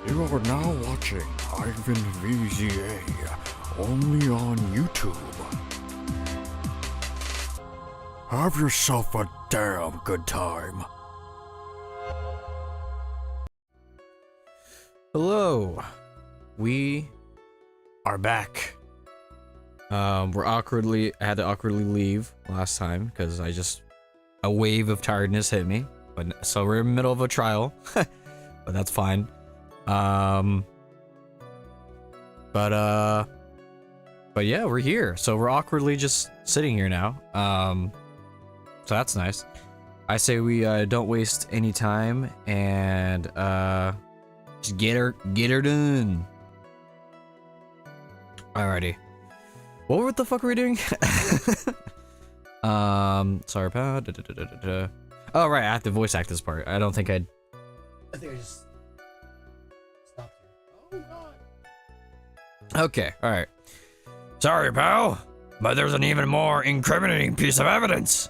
You are now watching Ivan VZA, only on YouTube. Have yourself a damn good time. Hello, we are back. I had to awkwardly leave last time because a wave of tiredness hit me. But so we're in the middle of a trial, but that's fine. But yeah, we're here. So we're awkwardly just sitting here now. So that's nice. I say we don't waste any time and just get her done. Alrighty. What the fuck are we doing? Sorry about. Oh right, I have to voice act this part. I think I just stopped here. Oh god. Okay, alright. Sorry, pal, but there's an even more incriminating piece of evidence.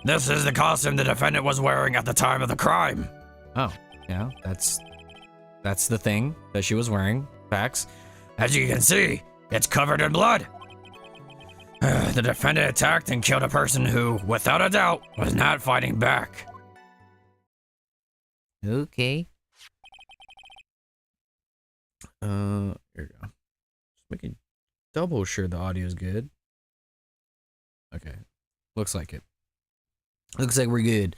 This is the costume the defendant was wearing at the time of the crime. Oh, yeah, that's the thing that she was wearing. Facts. As you can see, it's covered in blood. The defendant attacked and killed a person who, without a doubt, was not fighting back. Okay. Here we go. Just making double sure the audio is good. Okay. Looks like it. Looks like we're good.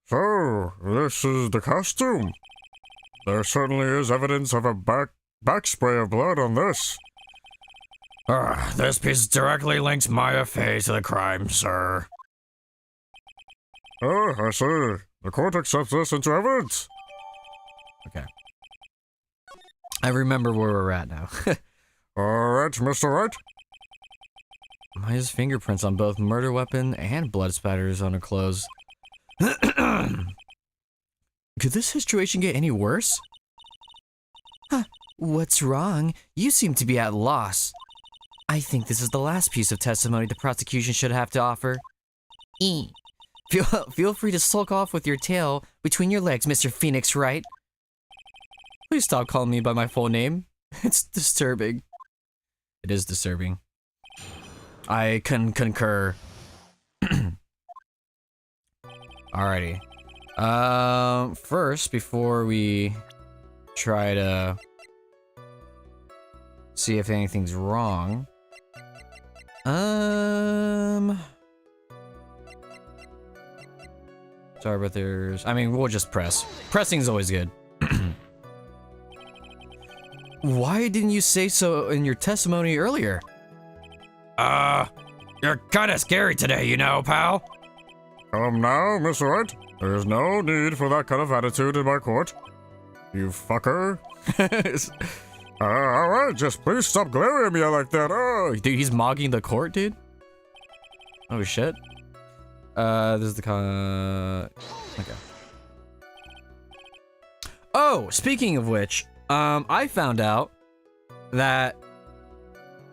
So, this is the costume. There certainly is evidence of a back spray of blood on this. This piece directly links Maya Fey to the crime, sir. Oh, I see. The court accepts this into evidence. Okay. I remember where we're at now. Alright, Mr. Wright. Maya's fingerprints on both murder weapon and blood spatters on her clothes. Could this situation get any worse? Huh, what's wrong? You seem to be at a loss. I think this is the last piece of testimony the prosecution should have to offer. Feel free to sulk off with your tail between your legs, Mr. Phoenix Wright. Please stop calling me by my full name. It's disturbing. It is disturbing. I can concur. Alrighty. First, before we try to see if anything's wrong. Sorry, but we'll just press. Pressing's always good. Why didn't you say so in your testimony earlier? You're kinda scary today, you know, pal. Come now, Mr. Wright. There's no need for that kind of attitude in my court. You fucker. Alright, just please stop glaring at me like that. Oh, dude, he's mogging the court, dude. Oh shit. This is the okay. Oh, speaking of which, I found out that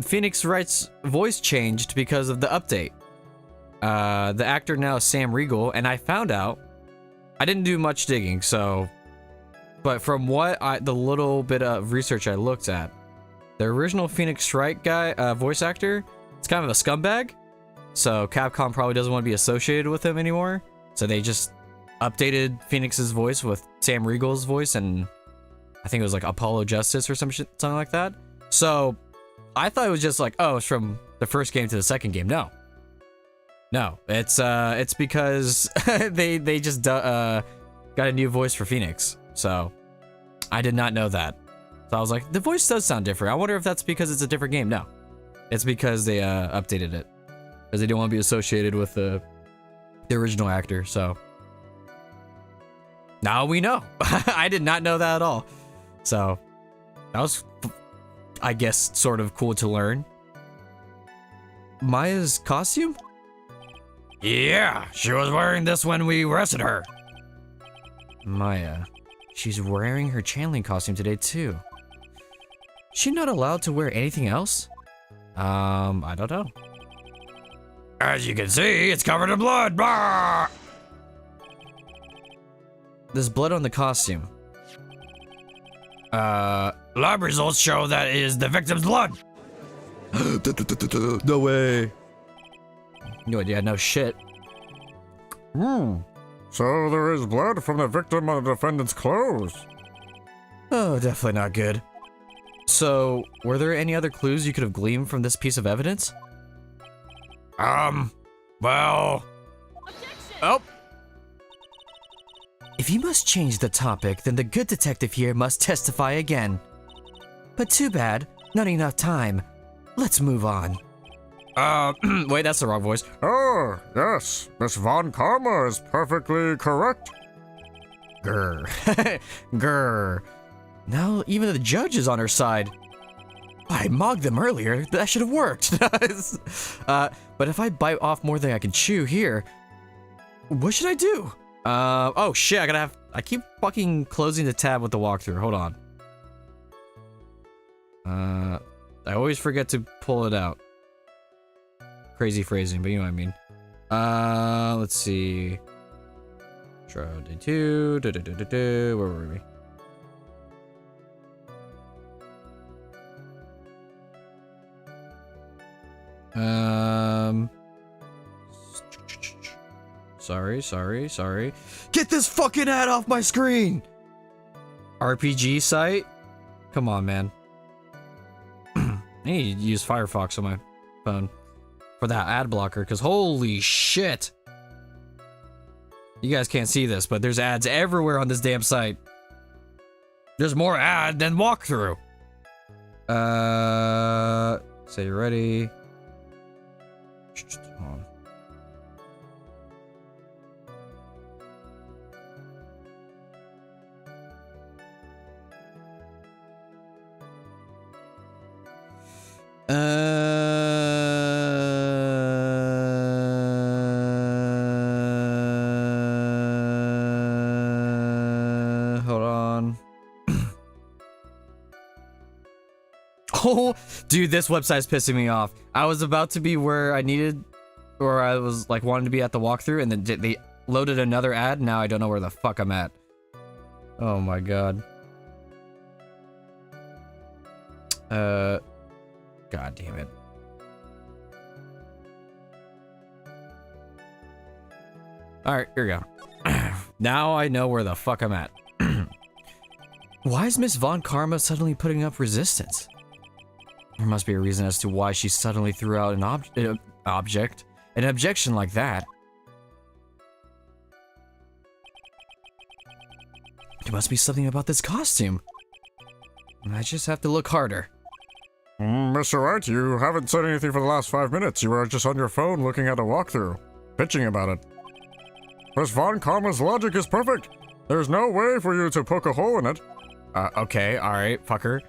Phoenix Wright's voice changed because of the update. The actor now is Sam Riegel, and I found out, I didn't do much digging, so, but from the little bit of research I looked at, the original Phoenix Wright guy, voice actor, it's kind of a scumbag, so Capcom probably doesn't want to be associated with him anymore, so they just updated Phoenix's voice with Sam Riegel's voice, and I think it was like Apollo Justice or something like that. So I thought it was just like, oh, it's from the first game to the second game. No, it's because they just got a new voice for Phoenix. So I did not know that. So I was like, the voice does sound different. I wonder if that's because it's a different game. No, it's because they updated it because they don't want to be associated with the original actor. So now we know. I did not know that at all. So that was, I guess, sort of cool to learn. Maya's costume? Yeah, she was wearing this when we arrested her. Maya, she's wearing her channeling costume today too. She not allowed to wear anything else? I don't know. As you can see, it's covered in blood. Blah! There's blood on the costume. Lab results show that it is the victim's blood. No way. No idea, no shit. So there is blood from the victim on the defendant's clothes. Oh, definitely not good. So, were there any other clues you could have gleaned from this piece of evidence? Well... Objection! Oh! If you must change the topic, then the good detective here must testify again. But too bad, not enough time. Let's move on. Wait, that's the wrong voice. Oh, yes, Miss Von Karma is perfectly correct. Grr. Grr. Now even the judge is on her side. I mogged them earlier, that should have worked. But if I bite off more than I can chew here, what should I do? Oh shit, I keep fucking closing the tab with the walkthrough, hold on. I always forget to pull it out. Crazy phrasing, but you know what I mean. Let's see. Trial day 2, where were we? Sorry. Get this fucking ad off my screen! RPG site? Come on, man. I need to use Firefox on my phone for that ad blocker, because holy shit! You guys can't see this, but there's ads everywhere on this damn site. There's more ad than walkthrough. Say you're ready. Hold on. Hold on. Oh, dude, this website's pissing me off. I was about to be where I needed, or I was like wanting to be at the walkthrough, and then they loaded another ad. Now I don't know where the fuck I'm at. Oh my god. God damn it. Alright, here we go. Now I know where the fuck I'm at. Why is Miss Von Karma suddenly putting up resistance? There must be a reason as to why she suddenly threw out an objection like that. There must be something about this costume. I just have to look harder. Mr. Wright, you haven't said anything for the last 5 minutes. You were just on your phone looking at a walkthrough, bitching about it. Miss Von Karma's logic is perfect. There's no way for you to poke a hole in it. Okay, alright, fucker.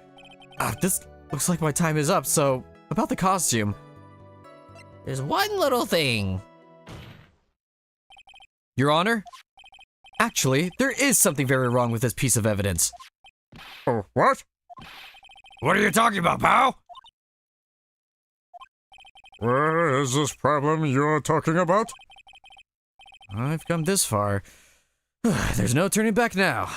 This looks like my time is up, so about the costume. There's one little thing. Your Honor? Actually, there is something very wrong with this piece of evidence. Oh, what? What are you talking about, pal? Where is this problem you're talking about? I've come this far. There's no turning back now.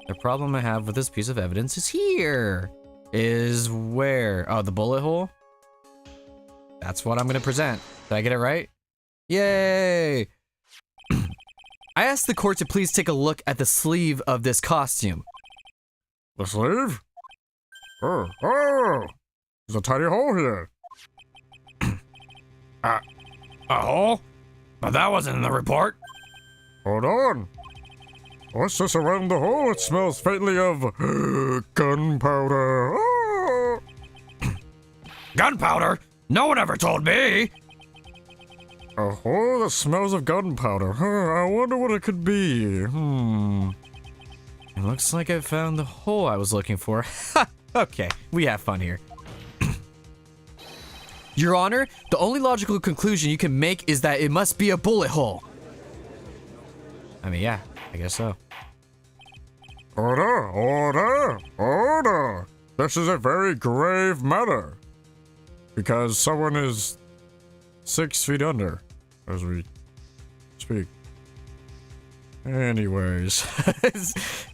The problem I have with this piece of evidence is here. Is where? Oh, the bullet hole? That's what I'm gonna present. Did I get it right? Yay! I asked the court to please take a look at the sleeve of this costume. The sleeve? Oh, there's a tiny hole here. A hole? But that wasn't in the report. Hold on. What's this around the hole? It smells faintly of gunpowder. Oh. Gunpowder? No one ever told me. A hole that smells of gunpowder. I wonder what it could be. It looks like I found the hole I was looking for. Okay, we have fun here. Your Honor, the only logical conclusion you can make is that it must be a bullet hole. I mean, yeah, I guess so. Order! This is a very grave matter. Because someone is 6 feet under as we speak. Anyways,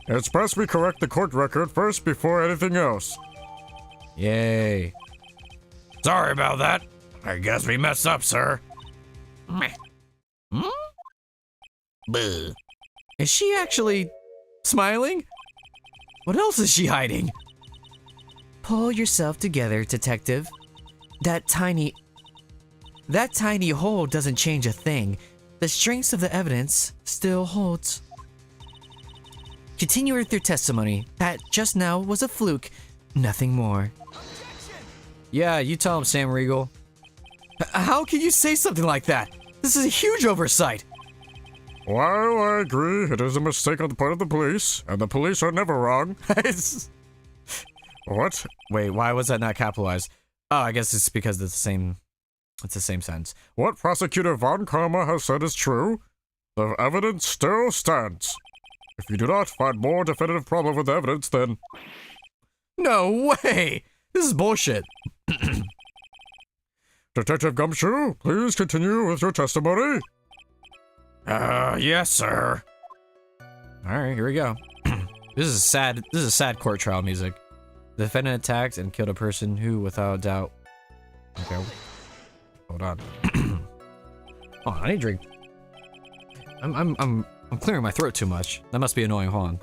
it's best we correct the court record first before anything else. Yay. Sorry about that. I guess we messed up, sir. Buh. Is she actually smiling? What else is she hiding? Pull yourself together, detective. That tiny hole doesn't change a thing. The strength of the evidence still holds. Continue with your testimony. That just now was a fluke, nothing more. Yeah, you tell him, Sam Riegel. How can you say something like that? This is a huge oversight. While I agree it is a mistake on the part of the police, and the police are never wrong. What? Wait, why was that not capitalized? Oh, I guess it's because it's the same sentence. What Prosecutor Von Karma has said is true. The evidence still stands. If you do not find more definitive problem with the evidence, then... No way! This is bullshit. Detective Gumshoe, please continue with your testimony. Yes, sir. Alright, here we go. This is sad court trial music. The defendant attacked and killed a person who, without doubt... Okay. Hold on. Oh, I need a drink. I'm clearing my throat too much. That must be annoying. Hold on.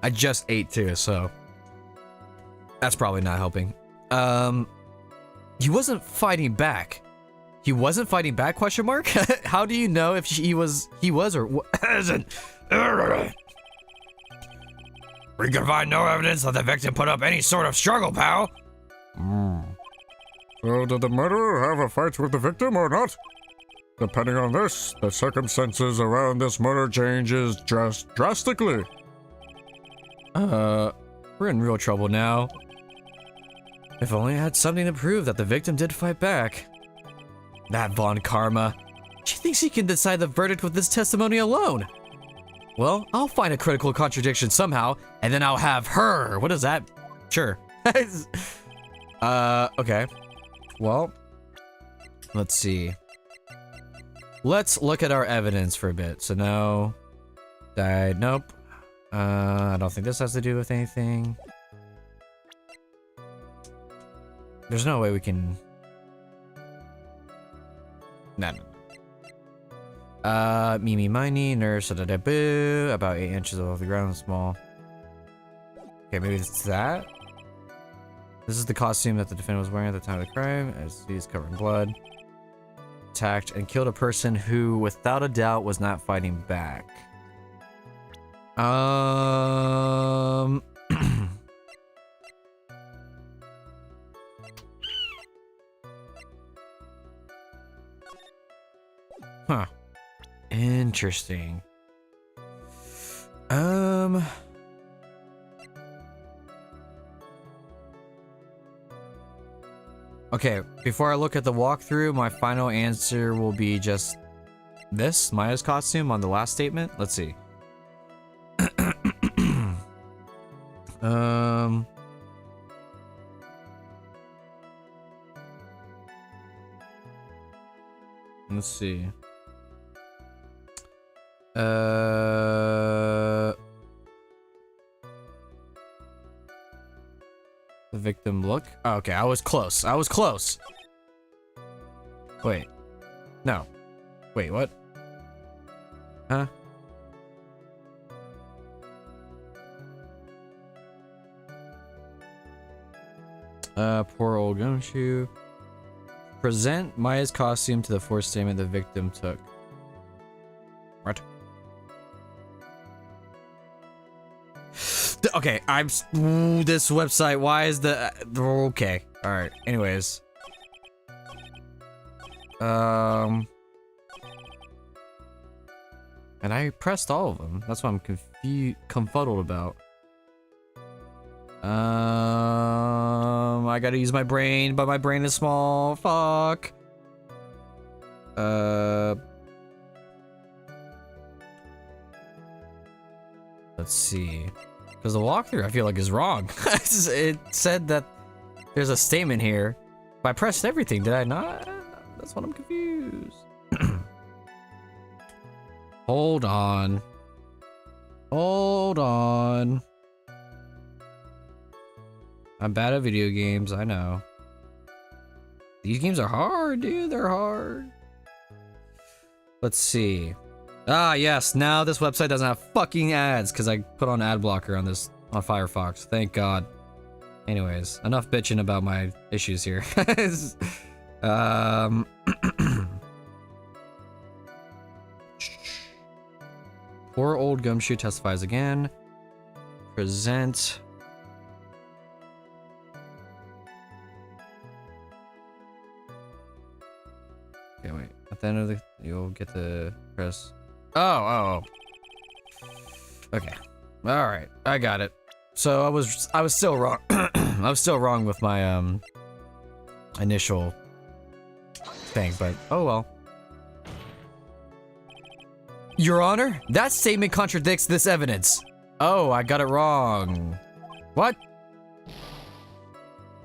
I just ate too, so that's probably not helping. He wasn't fighting back. He wasn't fighting back? Question mark. How do you know if he was or wasn't? We can find no evidence that the victim put up any sort of struggle, pal. So did the murderer have a fight with the victim or not? Depending on this, the circumstances around this murder changes just drastically. We're in real trouble now. If only I had something to prove that the victim did fight back. That Von Karma. She thinks she can decide the verdict with this testimony alone. Well, I'll find a critical contradiction somehow, and then I'll have her. What is that? Sure. Okay. Well, let's see. Let's look at our evidence for a bit. So no. Died. Nope. I don't think this has to do with anything. There's no way we can... No. Mimi Miney, nurse, boo, about 8 inches above the ground, small. Okay, maybe it's that. This is the costume that the defendant was wearing at the time of the crime, as he's covered in blood. Attacked and killed a person who, without a doubt, was not fighting back. Huh. Interesting. Okay, before I look at the walkthrough, my final answer will be just this, Maya's costume on the last statement. Let's see. Let's see. The victim look. Oh, okay, I was close. I was close. Wait. No. Wait, what? Huh? Poor old gumshoe. Present Maya's costume to the forced statement the victim took. What? Okay, this website, why is the... Okay, alright, anyways. And I pressed all of them. That's what I'm confuddled about. I gotta use my brain, but my brain is small. Fuck. Let's see. Because the walkthrough, I feel like, is wrong. It said that There's a statement here. I pressed everything, did I not? That's what I'm confused. Hold on. Hold on. I'm bad at video games, I know. These games are hard, dude. They're hard. Let's see. Ah, yes. Now this website doesn't have fucking ads because I put on ad blocker on this on Firefox. Thank God. Anyways, enough bitching about my issues here. Poor old Gumshoe testifies again. Present. Okay, wait. At the end of the, you'll get the press. Oh. Okay. All right. I got it. So I was still wrong. I was still wrong with my initial thing, but oh well. Your Honor, that statement contradicts this evidence. Oh, I got it wrong. What?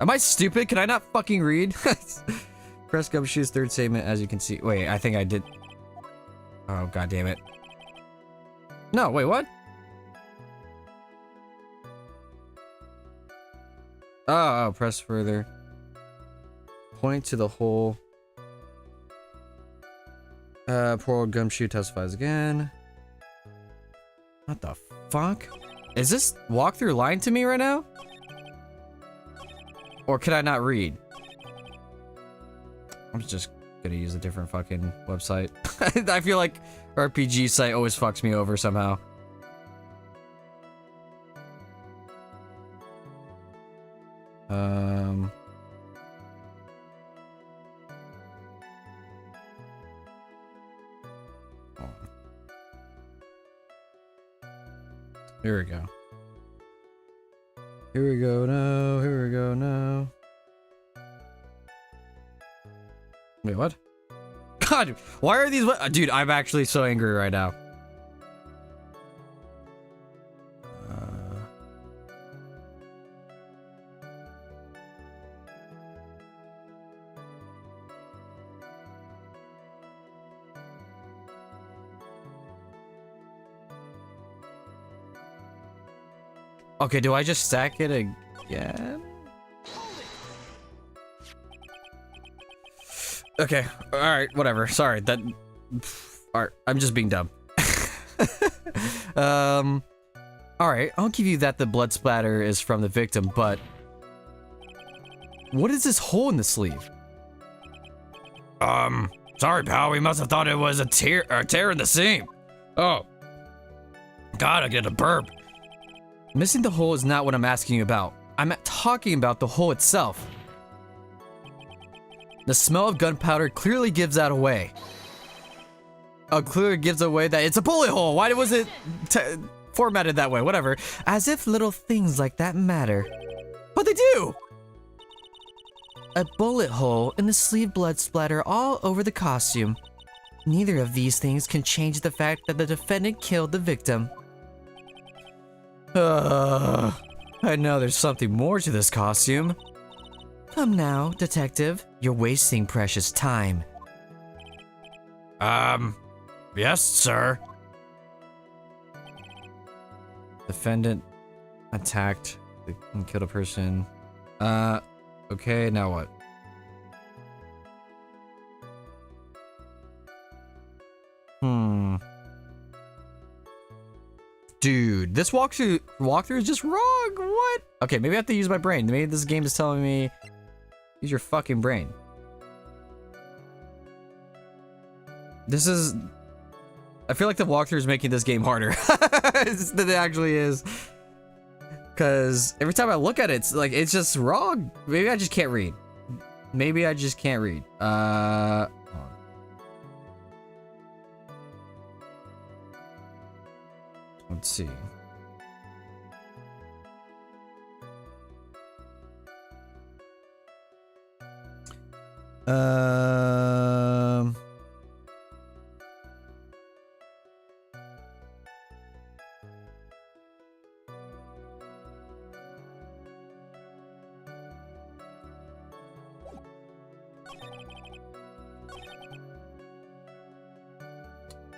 Am I stupid? Can I not fucking read? Press Gumshoe's third statement, as you can see. Wait, I think I did. Oh, god damn it. No, wait, what? Oh, press further. Point to the hole. Poor old Gumshoe testifies again. What the fuck? Is this walkthrough lying to me right now? Or can I not read? I'm just gonna use a different fucking website. I feel like RPG site always fucks me over somehow. Here we go. Here we go now. Here we go now. Wait, what? God, why are these? Dude, I'm actually so angry right now. Okay, do I just stack it again? Okay, alright, whatever. Sorry, that... Alright, I'm just being dumb. Alright, I'll give you that the blood splatter is from the victim, but... What is this hole in the sleeve? Sorry, pal, we must have thought it was a tear in the seam. Oh. Gotta get a burp. Missing the hole is not what I'm asking you about. I'm talking about the hole itself. The smell of gunpowder clearly gives that away. Oh, clearly gives away that it's a bullet hole. Why was it formatted that way? Whatever. As if little things like that matter. But they do! A bullet hole and the sleeve blood splatter all over the costume. Neither of these things can change the fact that the defendant killed the victim. I know there's something more to this costume. Come now, detective. You're wasting precious time. Yes, sir. Defendant attacked and killed a person. Okay, now what? Dude, this walkthrough is just wrong. What? Okay, maybe I have to use my brain. Maybe this game is telling me use your fucking brain. This is... I feel like the walkthrough is making this game harder than it actually is. Because every time I look at it, it's like, it's just wrong. Maybe I just can't read. Maybe I just can't read. Hold on. Let's see.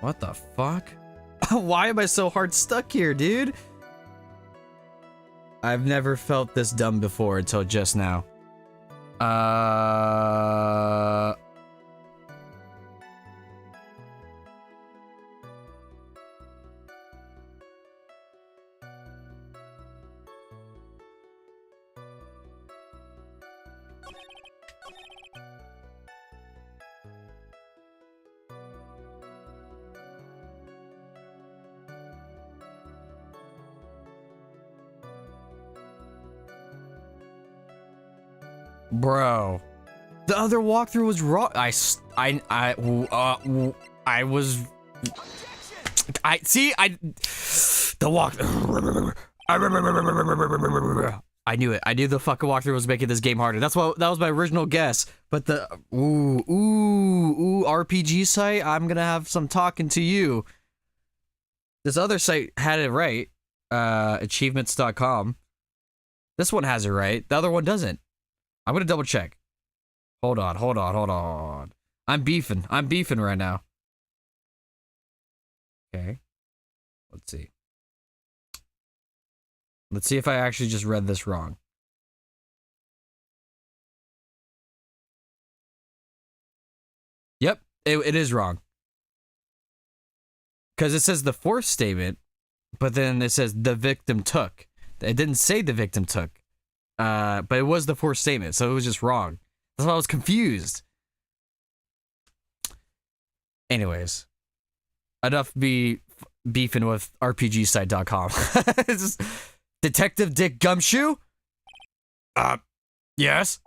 What the fuck? Why am I so hard stuck here, dude? I've never felt this dumb before until just now. Bro, the other walkthrough was wrong. I knew it. I knew the fucking walkthrough was making this game harder. That was my original guess. But the RPG site, I'm gonna have some talking to you. This other site had it right. Achievements.com. This one has it right. The other one doesn't. I'm gonna double check. Hold on. I'm beefing right now. Okay. Let's see. Let's see if I actually just read this wrong. Yep, it is wrong. Because it says the fourth statement, but then it says the victim took. It didn't say the victim took. But it was the fourth statement, so it was just wrong. That's why I was confused. Anyways, enough beefing with RPGsite.com. Detective Dick Gumshoe? Yes?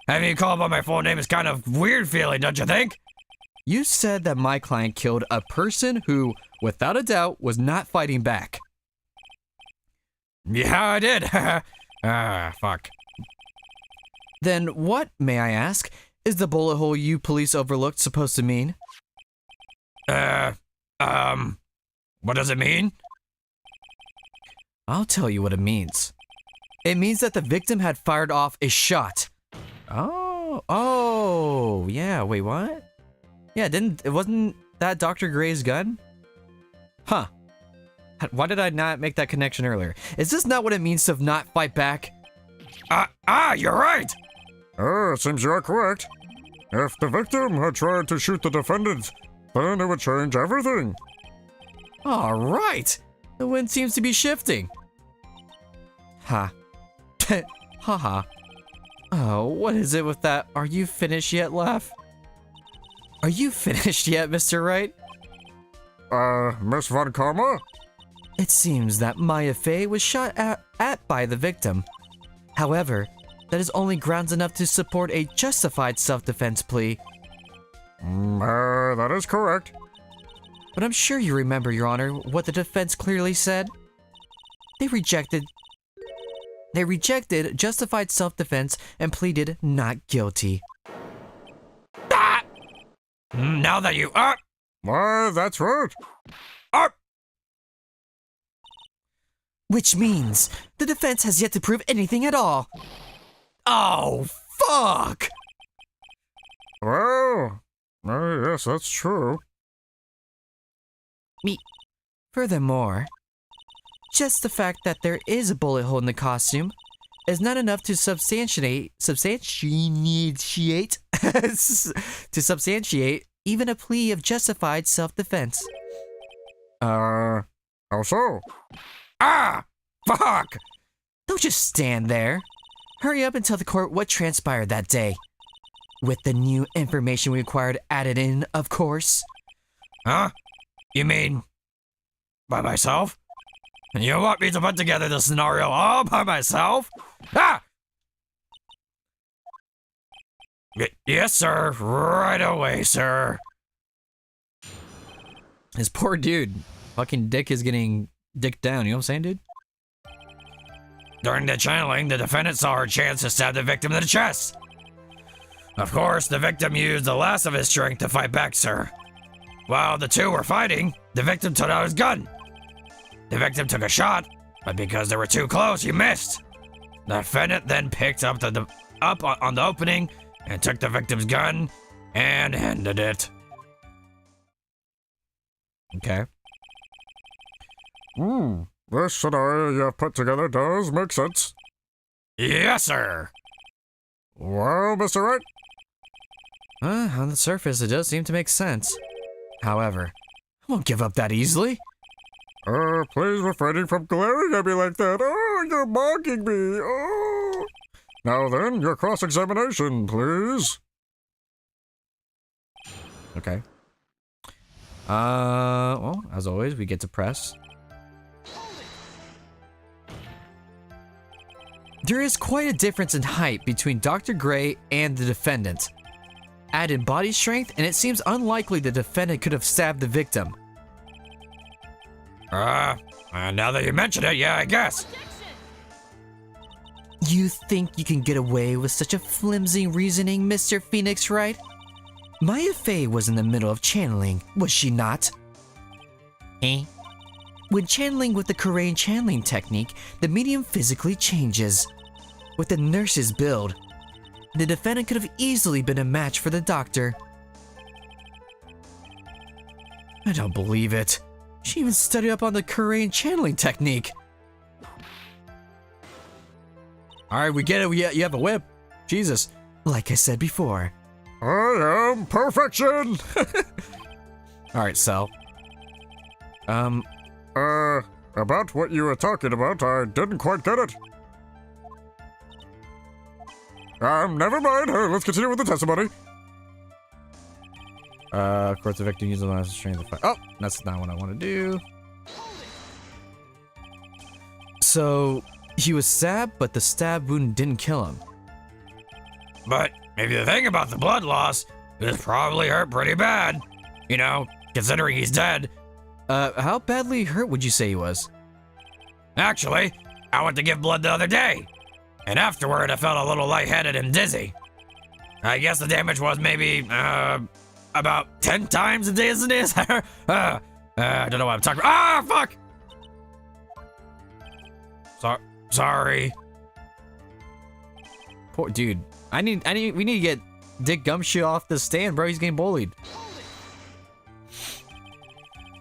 Having you call by my full name is kind of weird feeling, don't you think? You said that my client killed a person who, without a doubt, was not fighting back. Yeah, I did. Fuck. Then what, may I ask, is the bullet hole you police overlooked supposed to mean? What does it mean? I'll tell you what it means. It means that the victim had fired off a shot. Oh, yeah, wait, what? Yeah, it wasn't that Dr. Gray's gun? Huh. Why did I not make that connection earlier? Is this not what it means to not fight back? You're right! It seems you are correct. If the victim had tried to shoot the defendant, then it would change everything. All right. The wind seems to be shifting. Ha. Haha. Oh, what is it with that "are you finished yet" laugh? Are you finished yet, Mr. Wright? Miss Von Karma? It seems that Maya Fey was shot at by the victim. However, that is only grounds enough to support a justified self-defense plea. That is correct. But I'm sure you remember, Your Honor, what the defense clearly said. They rejected justified self-defense and pleaded not guilty. Now that you Why, that's right. Which means the defense has yet to prove anything at all. Oh, fuck! Well, yes, that's true. Furthermore, just the fact that there is a bullet hole in the costume is not enough to substantiate even a plea of justified self-defense. How so? Fuck! Don't just stand there. Hurry up and tell the court what transpired that day. With the new information we acquired added in, of course. Huh? You mean by myself? You want me to put together the scenario all by myself? Yes, sir. Right away, sir. This poor dude. Fucking Dick is getting dicked down, you know what I'm saying, dude? During the channeling, the defendant saw her chance to stab the victim in the chest. Of course, the victim used the last of his strength to fight back, sir. While the two were fighting, the victim took out his gun. The victim took a shot, but because they were too close, he missed. The defendant then picked up on the opening and took the victim's gun and handed it. Okay. This scenario you have put together does make sense. Yes, sir. Well, Mr. Wright, On the surface, it does seem to make sense. However, I won't give up that easily. please refraining from glaring at me like that. Oh, you're mocking me. Oh. Now then, your cross-examination, please. Okay. Well, as always, we get to press. There is quite a difference in height between Dr. Gray and the defendant. Add in body strength, and it seems unlikely the defendant could have stabbed the victim. Now that you mention it, yeah, I guess. You think you can get away with such a flimsy reasoning, Mr. Phoenix Wright? Maya Fey was in the middle of channeling, was she not? Eh? When channeling with the Korean channeling technique, the medium physically changes. With the nurse's build, the defendant could have easily been a match for the doctor. I don't believe it. She even studied up on the Korean channeling technique. Alright, we get it. You have a whip. Jesus. Like I said before. I am perfection. Alright, Sal. About what you were talking about, I didn't quite get it. Never mind. Let's continue with the testimony. Of course, the victim used the last strength to fight. Oh, that's not what I want to do. So, he was stabbed, but the stab wound didn't kill him. But if you think about the blood loss, this probably hurt pretty bad. You know, considering he's dead. How badly hurt would you say he was? Actually, I went to give blood the other day, and afterward I felt a little lightheaded and dizzy. I guess the damage was maybe, about 10 times as it is. I don't know what I'm talking about. Ah, fuck! Sorry. Poor dude. We need to get Dick Gumshoe off the stand, bro. He's getting bullied.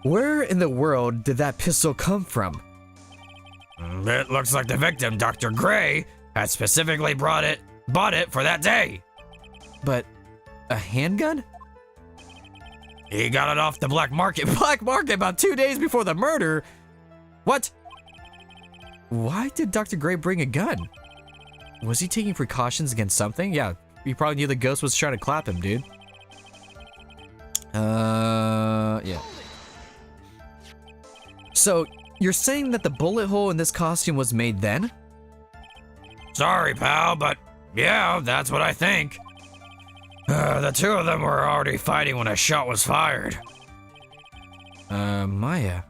Where in the world did that pistol come from? It looks like the victim, Dr. Gray, had specifically bought it for that day. But a handgun? He got it off the black market. Black market about 2 days before the murder? What? Why did Dr. Gray bring a gun? Was he taking precautions against something? Yeah, he probably knew the ghost was trying to clap him, dude. Yeah. So, you're saying that the bullet hole in this costume was made then? Sorry, pal, but yeah, that's what I think. The two of them were already fighting when a shot was fired. Maya,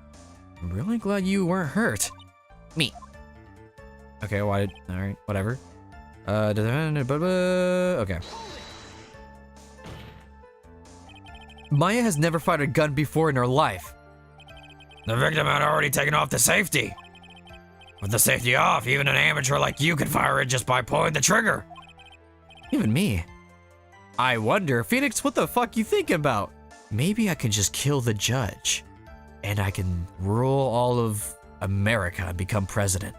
I'm really glad you weren't hurt. Me. Okay, alright, whatever. Okay. Maya has never fired a gun before in her life. The victim had already taken off the safety. With the safety off, even an amateur like you could fire it just by pulling the trigger. Even me. I wonder, Phoenix, what the fuck you thinking about? Maybe I can just kill the judge, and I can rule all of America and become president.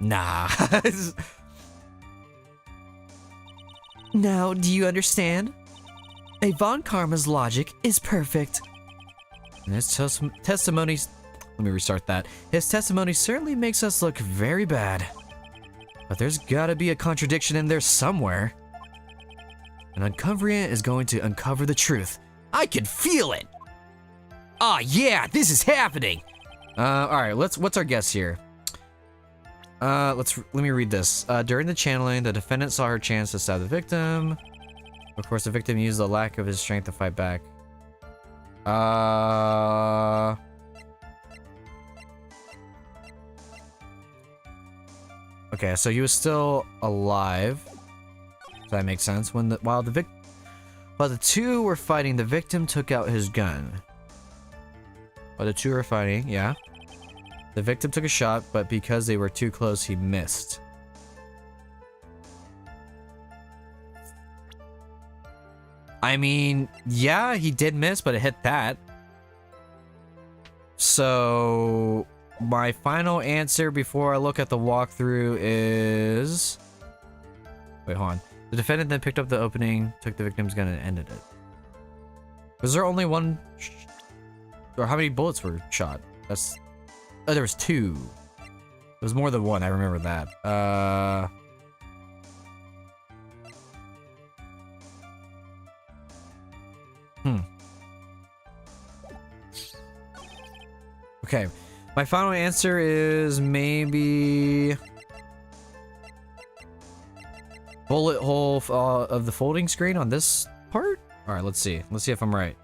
Nah. Now, do you understand? A Von Karma's logic is perfect. And his testimonies... Let me restart that. His testimony certainly makes us look very bad. But there's gotta be a contradiction in there somewhere. And uncovering it is going to uncover the truth. I can feel it! Ah, yeah, this is happening! Alright, what's our guess here? Let me read this. During the channeling, the defendant saw her chance to stab the victim. Of course, the victim used the lack of his strength to fight back. Okay, so he was still alive. Does that make sense? While the two were fighting, the victim took out his gun. While the two were fighting, yeah. The victim took a shot, but because they were too close, he missed. I mean, yeah, he did miss, but it hit that. So, my final answer before I look at the walkthrough is... Wait, hold on. The defendant then picked up the opening, took the victim's gun, and ended it. Was there only one... Or how many bullets were shot? That's... Oh, there was 2. It was more than 1, I remember that. Okay, my final answer is maybe... bullet hole of the folding screen on this part? Alright, let's see. Let's see if I'm right.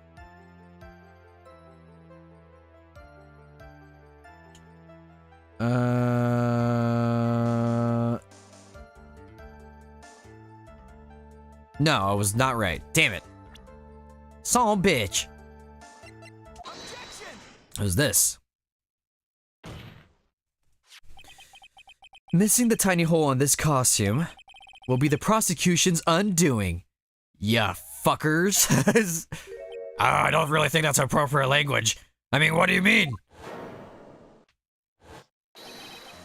No, I was not right. Damn it. Son of a bitch. It was this. Missing the tiny hole on this costume will be the prosecution's undoing. Ya fuckers. I don't really think that's appropriate language. I mean, what do you mean?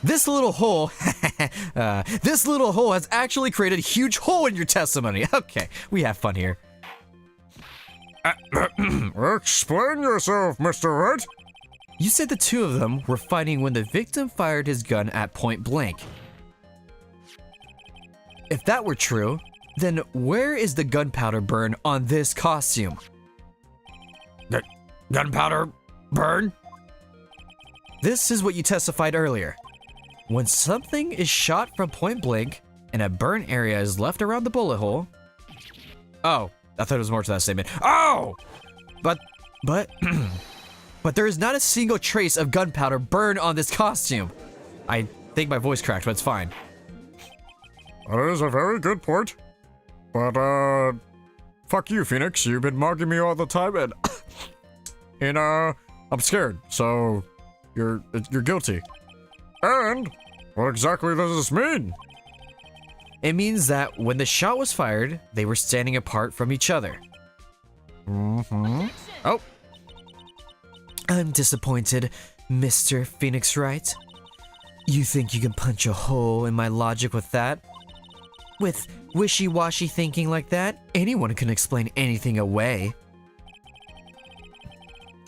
This little hole, this little hole has actually created a huge hole in your testimony. Okay, we have fun here. Explain yourself, Mr. Wright. You said the two of them were fighting when the victim fired his gun at point blank. If that were true, then where is the gunpowder burn on this costume? The gunpowder burn? This is what you testified earlier. When something is shot from point blank and a burn area is left around the bullet hole... Oh, I thought it was more to that statement. Oh! But there is not a single trace of gunpowder burned on this costume. I think my voice cracked, but it's fine. That is a very good point. But, fuck you, Phoenix. You've been mugging me all the time, and, I'm scared, so you're guilty. And what exactly does this mean? It means that when the shot was fired, they were standing apart from each other. Oh. I'm disappointed, Mr. Phoenix Wright. You think you can punch a hole in my logic with that? With wishy-washy thinking like that, anyone can explain anything away.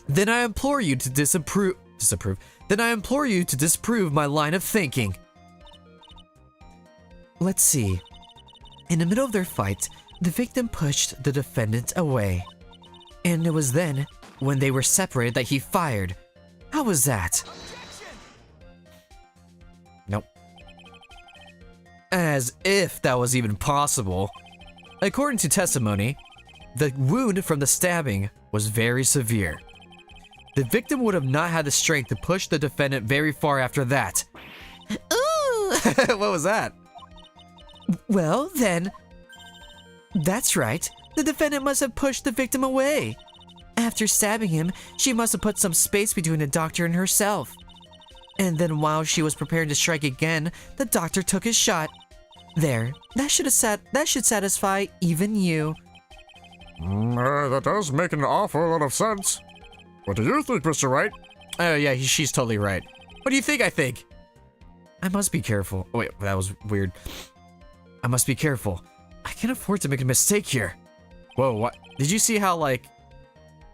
Then I implore you to disprove my line of thinking. Let's see. In the middle of their fight, the victim pushed the defendant away. And it was then, when they were separated, that he fired. How was that? Nope. As if that was even possible. According to testimony, the wound from the stabbing was very severe. The victim would have not had the strength to push the defendant very far after that. Ooh! What was that? Well, then... That's right. The defendant must have pushed the victim away. After stabbing him, she must have put some space between the doctor and herself. And then while she was preparing to strike again, the doctor took his shot. There. That should satisfy even you. That does make an awful lot of sense. What do you think, Mr. Wright? Oh yeah, she's totally right. What do you think I think? I must be careful. Oh, wait, that was weird. I must be careful. I can't afford to make a mistake here. Whoa, what? Did you see how, like,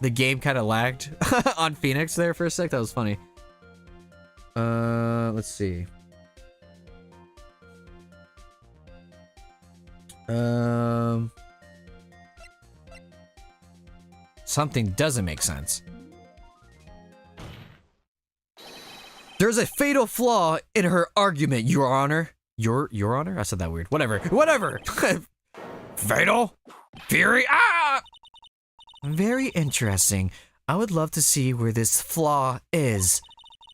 the game kind of lagged on Phoenix there for a sec? That was funny. Let's see. Something doesn't make sense. There's a fatal flaw in her argument, Your Honor. Your Honor? I said that weird. Whatever. Fatal? Fury? Ah! Very interesting. I would love to see where this flaw is.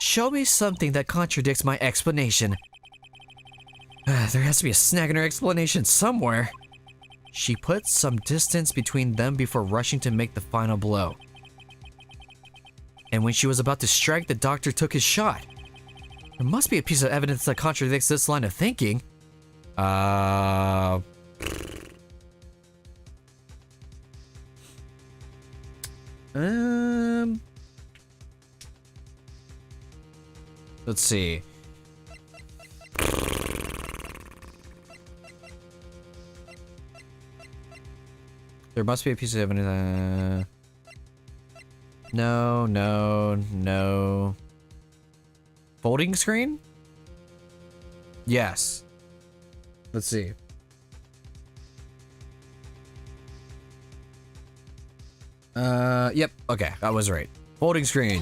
Show me something that contradicts my explanation. There has to be a snag in her explanation somewhere. She put some distance between them before rushing to make the final blow. And when she was about to strike, the doctor took his shot. There must be a piece of evidence that contradicts this line of thinking. Let's see. There must be a piece of evidence. No, no, no. Folding screen? Yes. Let's see. Yep. Okay, I was right. Folding screen.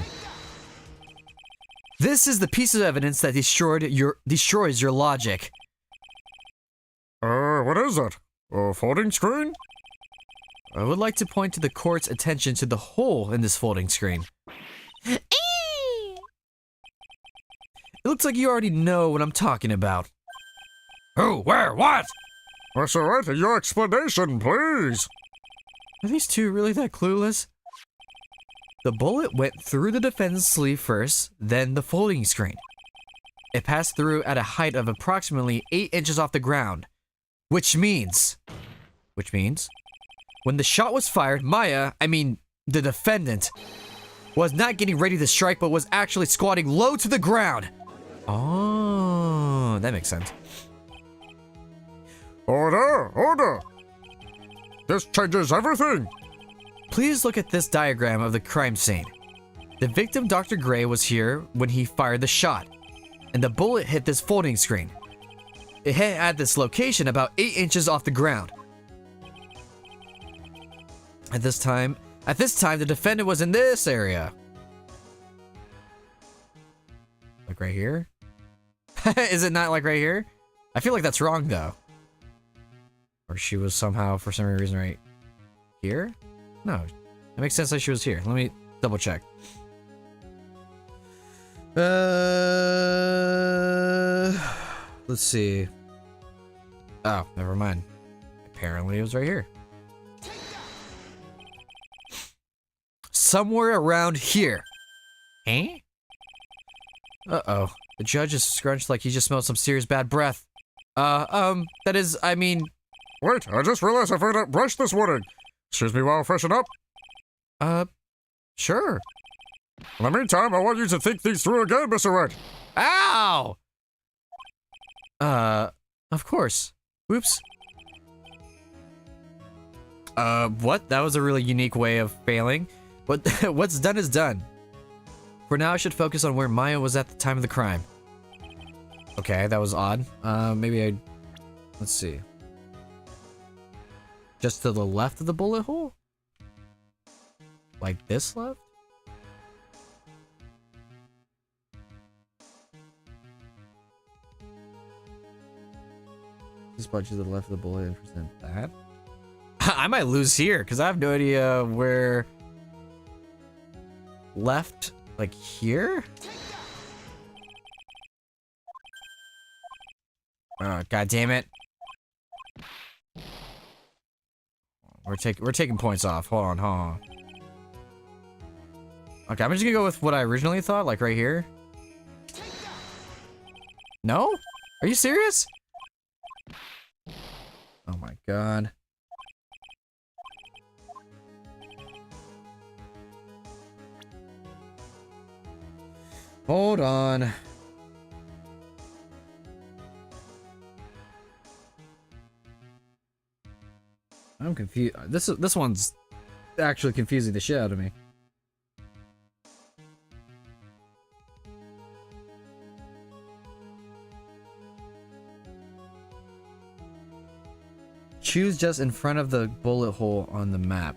This is the piece of evidence that destroys your logic. What is it? A folding screen? I would like to point to the court's attention to the hole in this folding screen. It looks like you already know what I'm talking about. Who? Where? What? Mr. Wright, your explanation, please. Are these two really that clueless? The bullet went through the defendant's sleeve first, then the folding screen. It passed through at a height of approximately 8 inches off the ground. Which means, when the shot was fired, the defendant, was not getting ready to strike, but was actually squatting low to the ground. Oh, that makes sense. Order! This changes everything. Please look at this diagram of the crime scene. The victim, Dr. Gray, was here when he fired the shot, and the bullet hit this folding screen. It hit at this location about 8 inches off the ground. At this time, the defendant was in this area. Like right here? Is it not like right here? I feel like that's wrong though. Or she was somehow, for some reason, right here? No, it makes sense that she was here. Let me double check. Let's see. Oh, never mind. Apparently it was right here. Somewhere around here. Eh? Uh-oh. The judge is scrunched like he just smelled some serious bad breath. That is, Wait, I just realized I forgot to brush this morning. Excuse me while I freshen up. Sure. In the meantime, I want you to think things through again, Mr. Wright. Ow! Of course. Whoops. What? That was a really unique way of failing. But what's done is done. For now, I should focus on where Maya was at the time of the crime. Okay, that was odd. Let's see. Just to the left of the bullet hole? Like this left? This bunch to the left of the bullet and present that. I might lose here because I have no idea where left, like here. Oh, God damn it! We're taking points off. Hold on. Okay, I'm just gonna go with what I originally thought, like right here. No? Are you serious? Oh my God. Hold on. I'm confused. This one's actually confusing the shit out of me. Choose just in front of the bullet hole on the map.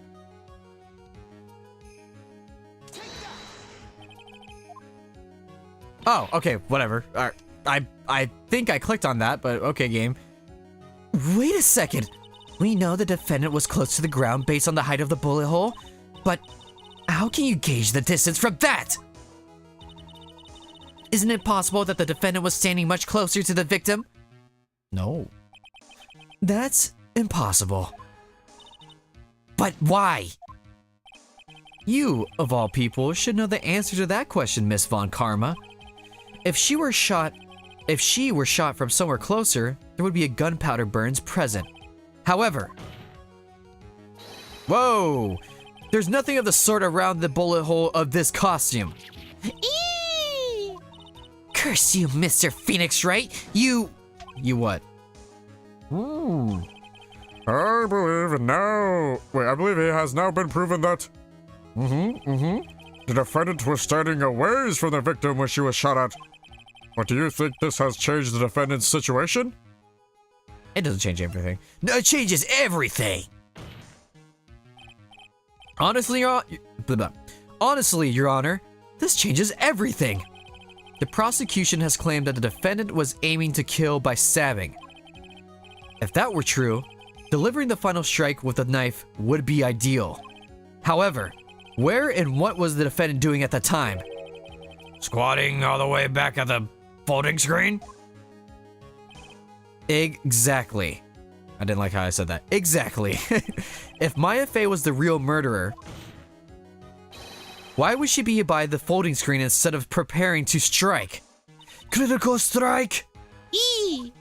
Oh, okay, whatever. I think I clicked on that, but okay, game. Wait a second. We know the defendant was close to the ground based on the height of the bullet hole, but how can you gauge the distance from that? Isn't it possible that the defendant was standing much closer to the victim? No. That's impossible. But why? You, of all people, should know the answer to that question, Miss Von Karma. If she were shot from somewhere closer, there would be a gunpowder burns present. However, whoa! There's nothing of the sort around the bullet hole of this costume. Eee! Curse you, Mr. Phoenix Wright. You what? I believe now. Wait, I believe it has now been proven that. The defendant was standing a ways from the victim when she was shot at. But do you think this has changed the defendant's situation? It doesn't change everything. No, it changes everything. Honestly, Your Honor, this changes everything. The prosecution has claimed that the defendant was aiming to kill by stabbing. If that were true, delivering the final strike with a knife would be ideal. However, where and what was the defendant doing at the time? Squatting all the way back at the folding screen? Exactly. I didn't like how I said that. Exactly. If Maya Fey was the real murderer, why would she be by the folding screen instead of preparing to strike? Critical strike! Eee!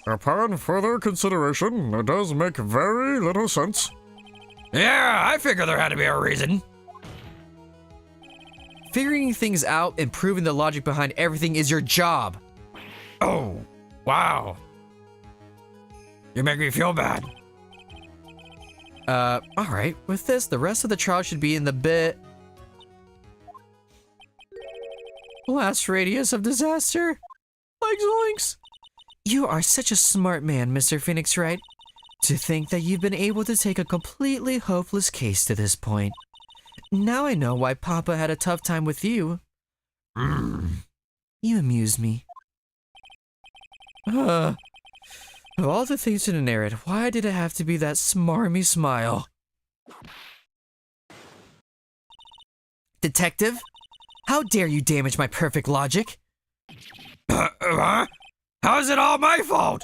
Upon further consideration, it does make very little sense. Yeah, I figure there had to be a reason. Figuring things out and proving the logic behind everything is your job. Oh, wow. You make me feel bad. Alright. With this, the rest of the trial should be in the bit... last radius of disaster. Like zoinks. You are such a smart man, Mr. Phoenix Wright. To think that you've been able to take a completely hopeless case to this point. Now I know why Papa had a tough time with you. You amuse me. Of all the things to narrate, why did it have to be that smarmy smile? Detective? How dare you damage my perfect logic? Huh? How is it all my fault?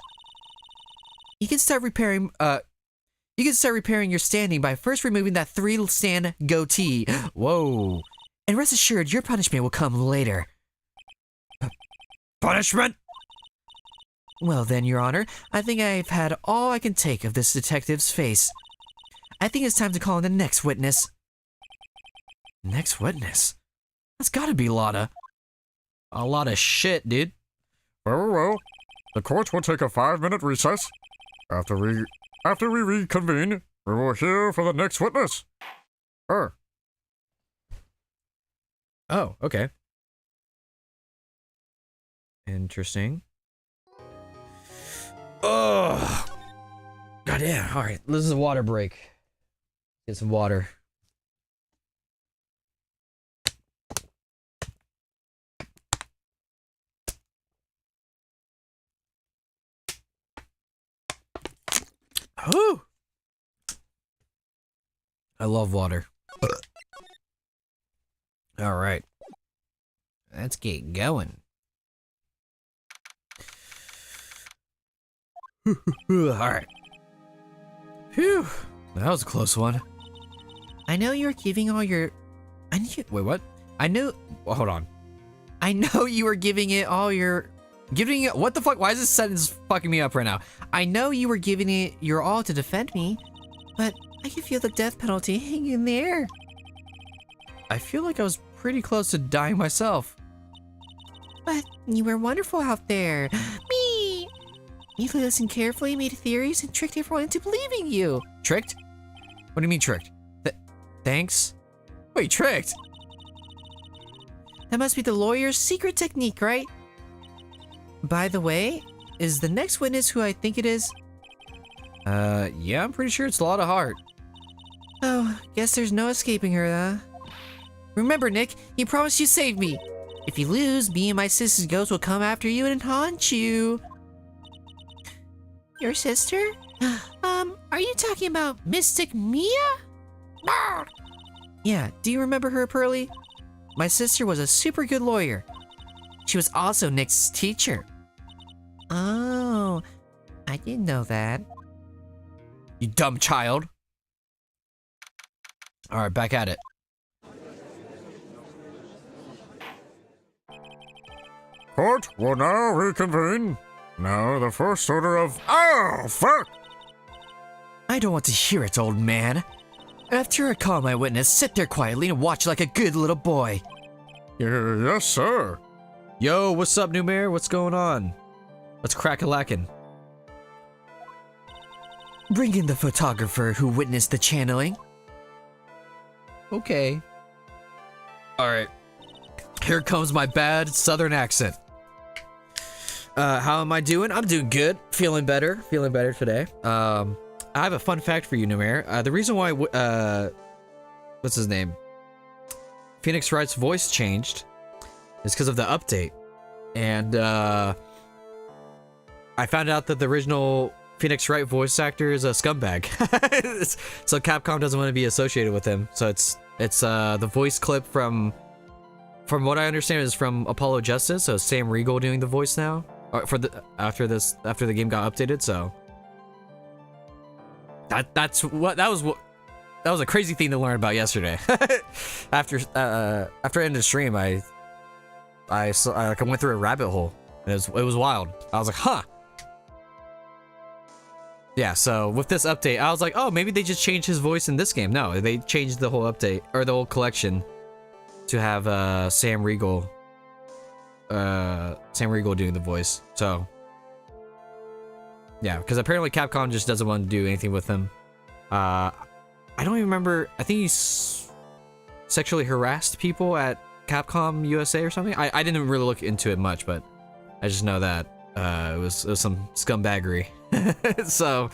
You can start repairing your standing by first removing that 3-stand goatee. Whoa. And rest assured, your punishment will come later. Punishment? Well then, Your Honor, I think I've had all I can take of this detective's face. I think it's time to call in the next witness. Next witness? That's gotta be Lotta. A lot of shit, dude. Well. The court will take a 5-minute recess. After we reconvene, we will hear from the next witness. Her. Oh, okay. Interesting. Oh, goddamn! All right, this is a water break. Get some water. Whew. I love water. All right, let's get going. Alright. Phew. That was a close one. I know you're giving all your... Wait, what? I know... Well, hold on. I know you were giving it all your... Giving it... What the fuck? Why is this sentence fucking me up right now? I know you were giving it your all to defend me, but I can feel the death penalty hanging in the air. I feel like I was pretty close to dying myself. But you were wonderful out there. Me! You listened carefully, made theories, and tricked everyone into believing you. Tricked? What do you mean tricked? Thanks? Wait, tricked? That must be the lawyer's secret technique, right? By the way, is the next witness who I think it is? Yeah, I'm pretty sure it's Lotta Hart. Oh, guess there's no escaping her, huh? Remember, Nick, you promised you'd save me. If you lose, me and my sister's ghost will come after you and haunt you. Your sister? Are you talking about Mystic Mia? Yeah, do you remember her, Pearly? My sister was a super good lawyer. She was also Nick's teacher. Oh, I didn't know that. You dumb child. Alright, back at it. Court will now reconvene. Now the first order of... Oh, fuck! I don't want to hear it, old man. After I call my witness, sit there quietly and watch like a good little boy. Yes, sir. Yo, what's up, new mayor? What's going on? Let's crack a lackin'. Bring in the photographer who witnessed the channeling. Okay. Alright. Here comes my bad southern accent. How am I doing? I'm doing good. Feeling better today. I have a fun fact for you, new mayor. The reason why, what's his name? Phoenix Wright's voice changed is because of the update. And, I found out that the original Phoenix Wright voice actor is a scumbag. So Capcom doesn't want to be associated with him. So it's the voice clip from what I understand is from Apollo Justice. So Sam Riegel doing the voice now after the game got updated. So that was a crazy thing to learn about yesterday. After ending the stream, I went through a rabbit hole. It was wild. I was like, huh. Yeah, so with this update, I was like, oh, maybe they just changed his voice in this game. No, they changed the whole update, or the whole collection, to have Sam Riegel doing the voice. So, yeah, because apparently Capcom just doesn't want to do anything with him. I don't even remember, I think he's sexually harassed people at Capcom USA or something. I didn't really look into it much, but I just know that it was some scumbaggery. So,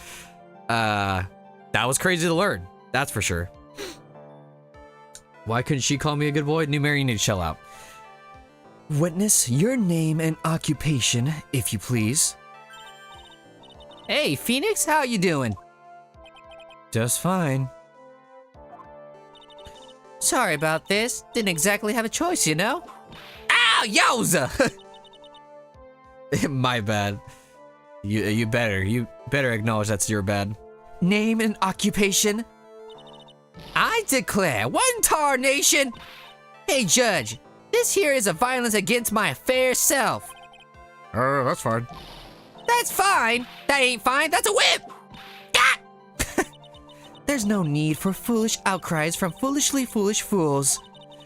that was crazy to learn. That's for sure. Why couldn't she call me a good boy? New mayor, you need to chill out. Witness your name and occupation, if you please. Hey, Phoenix, how you doing? Just fine. Sorry about this. Didn't exactly have a choice, you know? Ow, yowza! My bad. You better acknowledge that's your bad. Name and occupation. I declare, one tarnation. Hey, Judge, this here is a violence against my fair self. That's fine. That's fine. That ain't fine. That's a whip. Ah! There's no need for foolish outcries from foolishly foolish fools.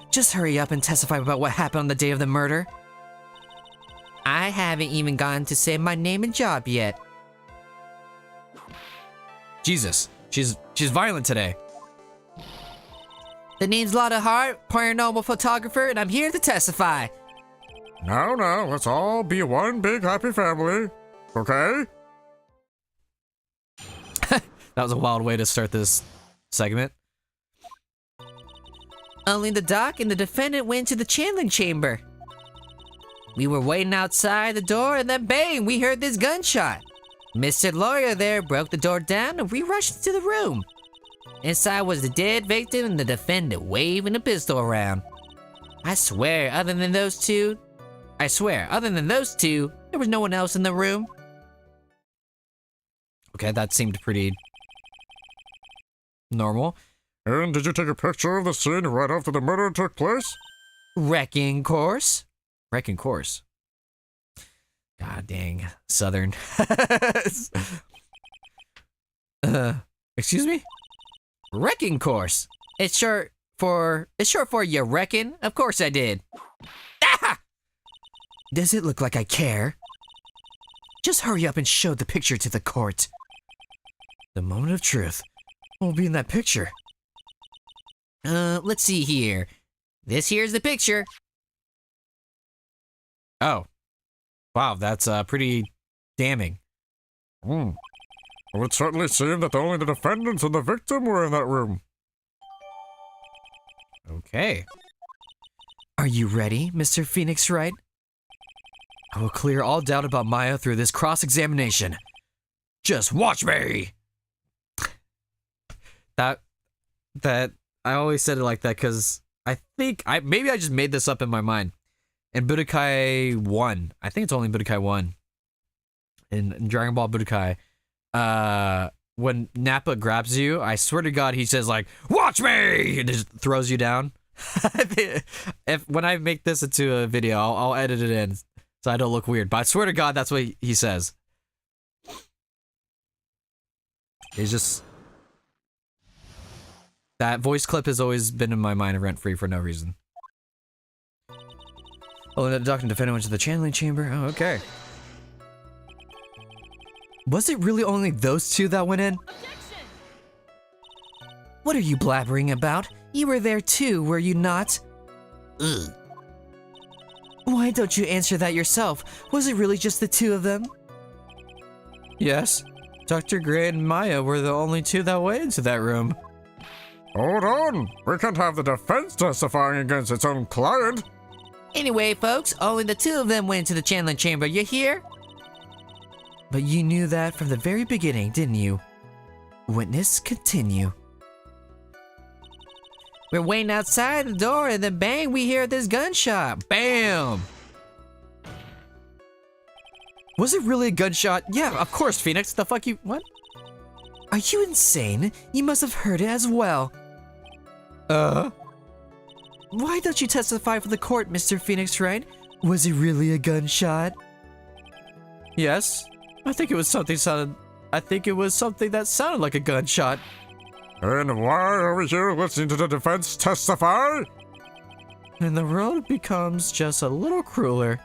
Just hurry up and testify about what happened on the day of the murder. I haven't even gotten to say my name and job yet. Jesus, she's violent today. The name's Lotta Hart, paranormal photographer, and I'm here to testify. Now, let's all be one big happy family, okay? That was a wild way to start this segment. Only the doc and the defendant went to the channeling chamber. We were waiting outside the door, and then bang, we heard this gunshot. Mr. Lawyer there broke the door down, and we rushed into the room. Inside was the dead victim and the defendant waving a pistol around. I swear, other than those two, there was no one else in the room. Okay, that seemed pretty normal. And did you take a picture of the scene right after the murder took place? Wrecking course. Wrecking course. God dang, Southern. Excuse me? Wrecking course. It's short for you reckon? Of course I did. Ah! Does it look like I care? Just hurry up and show the picture to the court. The moment of truth. What will be in that picture? Let's see here. This here's the picture. Oh. Wow, that's pretty damning. It would certainly seem that only the defendants and the victim were in that room. Okay. Are you ready, Mr. Phoenix Wright? I will clear all doubt about Maya through this cross-examination. Just watch me! That I always said it like that because I think maybe I just made this up in my mind. In Budokai 1, I think it's only Budokai 1. In Dragon Ball Budokai, when Nappa grabs you, I swear to God, he says like, "Watch me!" and just throws you down. When I make this into a video, I'll edit it in so I don't look weird. But I swear to God, that's what he says. It's just That voice clip has always been in my mind rent-free for no reason. Oh, the doctor and defendant went to the channeling chamber. Oh, okay. Was it really only those two that went in? What are you blabbering about? You were there too, were you not? Ugh. Why don't you answer that yourself? Was it really just the two of them? Yes. Dr. Gray and Maya were the only two that went into that room. Hold on! We can't have the defense testifying against its own client! Anyway, folks, only the two of them went to the channeling chamber, you hear? But you knew that from the very beginning, didn't you? Witness, continue. We're waiting outside the door and then bang, we hear this gunshot. Bam! Was it really a gunshot? Yeah, of course, Phoenix. The fuck you... What? Are you insane? You must have heard it as well. Why don't you testify for the court, Mr. Phoenix Wright? Was it really a gunshot? Yes. I think it was something that sounded like a gunshot. And why are we here listening to the defense testify? And the world becomes just a little crueler.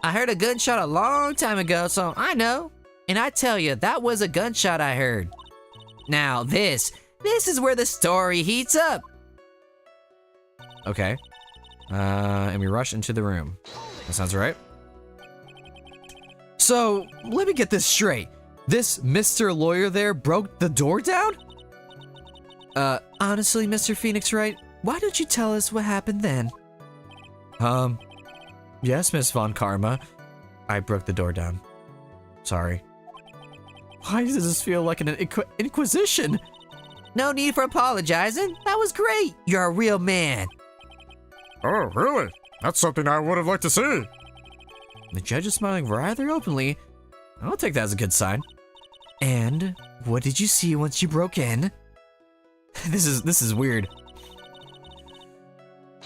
I heard a gunshot a long time ago, so I know. And I tell you, that was a gunshot I heard. Now this is where the story heats up. Okay. And we rush into the room. That sounds right. So, let me get this straight. This Mr. Lawyer there broke the door down? Honestly, Mr. Phoenix Wright, why don't you tell us what happened then? Yes, Miss Von Karma. I broke the door down. Sorry. Why does this feel like an inquisition? No need for apologizing. That was great. You're a real man. Oh, really? That's something I would have liked to see. The judge is smiling rather openly. I'll take that as a good sign. And what did you see once you broke in? This is weird.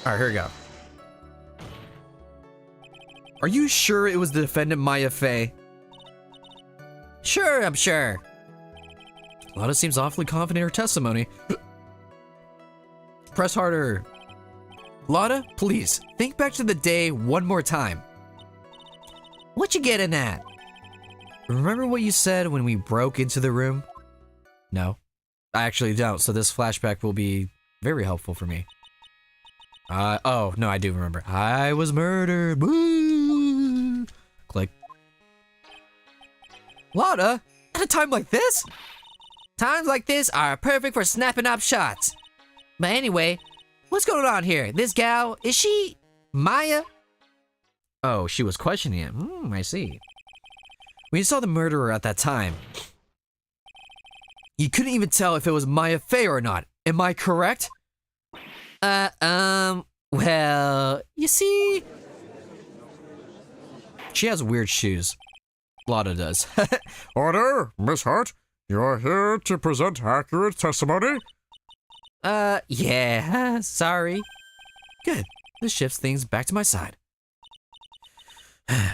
Alright, here we go. Are you sure it was the defendant Maya Fey? Sure, I'm sure. Lada seems awfully confident in her testimony. Press harder. Lada, please, think back to the day one more time. What you getting at? Remember what you said when we broke into the room? No, I actually don't, so this flashback will be very helpful for me. Oh, no, I do remember. I was murdered. Boo! Click. Lada, at a time like this? Times like this are perfect for snapping up shots. But anyway, what's going on here? This gal, is she Maya? Oh, she was questioning him. I see. When you saw the murderer at that time, you couldn't even tell if it was Maya Fey or not. Am I correct? Well, you see... She has weird shoes. Lada does. Order, Miss Hart. You are here to present accurate testimony? Yeah, sorry. Good. This shifts things back to my side.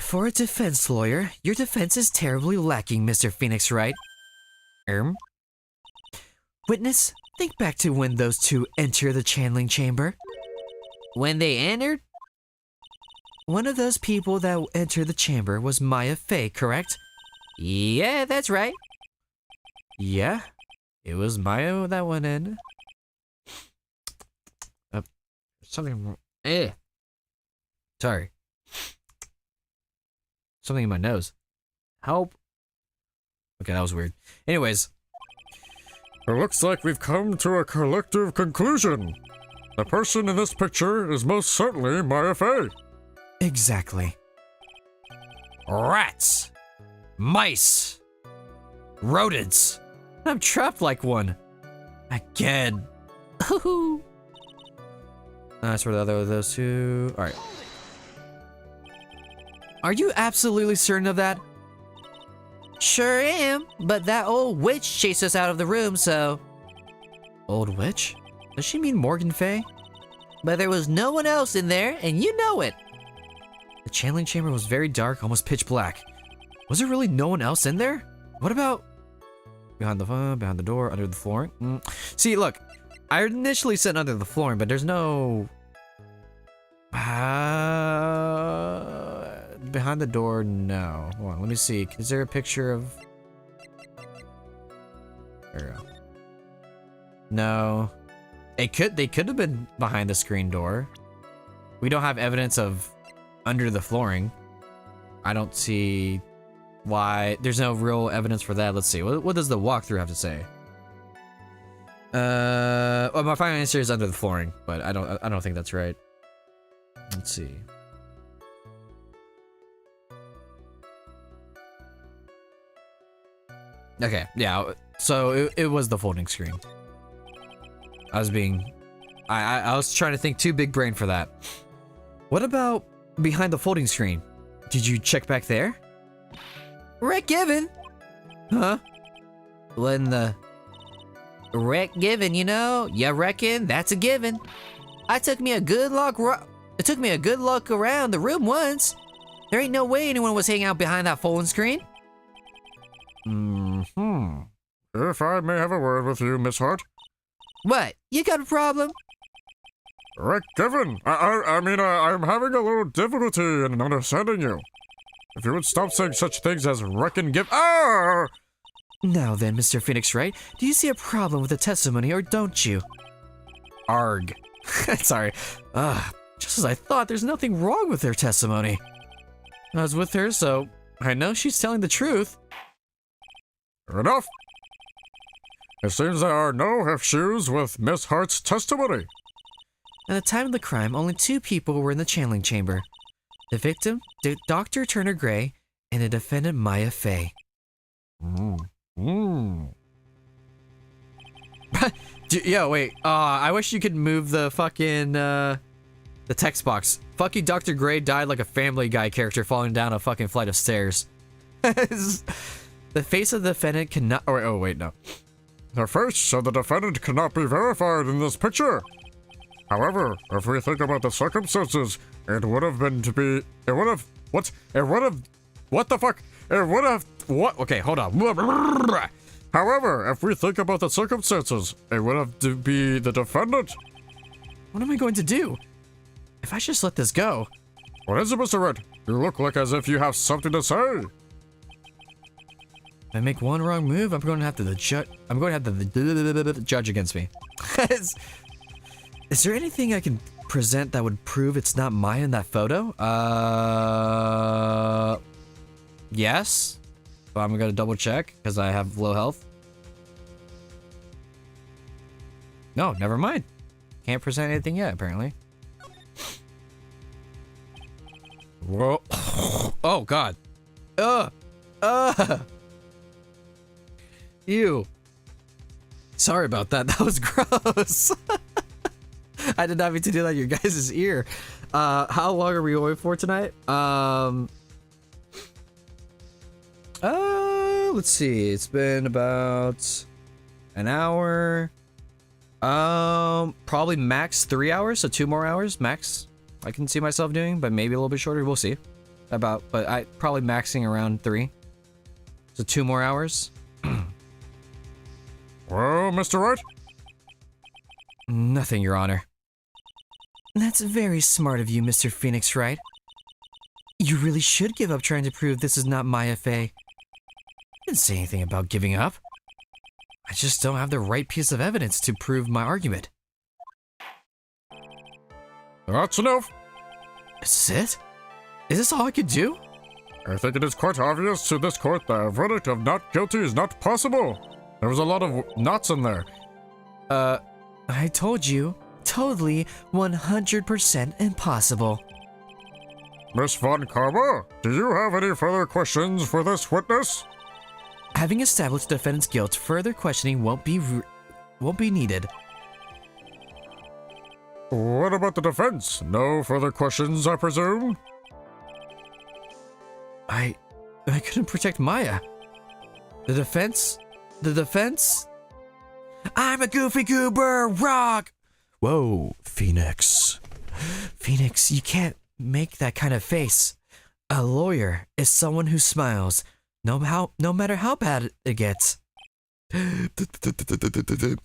For a defense lawyer, your defense is terribly lacking, Mr. Phoenix Wright. Witness, think back to when those two enter the channeling chamber. When they entered? One of those people that entered the chamber was Maya Fey, correct? Yeah, that's right. Yeah, it was Maya that went in. Something wrong. Sorry. Something in my nose. Help. Okay, that was weird. Anyways. It looks like we've come to a collective conclusion. The person in this picture is most certainly Maya Fey. Exactly. Rats! Mice! Rodents! I'm trapped like one. Again. That's where the other of those two. Alright. Are you absolutely certain of that? Sure am, but that old witch chased us out of the room, so... Old witch? Does she mean Morgan Fey? But there was no one else in there, and you know it. The channeling chamber was very dark, almost pitch black. Was there really no one else in there? What about... behind the door, under the floor? See, look. I initially said under the flooring, but there's no... behind the door, no. Hold on, let me see. Is there a picture of... There we go. No. They could have been behind the screen door. We don't have evidence of under the flooring. I don't see why. There's no real evidence for that. Let's see. What does the walkthrough have to say? Well, my final answer is under the flooring, but I don't think that's right. Let's see. Okay, yeah. So it was the folding screen. I was trying to think too big brain for that. What about behind the folding screen? Did you check back there? Rick given. Huh? When the Rick given, you know? You reckon that's a given? It took me a good look around the room once. There ain't no way anyone was hanging out behind that folding screen. If I may have a word with you, Miss Hart. What? You got a problem? Rick Given, I'm having a little difficulty in understanding you. If you would stop saying such things as Rick and Give. Ah! Now then, Mr. Phoenix Wright, do you see a problem with the testimony or don't you? Arg. Sorry. Just as I thought, there's nothing wrong with her testimony. I was with her, so I know she's telling the truth. Fair enough. It seems there are no issues with Miss Hart's testimony. At the time of the crime, only 2 people were in the channeling chamber. The victim, Dr. Turner Gray, and the defendant, Maya Fey. Yo, wait. I wish you could move the fucking, the text box. Fucking Dr. Gray died like a Family Guy character falling down a fucking flight of stairs. The face of the defendant cannot... Oh, wait, no. The face of the defendant cannot be verified in this picture. However, if we think about the circumstances, it would have been to be... It would have... What? It would have... What the fuck? It would have... What? Okay, hold on. However, if we think about the circumstances, it would have to be the defendant. What am I going to do? If I just let this go... What is it, Mr. Red? You look like as if you have something to say. If I make one wrong move, I'm going to have the judge against me. Is there anything I can present that would prove it's not Maya in that photo? Yes. But I'm gonna double check because I have low health. No, never mind. Can't present anything yet, apparently. Whoa. Oh, God. Ew. Sorry about that. That was gross. I did not mean to do that in your guys' ear. How long are we going for tonight? Let's see. It's been about an hour. Probably max 3 hours, so 2 more hours max. I can see myself doing, but maybe a little bit shorter. We'll see. But I probably maxing around 3. So 2 more hours. Well, Mr. Wright? Nothing, Your Honor. That's very smart of you, Mr. Phoenix Wright. You really should give up trying to prove this is not Maya Fey. I didn't say anything about giving up. I just don't have the right piece of evidence to prove my argument. That's enough. Is this it? Is this all I could do? I think it is quite obvious to this court that a verdict of not guilty is not possible. There was a lot of knots in there. I told you. Totally 100% impossible. Miss Von Karma, do you have any further questions for this witness? Having established the defendant's guilt, further questioning won't be needed. What about the defense? No further questions, I presume? I couldn't protect Maya. The defense? I'm a goofy goober, rock! Whoa, Phoenix. Phoenix, you can't make that kind of face. A lawyer is someone who smiles, no matter how bad it gets.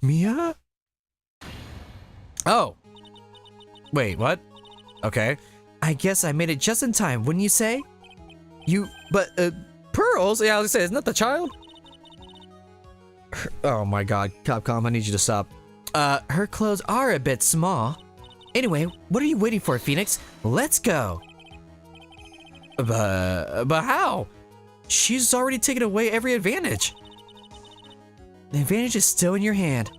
Mia? Oh. Wait, what? Okay. I guess I made it just in time, wouldn't you say? Pearls? Yeah, I was gonna say, isn't that the child? Oh my god, Capcom, I need you to stop. Her clothes are a bit small. Anyway, what are you waiting for, Phoenix? Let's go. But how? She's already taken away every advantage. The advantage is still in your hand.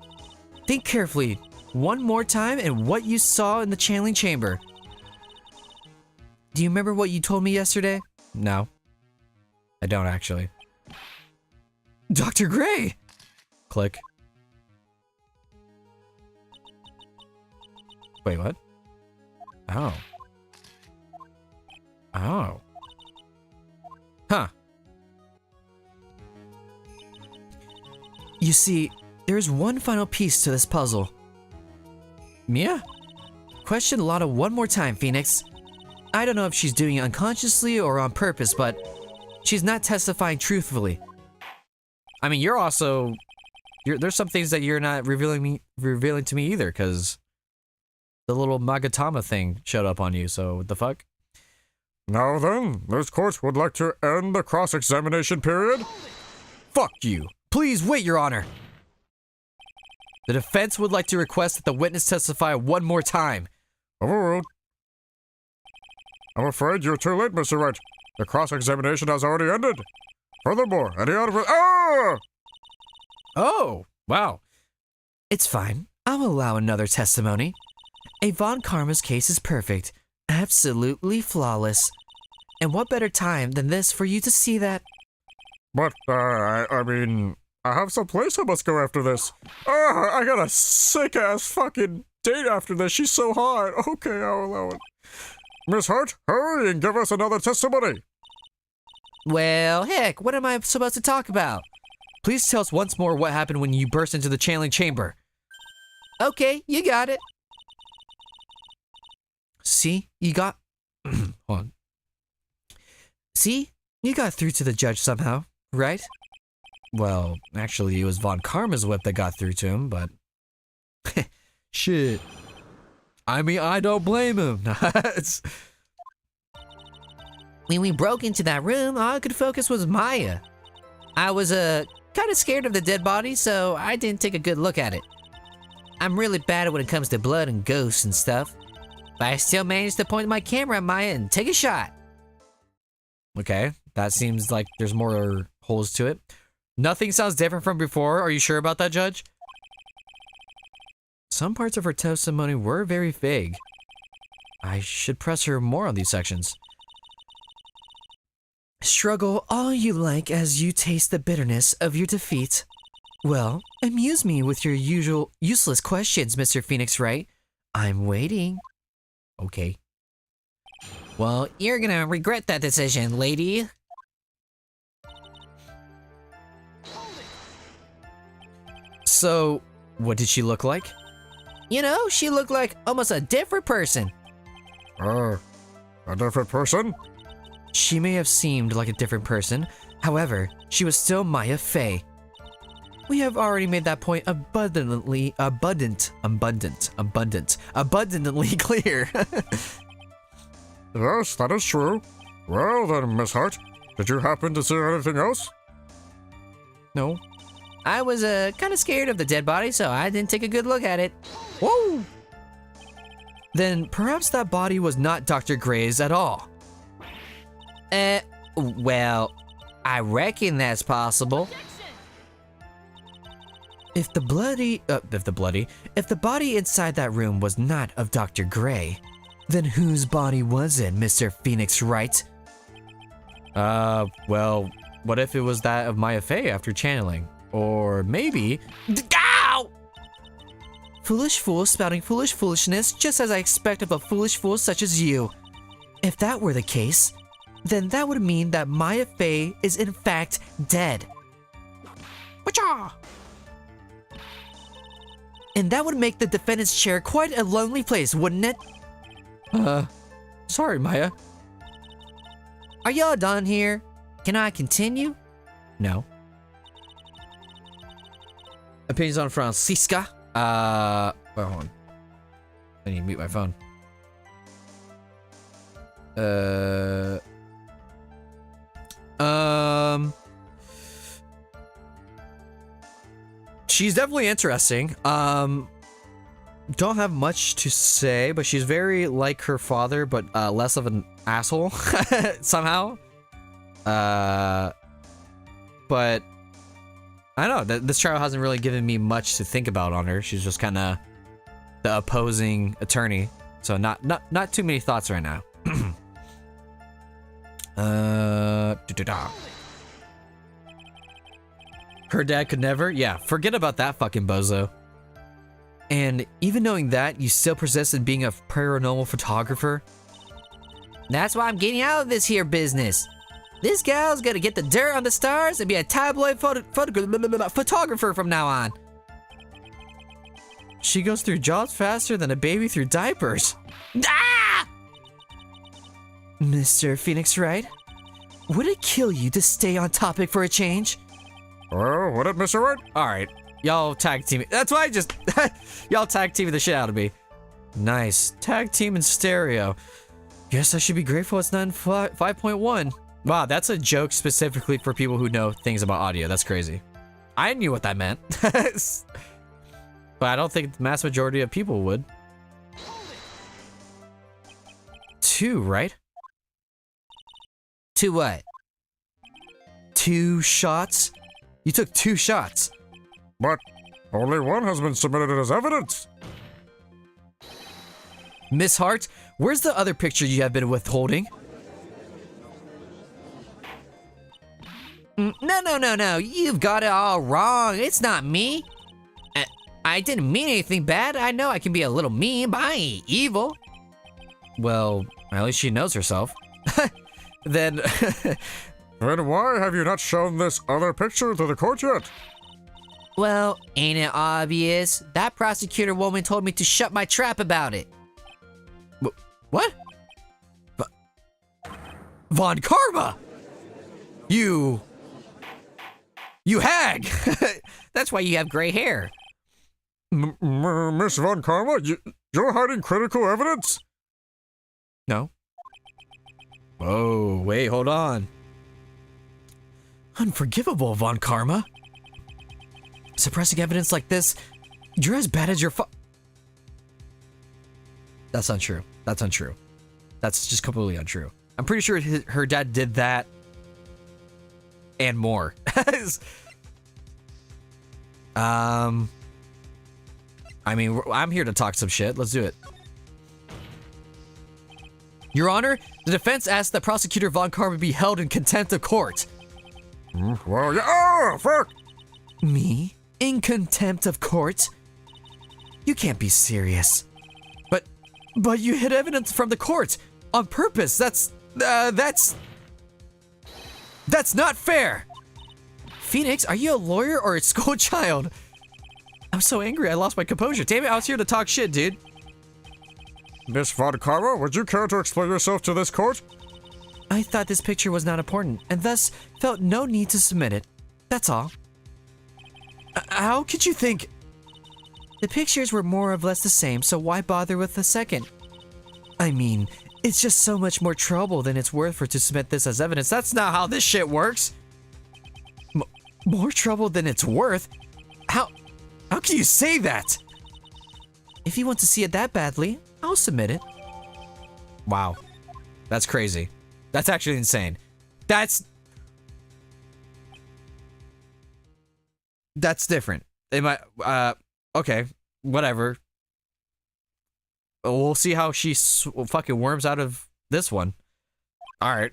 Think carefully one more time and what you saw in the channeling chamber. Do you remember what you told me yesterday? No. I don't actually. Dr. Gray! Click. Wait, what? Oh. Oh. Huh. You see, there's one final piece to this puzzle. Mia? Question Lotta one more time, Phoenix. I don't know if she's doing it unconsciously or on purpose, but she's not testifying truthfully. I mean, you're also... there's some things that you're not revealing to me either, because the little Magatama thing showed up on you, so what the fuck? Now then, this court would like to end the cross-examination period. Fuck you. Please wait, Your Honor. The defense would like to request that the witness testify one more time. Overruled. I'm afraid you're too late, Mr. Wright. The cross-examination has already ended. Furthermore, any other... Ah! Oh, wow. It's fine. I'll allow another testimony. A Von Karma's case is perfect. Absolutely flawless. And what better time than this for you to see that? But, I mean, I have some place I must go after this. I got a sick-ass fucking date after this. She's so hot. Okay, I'll allow it. Miss Hart, hurry and give us another testimony. Well, heck, what am I supposed to talk about? Please tell us once more what happened when you burst into the channeling chamber. Okay, you got it. See, you got... Hold on. See, you got through to the judge somehow, right? Well, actually, it was Von Karma's whip that got through to him, but... Shit. I mean, I don't blame him. When we broke into that room, all I could focus was Maya. I was, kind of scared of the dead body, so I didn't take a good look at it. I'm really bad when it comes to blood and ghosts and stuff, but I still managed to point my camera at Maya and take a shot. Okay, that seems like there's more holes to it. Nothing sounds different from before. Are you sure about that, Judge? Some parts of her testimony were very vague. I should press her more on these sections. Struggle all you like as you taste the bitterness of your defeat. Well, amuse me with your usual useless questions, Mr. Phoenix Wright. I'm waiting. Okay. Well, you're gonna regret that decision, lady. So, what did she look like? You know, she looked like almost a different person. A different person? She may have seemed like a different person. However, she was still Maya Fey. We have already made that point abundantly clear. Yes, that is true. Well then, Miss Hart, did you happen to see anything else? No. I was kind of scared of the dead body, so I didn't take a good look at it. Whoa! Then perhaps that body was not Dr. Gray's at all. Well, I reckon that's possible. If the body inside that room was not of Dr. Gray, then whose body was it, Mr. Phoenix Wright? Well, what if it was that of Maya Fey after channeling? Or maybe... Ow! Foolish fool spouting foolish foolishness, just as I expect of a foolish fool such as you. If that were the case, then that would mean that Maya Fey is in fact dead. Wacha! And that would make the defendant's chair quite a lonely place, wouldn't it? Sorry, Maya. Are y'all done here? Can I continue? No. Opinions on Francisca? Well, hold on. I need to mute my phone. She's definitely interesting. Don't have much to say, but she's very like her father, but less of an asshole somehow. But I don't know. This trial hasn't really given me much to think about on her. She's just kind of the opposing attorney, so not too many thoughts right now. Her dad could never? Yeah, forget about that fucking bozo. And even knowing that, you still persist in being a paranormal photographer? That's why I'm getting out of this here business. This gal's gonna get the dirt on the stars and be a tabloid photographer from now on. She goes through jobs faster than a baby through diapers. Ah! Mr. Phoenix Wright, would it kill you to stay on topic for a change? Well, would it, Mr. Wright? Alright, y'all tag team. That's why I just... y'all tag teaming the shit out of me. Nice. Tag team in stereo. Guess I should be grateful it's not in 5.1. Wow, that's a joke specifically for people who know things about audio. That's crazy. I knew what that meant. But I don't think the mass majority of people would. 2, right? 2 what? 2 shots? You took 2 shots. But only one has been submitted as evidence. Miss Hart, where's the other picture you have been withholding? No. You've got it all wrong. It's not me. I didn't mean anything bad. I know I can be a little mean, but I ain't evil. Well, at least she knows herself. Then... Then why have you not shown this other picture to the court yet? Well, ain't it obvious? That prosecutor woman told me to shut my trap about it. What? Von Karma! You hag! That's why you have gray hair. Miss Von Karma, you're hiding critical evidence? No. Oh, wait, hold on. Unforgivable, Von Karma. Suppressing evidence like this, you're as bad as your That's untrue. That's untrue. That's just completely untrue. I'm pretty sure her dad did that and more. I mean, I'm here to talk some shit. Let's do it. Your Honor, the defense asked that Prosecutor Von Karma be held in contempt of court. Well, yeah. Oh, fuck! Me? In contempt of court? You can't be serious. But you hid evidence from the court on purpose. That's not fair. Phoenix, are you a lawyer or a school child? I'm so angry I lost my composure. Damn it, I was here to talk shit, dude. Miss Von Karma, would you care to explain yourself to this court? I thought this picture was not important, and thus felt no need to submit it. That's all. How could you think? The pictures were more or less the same, so why bother with the second? I mean, it's just so much more trouble than it's worth for to submit this as evidence. That's not how this shit works. More trouble than it's worth? How can you say that? If you want to see it that badly, I'll submit it. Wow. That's crazy. That's actually insane. That's different. It might, okay, whatever. We'll see how she fucking worms out of this one. Alright.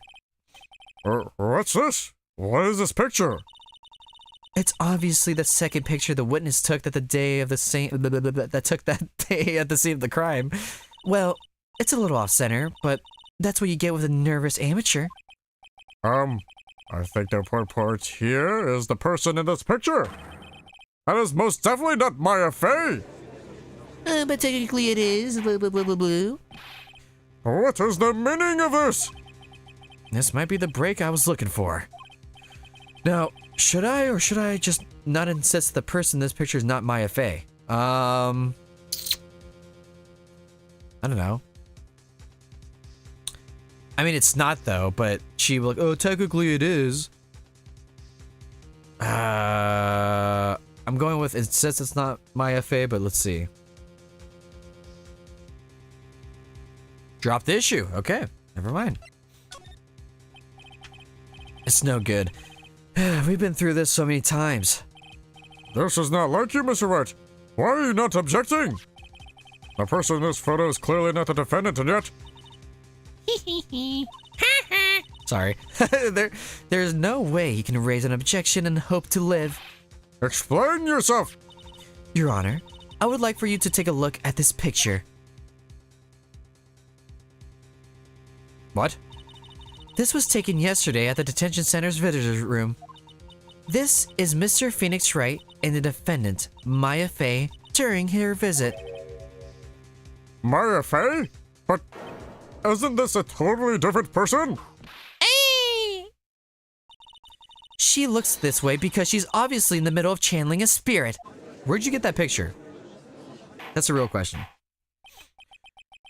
What's this? What is this picture? It's obviously the second picture the witness took that day at the scene of the crime. Well, it's a little off-center, but that's what you get with a nervous amateur. I think the important part here is the person in this picture. That is most definitely not Maya Fey. But technically it is. Blah, blah, blah, blah, blah. What is the meaning of this? This might be the break I was looking for. Now, should I just not insist the person in this picture is not Maya Fey? I don't know. I mean, it's not though, but she will like, oh, technically it is. I'm going with, it says it's not my FA, but let's see. Drop the issue. Okay, never mind. It's no good. We've been through this so many times. This is not like you, Mr. Wright. Why are you not objecting? The person in this photo is clearly not the defendant, and yet... Sorry. There's no way he can raise an objection and hope to live. Explain yourself! Your Honor, I would like for you to take a look at this picture. What? This was taken yesterday at the detention center's visitor's room. This is Mr. Phoenix Wright and the defendant, Maya Fey, during her visit. Maya Fey? But isn't this a totally different person? She looks this way because she's obviously in the middle of channeling a spirit. Where'd you get that picture? That's a real question.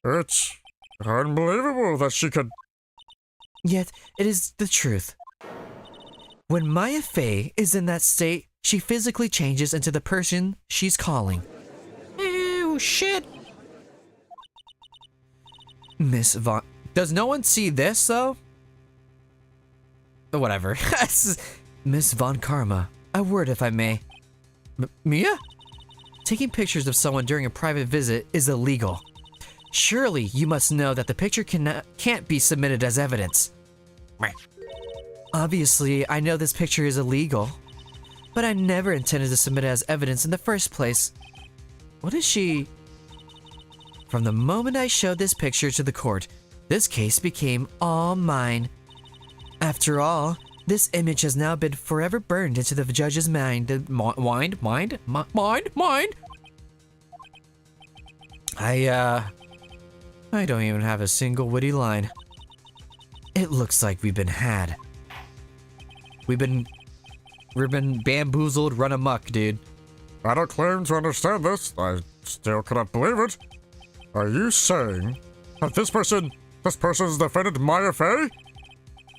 It's unbelievable that she could... Yet, it is the truth. When Maya Fey is in that state, she physically changes into the person she's calling. Oh, shit. Miss Von... Does no one see this, though? Whatever. Miss Von Karma, a word if I may. Mia? Taking pictures of someone during a private visit is illegal. Surely you must know that the picture can't be submitted as evidence. Obviously, I know this picture is illegal, but I never intended to submit it as evidence in the first place. What is she... From the moment I showed this picture to the court, this case became all mine. After all, this image has now been forever burned into the judge's mind. Mind? I don't even have a single witty line. It looks like we've been had. We've been bamboozled, run amok, dude. I don't claim to understand this. I still cannot believe it. Are you saying that this person's defendant Maya Fey?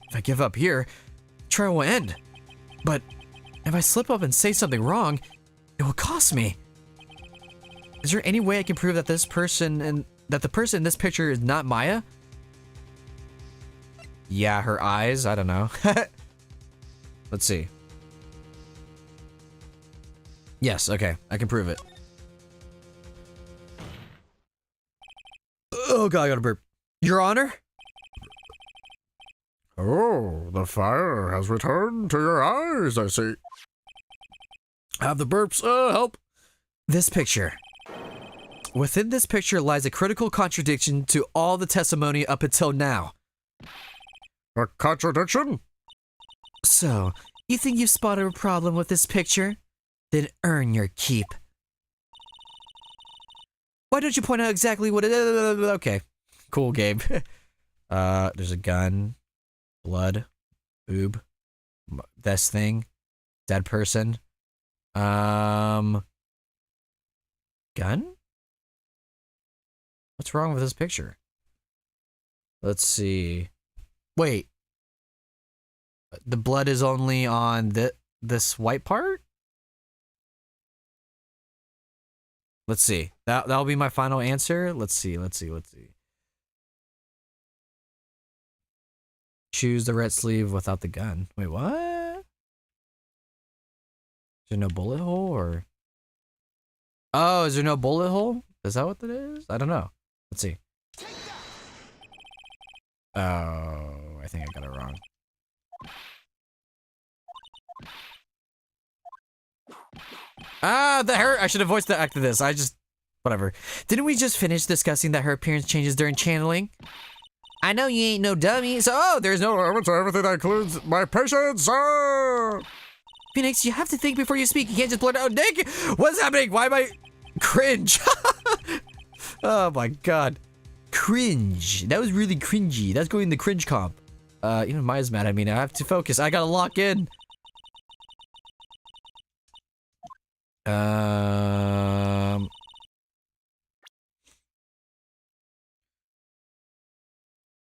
If I give up here, the trial will end. But if I slip up and say something wrong, it will cost me. Is there any way I can prove that the person in this picture is not Maya? Yeah, her eyes, I don't know. Let's see. Yes, okay, I can prove it. Oh god, I got a burp. Your Honor? Oh, the fire has returned to your eyes, I see. Have the burps, help. This picture. Within this picture lies a critical contradiction to all the testimony up until now. A contradiction? So, you think you've spotted a problem with this picture? Then earn your keep. Why don't you point out exactly what it is? Okay, cool, Gabe. There's a gun, blood, boob, this thing, dead person. Gun? What's wrong with this picture? Let's see. Wait. The blood is only on this white part? Let's see. That'll be my final answer. Let's see. Choose the red sleeve without the gun. Wait, what? Is there no bullet hole or? Oh, is there no bullet hole? Is that what that is? I don't know. Let's see. Oh, I think I got it wrong. Ah, I should have voiced the act of this. Whatever. Didn't we just finish discussing that her appearance changes during channeling? I know you ain't no dummy, so there's no evidence or everything that includes my patience. Phoenix, you have to think before you speak. You can't just blurt out, Nick. What's happening? Why am I cringe? Oh my god, cringe. That was really cringy. That's going in the cringe comp. Even Maya's mad at me now. I have to focus. I gotta lock in.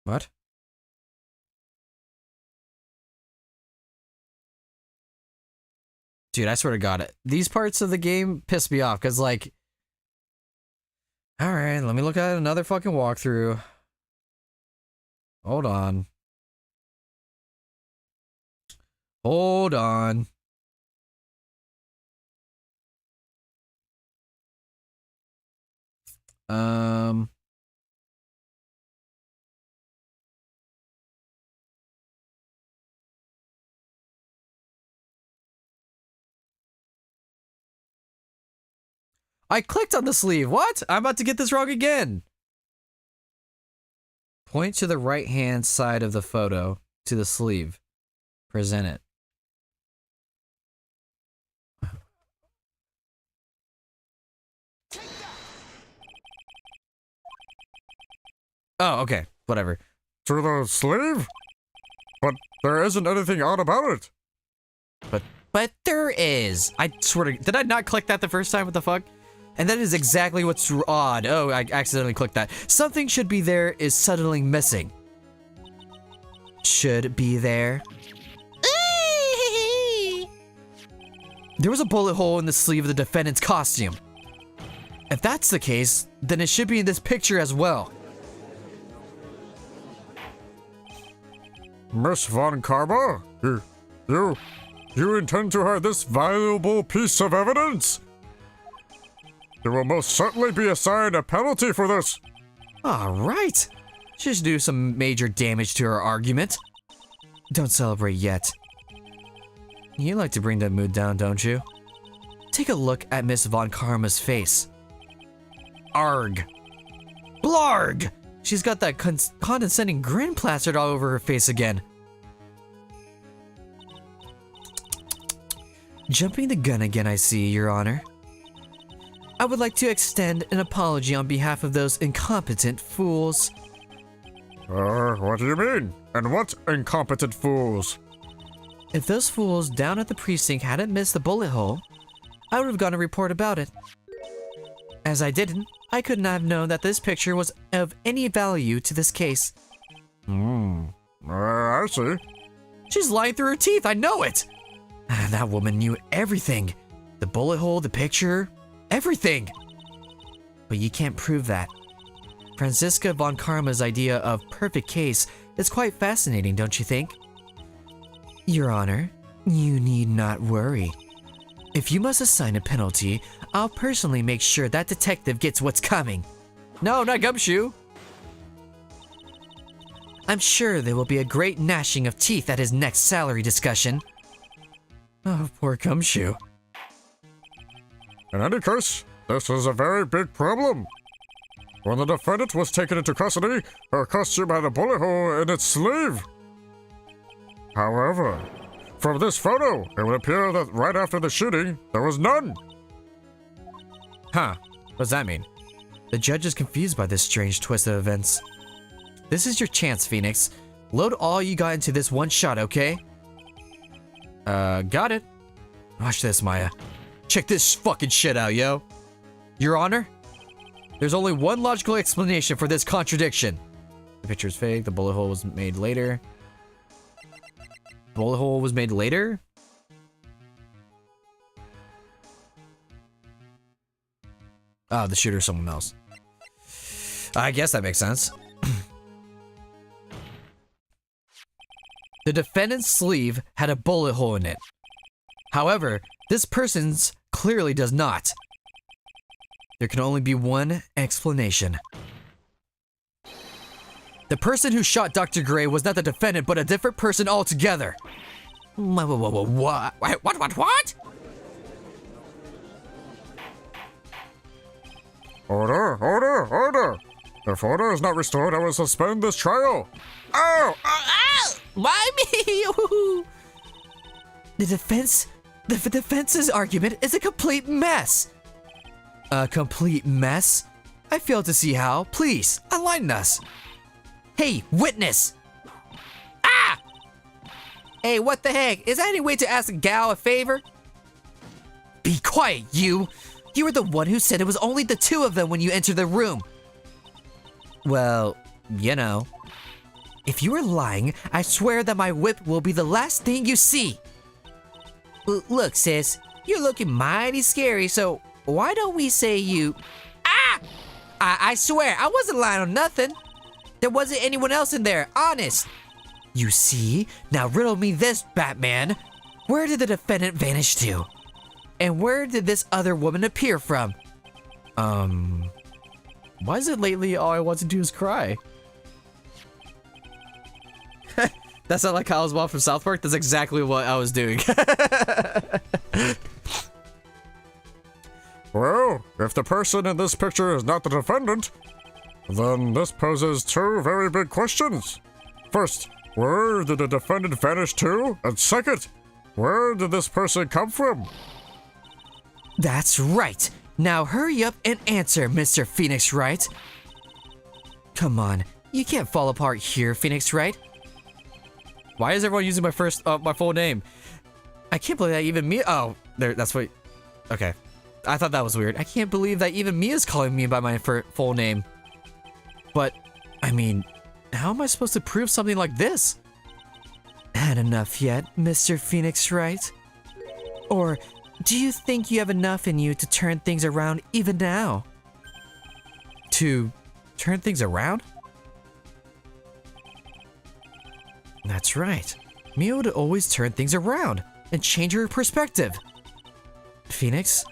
What? Dude, I swear to God, these parts of the game piss me off, because, like... Alright, let me look at another fucking walkthrough. Hold on. Hold on. I clicked on the sleeve. What? I'm about to get this wrong again. Point to the right-hand side of the photo to the sleeve. Present it. Oh, okay. Whatever. To the sleeve? But there isn't anything odd about it. But there is. I swear to... Did I not click that the first time? What the fuck? And that is exactly what's odd. Oh, I accidentally clicked that. Something should be there is suddenly missing. Should be there. There was a bullet hole in the sleeve of the defendant's costume. If that's the case, then it should be in this picture as well. Miss Von Karma? You intend to hide this valuable piece of evidence? You will most certainly be assigned a penalty for this. Alright. Just do some major damage to her argument. Don't celebrate yet. You like to bring that mood down, don't you? Take a look at Miss Von Karma's face. Arg. Blarg! She's got that condescending grin plastered all over her face again. Jumping the gun again, I see, Your Honor. I would like to extend an apology on behalf of those incompetent fools. What do you mean? And what incompetent fools? If those fools down at the precinct hadn't missed the bullet hole, I would have gone to report about it. As I didn't, I could not have known that this picture was of any value to this case. I see. She's lying through her teeth, I know it! That woman knew everything. The bullet hole, the picture, everything. But you can't prove that. Franziska von Karma's idea of perfect case is quite fascinating, don't you think? Your Honor, you need not worry. If you must assign a penalty, I'll personally make sure that detective gets what's coming. No, not Gumshoe. I'm sure there will be a great gnashing of teeth at his next salary discussion. Oh, poor Gumshoe. In any case, this is a very big problem. When the defendant was taken into custody, her costume had a bullet hole in its sleeve. However, from this photo, it would appear that right after the shooting, there was none. Huh, what does that mean? The judge is confused by this strange twist of events. This is your chance, Phoenix. Load all you got into this one shot, okay? Got it. Watch this, Maya. Check this fucking shit out, yo. Your Honor? There's only one logical explanation for this contradiction. The picture's fake, the bullet hole was made later. Bullet hole was made later? Oh, the shooter's someone else. I guess that makes sense. The defendant's sleeve had a bullet hole in it. However, this person's clearly does not. There can only be one explanation. The person who shot Dr. Gray was not the defendant, but a different person altogether. What? What? Order! If order is not restored, I will suspend this trial. Oh! Why me? The defense's argument is a complete mess. A complete mess? I fail to see how. Please, enlighten us. Hey, witness! Ah! Hey, what the heck? Is there any way to ask a gal a favor? Be quiet, you! You were the one who said it was only the two of them when you entered the room. Well, you know. If you are lying, I swear that my whip will be the last thing you see. Look, sis, you're looking mighty scary, so why don't we say you... Ah! I swear, I wasn't lying on nothing. There wasn't anyone else in there, honest. You see? Now riddle me this, Batman. Where did the defendant vanish to? And where did this other woman appear from? Why is it lately all I want to do is cry? That's not like Kyle's mom from South Park? That's exactly what I was doing. Well, if the person in this picture is not the defendant, then this poses two very big questions. First, where did the defendant vanish to? And second, where did this person come from? That's right. Now hurry up and answer, Mr. Phoenix Wright. Come on, you can't fall apart here, Phoenix Wright. Why is everyone using my full name? I can't believe that even Mia. Oh, there. That's what. Okay, I thought that was weird. I can't believe that even Mia's calling me by my full name. But, I mean, how am I supposed to prove something like this? Had enough yet, Mr. Phoenix Wright? Or do you think you have enough in you to turn things around even now? To turn things around? That's right. Mia would always turn things around and change her perspective. Phoenix?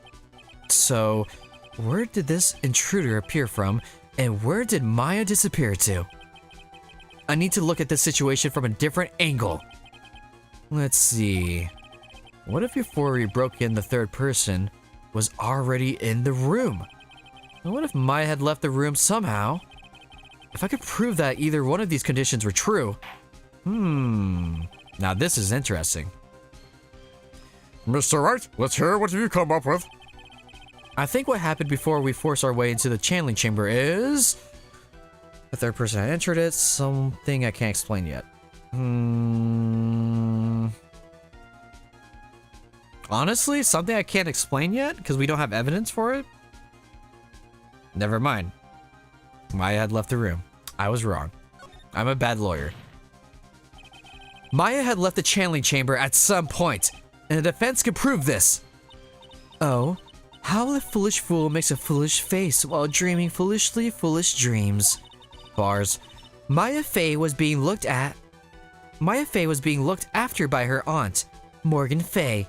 So, where did this intruder appear from, and where did Maya disappear to? I need to look at this situation from a different angle. Let's see. What if before we broke in, the third person was already in the room? And what if Maya had left the room somehow? If I could prove that either one of these conditions were true... Now this is interesting. Mr. Wright, let's hear what you come up with. I think what happened before we forced our way into the channeling chamber is... the third person had entered it, something I can't explain yet. Honestly, something I can't explain yet, because we don't have evidence for it? Never mind. Maya had left the room. I was wrong. I'm a bad lawyer. Maya had left the channeling chamber at some point, and the defense could prove this. Oh, how the foolish fool makes a foolish face while dreaming foolishly foolish dreams. Bars. Maya Fey was being looked after by her aunt, Morgan Fey.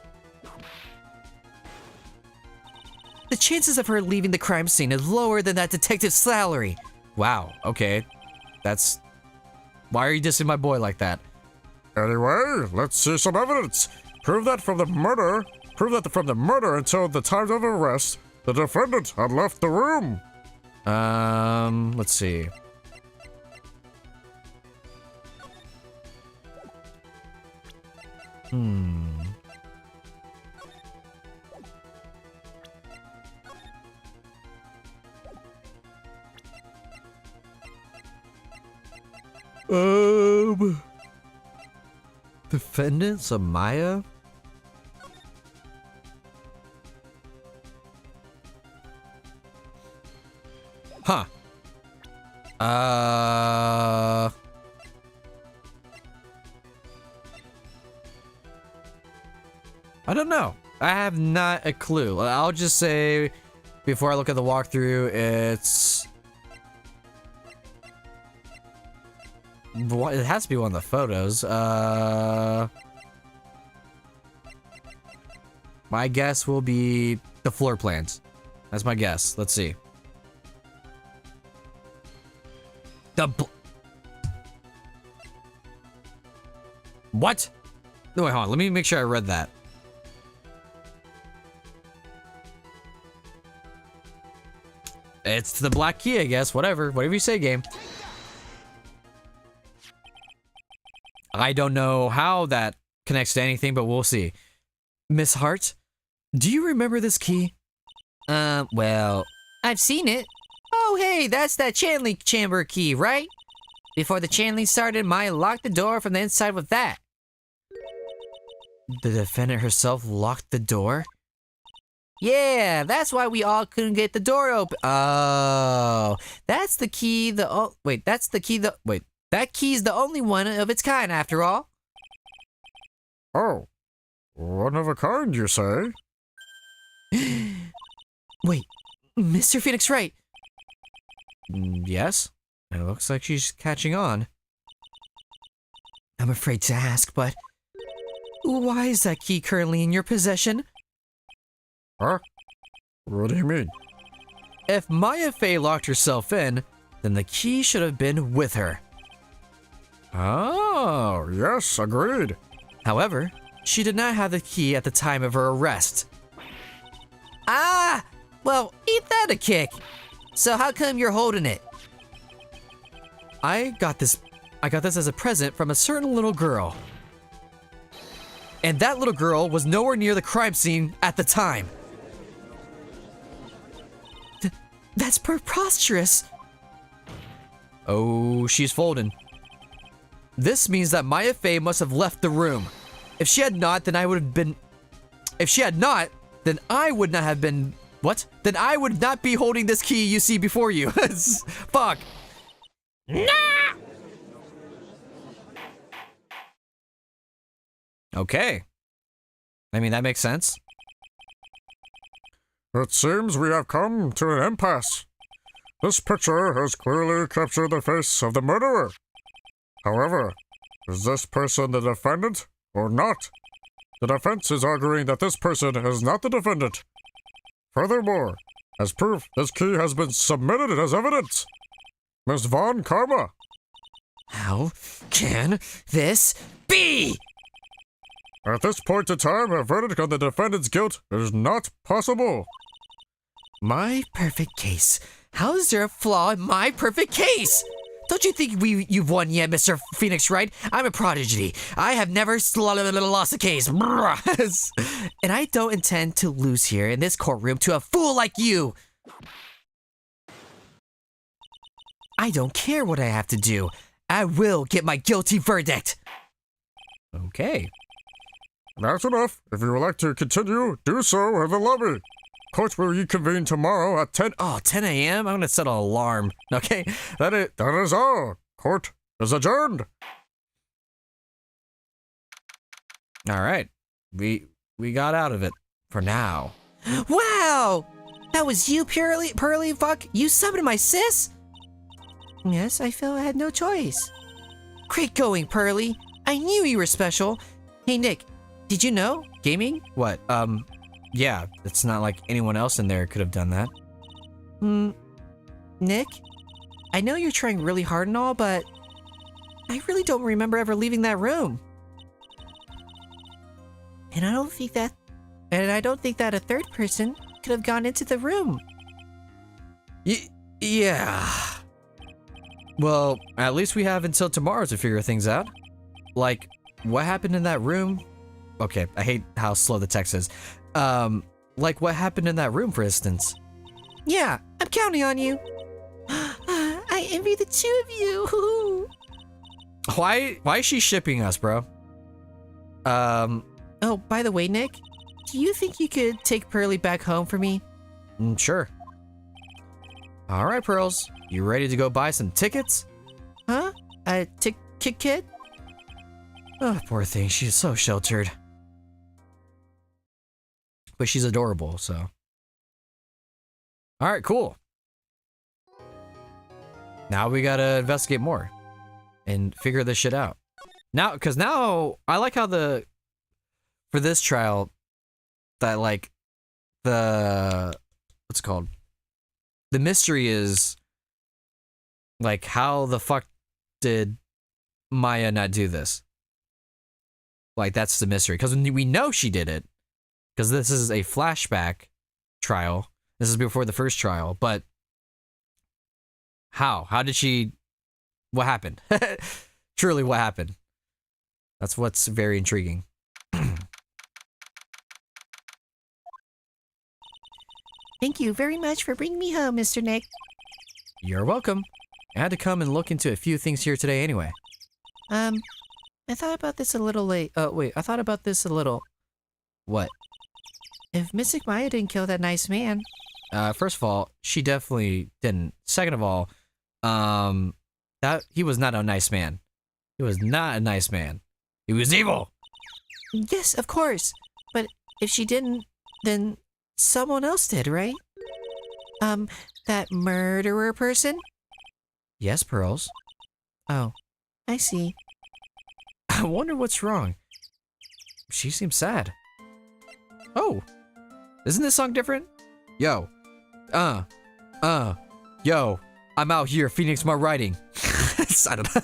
The chances of her leaving the crime scene is lower than that detective's salary. Wow, okay. That's... Why are you dissing my boy like that? Anyway, let's see some evidence. Prove that from the murder until the time of arrest, the defendant had left the room. Let's see. Defendants of Maya? Huh. I don't know. I have not a clue. I'll just say, before I look at the walkthrough, it's... It has to be one of the photos. My guess will be the floor plans. That's my guess. Let's see. What? No, wait, hold on. Let me make sure I read that. It's the black key, I guess. Whatever you say, game. I don't know how that connects to anything, but we'll see. Miss Hart, do you remember this key? Well, I've seen it. Oh, hey, that's that channeling chamber key, right? Before the channeling started, Maya locked the door from the inside with that. The defendant herself locked the door? Yeah, that's why we all couldn't get the door open. Oh, that's the key. That's That key's the only one of its kind, after all. Oh, one of a kind, you say? Wait, Mr. Phoenix Wright. Yes? It looks like she's catching on. I'm afraid to ask, but why is that key currently in your possession? Huh? What do you mean? If Maya Fey locked herself in, then the key should have been with her. Oh, yes, agreed. However, she did not have the key at the time of her arrest. Ah! Well, eat that a kick. So how come you're holding it? I got this as a present from a certain little girl. And that little girl was nowhere near the crime scene at the time. That's preposterous. Oh, she's folding. This means that Maya Fey must have left the room. If she had not, then I would have been... If she had not, then I would not have been... What? Then I would not be holding this key you see before you. Fuck. Nah! Okay. I mean, that makes sense. It seems we have come to an impasse. This picture has clearly captured the face of the murderer. However, is this person the defendant or not? The defense is arguing that this person is not the defendant. Furthermore, as proof, this key has been submitted as evidence. Miss Von Karma. How can this be? At this point in time, a verdict on the defendant's guilt is not possible. My perfect case. How is there a flaw in my perfect case? Don't you think you've won yet, Mr. Phoenix Wright? I'm a prodigy. I have never lost a case. And I don't intend to lose here in this courtroom to a fool like you. I don't care what I have to do. I will get my guilty verdict. Okay. That's enough. If you would like to continue, do so in the lobby. Court will reconvene tomorrow at 10. Oh, 10 a.m.? I'm gonna set an alarm. Okay? That is all. Court is adjourned. Alright. We got out of it. For now. Wow! That was you, Pearly Fuck? You summoned my sis? Yes, I feel I had no choice. Great going, Pearly. I knew you were special. Hey, Nick, did you know? Gaming? What? Yeah. It's not like anyone else in there could have done that. Nick? I know you're trying really hard and all, but I really don't remember ever leaving that room. And I don't think that a third person could have gone into the room. Yeah. Well, at least we have until tomorrow to figure things out. Like, what happened in that room? Okay, I hate how slow the text is. Like what happened in that room, for instance? Yeah, I'm counting on you. I envy the two of you. Why is she shipping us, bro? Oh, by the way, Nick, do you think you could take Pearly back home for me? Sure. All right, Pearls. You ready to go buy some tickets? Huh? A Kit Kid? Oh, poor thing. She's so sheltered. But she's adorable, so. All right, cool. Now we gotta investigate more and figure this shit out. Now, because now I like how for this trial, that like what's it called? The mystery is like, how the fuck did Maya not do this? Like, that's the mystery. Because we know she did it. Because this is a flashback trial. This is before the first trial. But how? How did she... What happened? Truly, what happened? That's what's very intriguing. Thank you very much for bringing me home, Mr. Nick. You're welcome. I had to come and look into a few things here today anyway. I thought about this a little late. Oh, wait, I thought about this a little. What? If Mystic Maya didn't kill that nice man. First of all, she definitely didn't. Second of all, He was not a nice man. He was not a nice man. He was evil. Yes, of course. But if she didn't, then someone else did, right? That murderer person? Yes, Pearls. Oh, I see. I wonder what's wrong. She seems sad. Oh, isn't this song different? Yo, yo, I'm out here, Phoenix Writing. I don't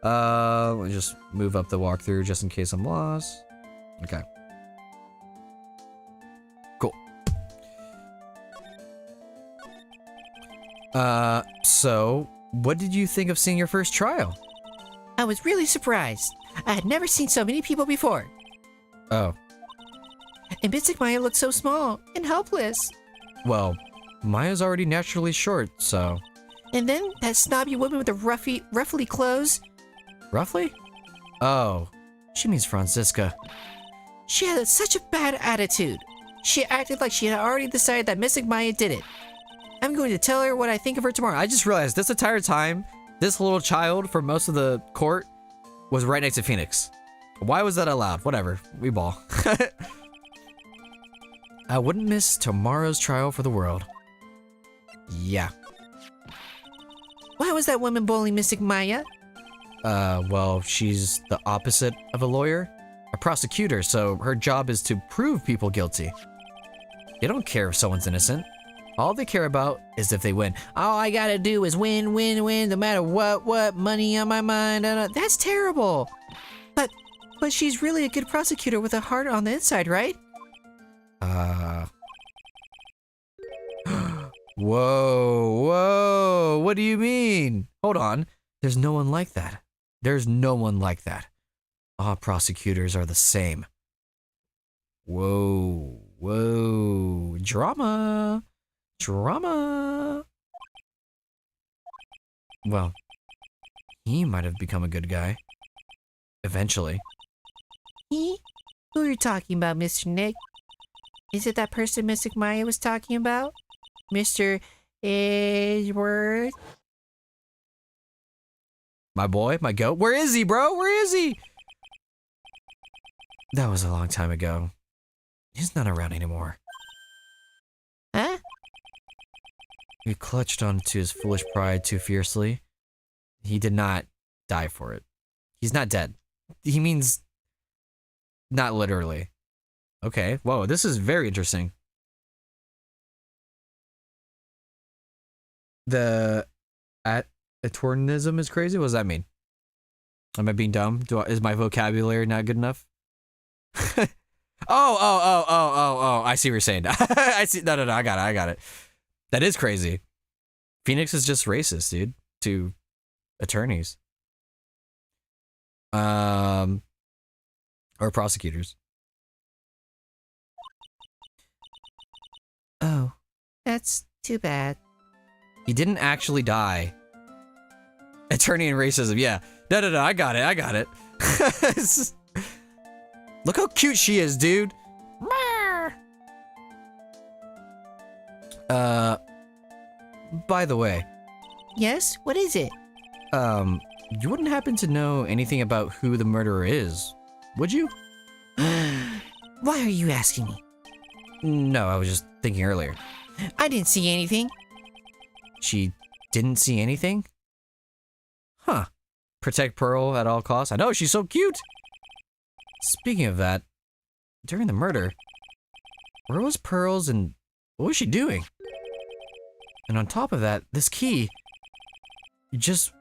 know. Let me just move up the walkthrough just in case I'm lost. Okay. Cool. So, what did you think of seeing your first trial? I was really surprised. I had never seen so many people before. Oh, And Mystic Maya looked so small and helpless. well, Maya's already naturally short, so... And then that snobby woman with the ruffly clothes. Roughly? Oh, she means Franziska. She had such a bad attitude. She acted like she had already decided that Mystic Maya did it. I'm going to tell her what I think of her tomorrow. I just realized this entire time, this little child for most of the court was right next to Phoenix. Why was that allowed? Whatever, we ball. I wouldn't miss tomorrow's trial for the world. Yeah. Why was that woman bullying Mystic Maya? Well, she's the opposite of a lawyer. A prosecutor, so her job is to prove people guilty. They don't care if someone's innocent. All they care about is if they win. All I gotta do is win, win, win, no matter what, money on my mind. That's terrible. But she's really a good prosecutor with a heart on the inside, right? Whoa, what do you mean? Hold on, there's no one like that. There's no one like that. All prosecutors are the same. Whoa, drama. Well, he might have become a good guy. Eventually. He? Who are you talking about, Mr. Nick? Is it that person Mystic Maya was talking about? Mr. Edgeworth? My boy, my goat. Where is he, bro? Where is he? That was a long time ago. He's not around anymore. Huh? He clutched onto his foolish pride too fiercely. He did not die for it. He's not dead. He means not literally. Okay, whoa, this is very interesting. The atornism is crazy? What does that mean? Am I being dumb? Is my vocabulary not good enough? Oh, I see what you're saying. I see. No, I got it. That is crazy. Phoenix is just racist, dude, to attorneys. Or prosecutors. Oh, that's too bad. He didn't actually die. Attorney and racism, yeah. No, I got it. Look how cute she is, dude. By the way, Yes? What is it? you wouldn't happen to know anything about who the murderer is, would you? Why are you asking me? No, I was just thinking earlier. I didn't see anything. She didn't see anything? Huh. Protect Pearl at all costs. I know, she's so cute. Speaking of that, during the murder, where was Pearls and what was she doing? And on top of that, this key,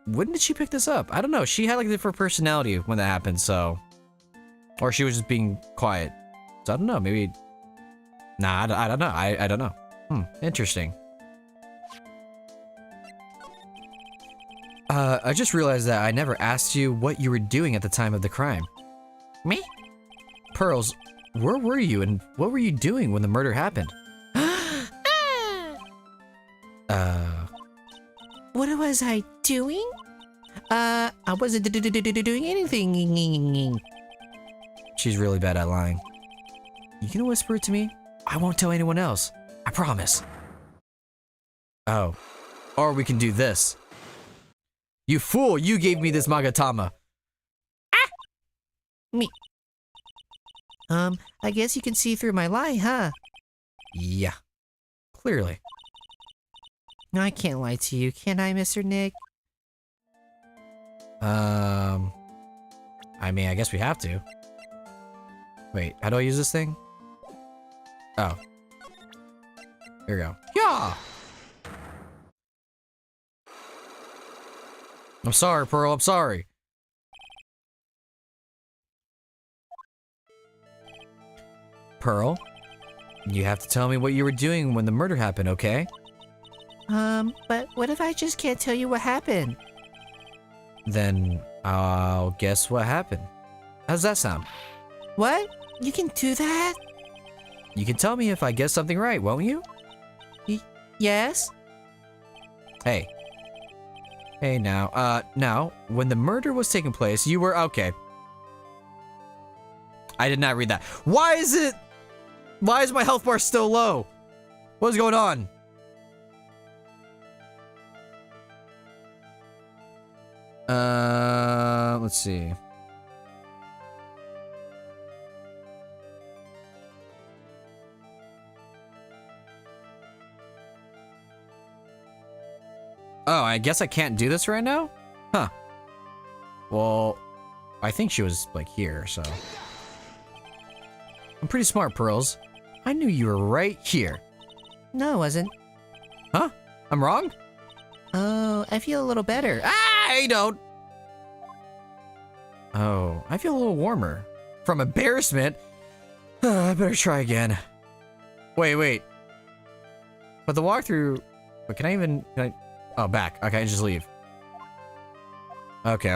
when did she pick this up? I don't know. She had like a different personality when that happened, so. Or she was just being quiet. So I don't know, maybe. Nah, I don't know. I don't know. Interesting. I just realized that I never asked you what you were doing at the time of the crime. Me? Pearls, where were you and what were you doing when the murder happened? What was I doing? I wasn't doing anything. She's really bad at lying. You gonna whisper it to me? I won't tell anyone else. I promise. Oh. Or we can do this. You fool, you gave me this Magatama. Me. I guess you can see through my lie, huh? Yeah, clearly. No, I can't lie to you, can I, Mr. Nick? I mean, I guess we have to. Wait, how do I use this thing? Oh. Here we go. Yeah! I'm sorry, Pearl, I'm sorry. Pearl, you have to tell me what you were doing when the murder happened, okay? But what if I just can't tell you what happened? Then I'll guess what happened. How's that sound? What? You can do that? You can tell me if I guess something right, won't you? Yes? Hey. Hey now, when the murder was taking place, you were okay. I did not read that. Why is my health bar still low? What's going on? Let's see. Oh, I guess I can't do this right now? Huh. Well, I think she was, like, here, so... I'm pretty smart, Pearls. I knew you were right here. No, I wasn't. Huh? I'm wrong? Oh, I feel a little better. I don't! Oh, I feel a little warmer. From embarrassment? I better try again. Wait. But the walkthrough... But can I... Oh, back. Okay, just leave. Okay.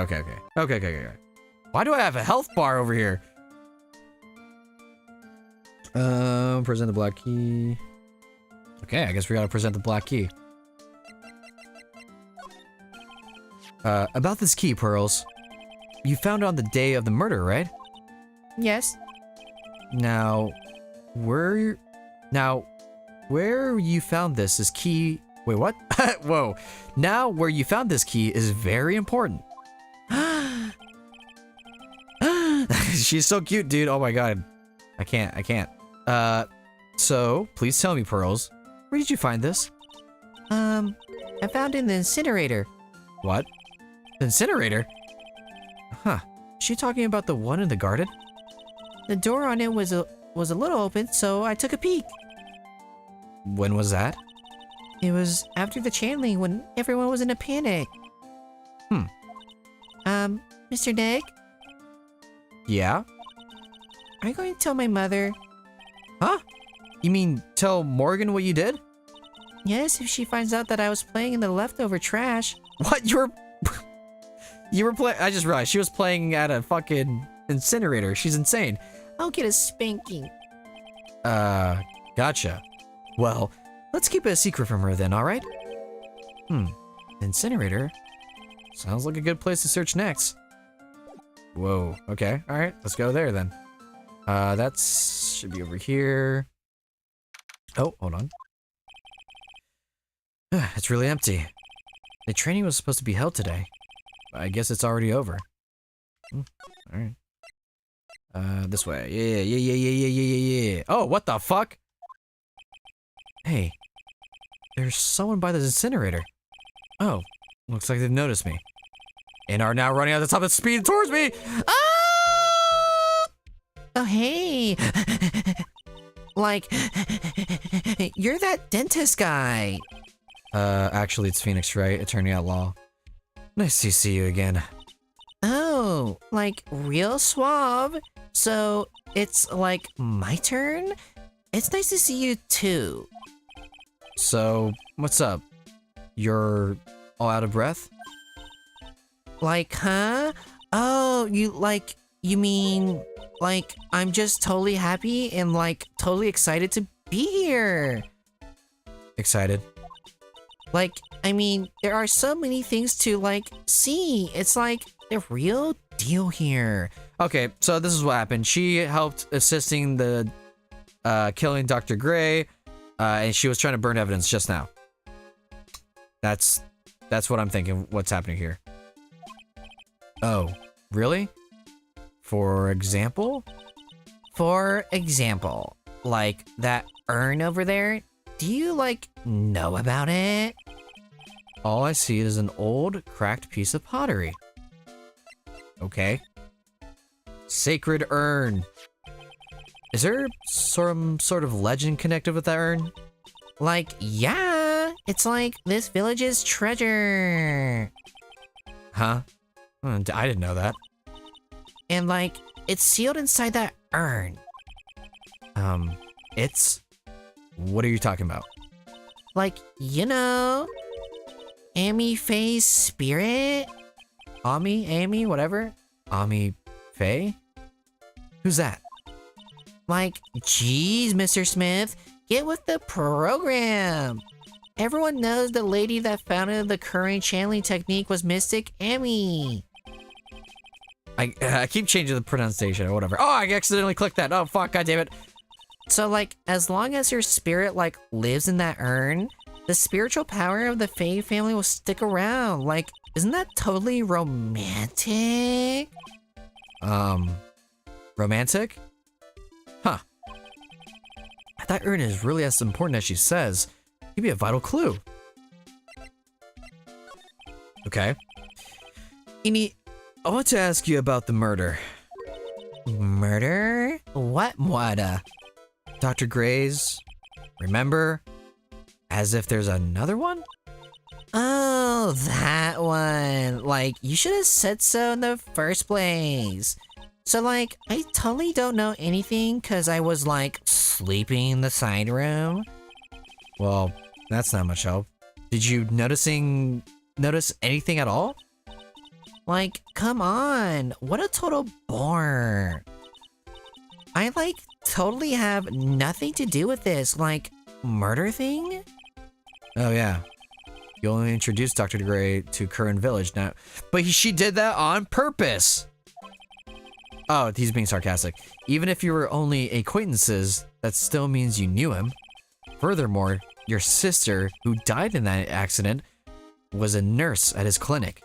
Why do I have a health bar over here? Present the black key. Okay, I guess we gotta present the black key. About this key, Pearls. You found it on the day of the murder, right? Yes. Now, where you found this is key... Wait, what? Whoa. Now, where you found this key is very important. She's so cute, dude. Oh my god. I can't. So, please tell me, Pearls. Where did you find this? I found it in the incinerator. What? The incinerator? Huh. Is she talking about the one in the garden? The door on it was a little open, so I took a peek. When was that? It was after the channeling when everyone was in a panic. Mr. Nick? Yeah? Are you going to tell my mother? Huh? You mean tell Morgan what you did? Yes, if she finds out that I was playing in the leftover trash. What? You were playing... I just realized she was playing at a fucking incinerator. She's insane. I'll get a spanking. Gotcha. Well, let's keep it a secret from her then, alright? Incinerator? Sounds like a good place to search next. Whoa, okay, alright, let's go there then. That should be over here. Oh, hold on. It's really empty. The training was supposed to be held today. I guess it's already over. Alright. This way. Yeah. Oh, what the fuck? Hey. There's someone by the incinerator. Oh, looks like they've noticed me. And are now running at the top of speed towards me! Ah! Oh, hey. Like, you're that dentist guy. Actually, it's Phoenix Wright, attorney at law. Nice to see you again. Oh, like real suave. So it's like my turn? It's nice to see you too. So, what's up? You're all out of breath? Like, huh? Oh, you mean, like, I'm just totally happy and, like, totally excited to be here. Excited? Like, I mean, there are so many things to, like, see. It's like the real deal here. Okay, so this is what happened. She helped assisting the, killing Dr. Gray, and she was trying to burn evidence just now. That's what I'm thinking, what's happening here. Oh, really? For example? For example, like that urn over there, do you, like, know about it? All I see is an old, cracked piece of pottery. Okay. Sacred urn. Is there some sort of legend connected with that urn? Like, yeah, it's like this village's treasure. Huh? I didn't know that. And, like, it's sealed inside that urn. It's... What are you talking about? Like, you know, Amy Faye's spirit? Amy, whatever? Ami Faye? Who's that? Like, geez, Mr. Smith, get with the program. Everyone knows the lady that founded the current channeling technique was Mystic Amy. I keep changing the pronunciation or whatever. Oh, I accidentally clicked that. Oh, fuck, god damn it. So, like, as long as her spirit, like, lives in that urn, the spiritual power of the Faye family will stick around. Like, isn't that totally romantic? Romantic? Huh. That urn is really as important as she says. Could be a vital clue. Okay. Ini, I want to ask you about the murder. Murder? What murder? Dr. Gray's, remember? As if there's another one? Oh, that one. Like, you should have said so in the first place. So, like, I totally don't know anything because I was, like, sleeping in the side room. Well, that's not much help. Did you notice anything at all? Like, come on. What a total bore. I, like, totally have nothing to do with this, like, murder thing? Oh, yeah. You only introduced Dr. Gray to Curran Village now. But she did that on purpose! Oh, he's being sarcastic. Even if you were only acquaintances, that still means you knew him. Furthermore, your sister, who died in that accident, was a nurse at his clinic.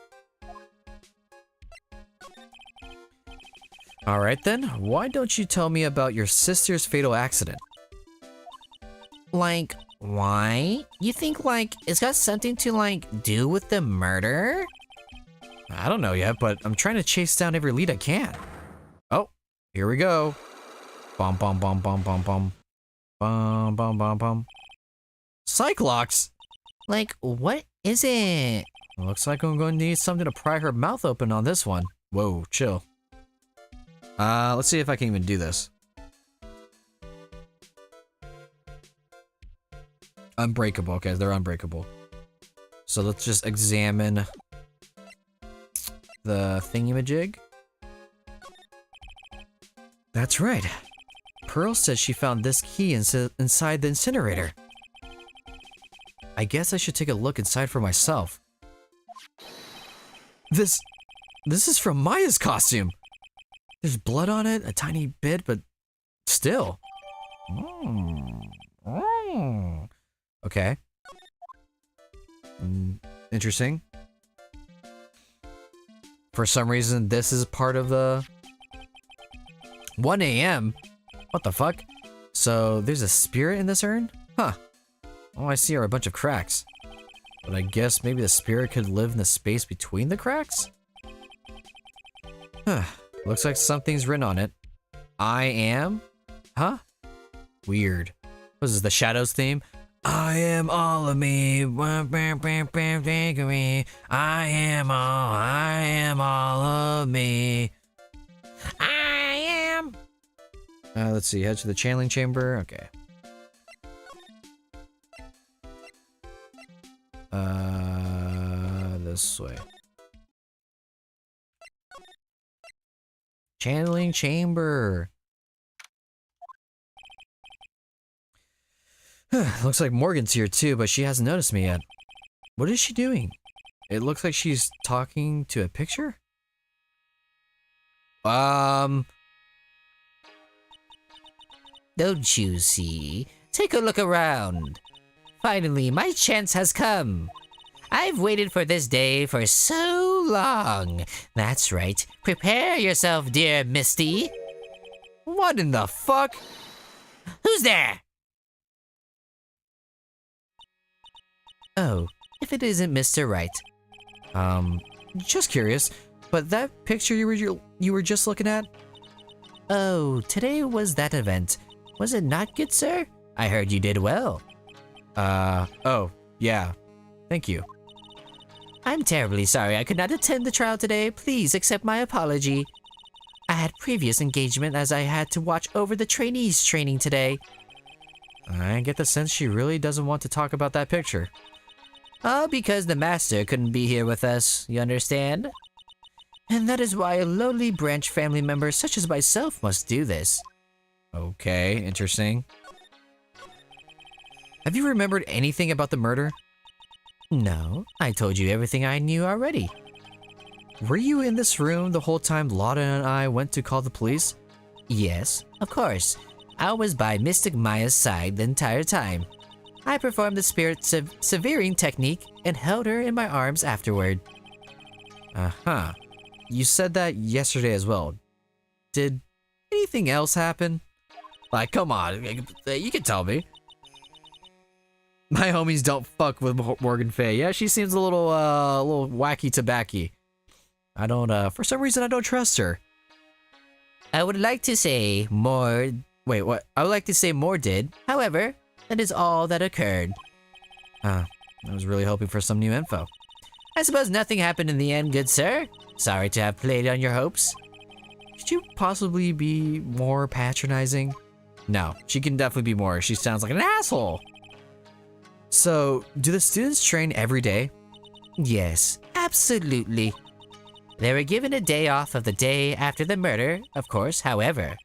Alright then, why don't you tell me about your sister's fatal accident? Like, why? You think, like, it's got something to, like, do with the murder? I don't know yet, but I'm trying to chase down every lead I can. Oh, here we go. Bum bum bum bum bum bum. Bum bum bum bum. Cyclops? Like, what is it? Looks like I'm going to need something to pry her mouth open on this one. Whoa, chill. Let's see if I can even do this. Unbreakable, okay, they're unbreakable. So let's just examine the thingamajig. That's right. Pearl says she found this key inside the incinerator. I guess I should take a look inside for myself. This is from Maya's costume. There's blood on it, a tiny bit, but still. Okay. Interesting. For some reason, this is part of the 1 a.m. What the fuck? So there's a spirit in this urn? Huh. All I see are a bunch of cracks. But I guess maybe the spirit could live in the space between the cracks? Huh. Looks like something's written on it. I am? Huh? Weird. What is this, the Shadows theme? I am all of me. I am all of me. I am. Let's see, head to the channeling chamber. Okay. This way. Channeling chamber. Looks like Morgan's here too, but she hasn't noticed me yet. What is she doing? It looks like she's talking to a picture? Don't you see? Take a look around. Finally, my chance has come. I've waited for this day for so long. That's right. Prepare yourself, dear Misty. What in the fuck? Who's there? Oh, if it isn't Mr. Wright. Just curious, but that picture you were just looking at? Oh, today was that event. Was it not good, sir? I heard you did well. Oh, yeah. Thank you. I'm terribly sorry I could not attend the trial today. Please accept my apology. I had previous engagement as I had to watch over the trainees training today. I get the sense she really doesn't want to talk about that picture. All because the master couldn't be here with us, you understand? And that is why a lowly branch family member such as myself must do this. Okay, interesting. Have you remembered anything about the murder? No, I told you everything I knew already. Were you in this room the whole time Lotta and I went to call the police? Yes, of course. I was by Mystic Maya's side the entire time. I performed the spirit severing technique and held her in my arms afterward. Uh-huh. You said that yesterday as well. Did anything else happen? Like, come on, you can tell me. My homies don't fuck with Morgan Fay. Yeah, she seems a little wacky tobacky. I don't, for some reason I don't trust her. I would like to say more... Wait, what? I would like to say more did. However, that is all that occurred. I was really hoping for some new info. I suppose nothing happened in the end, good sir. Sorry to have played on your hopes. Could you possibly be more patronizing? No, she can definitely be more. She sounds like an asshole. So, do the students train every day? Yes, absolutely. They were given a day off of the day after the murder, of course, however.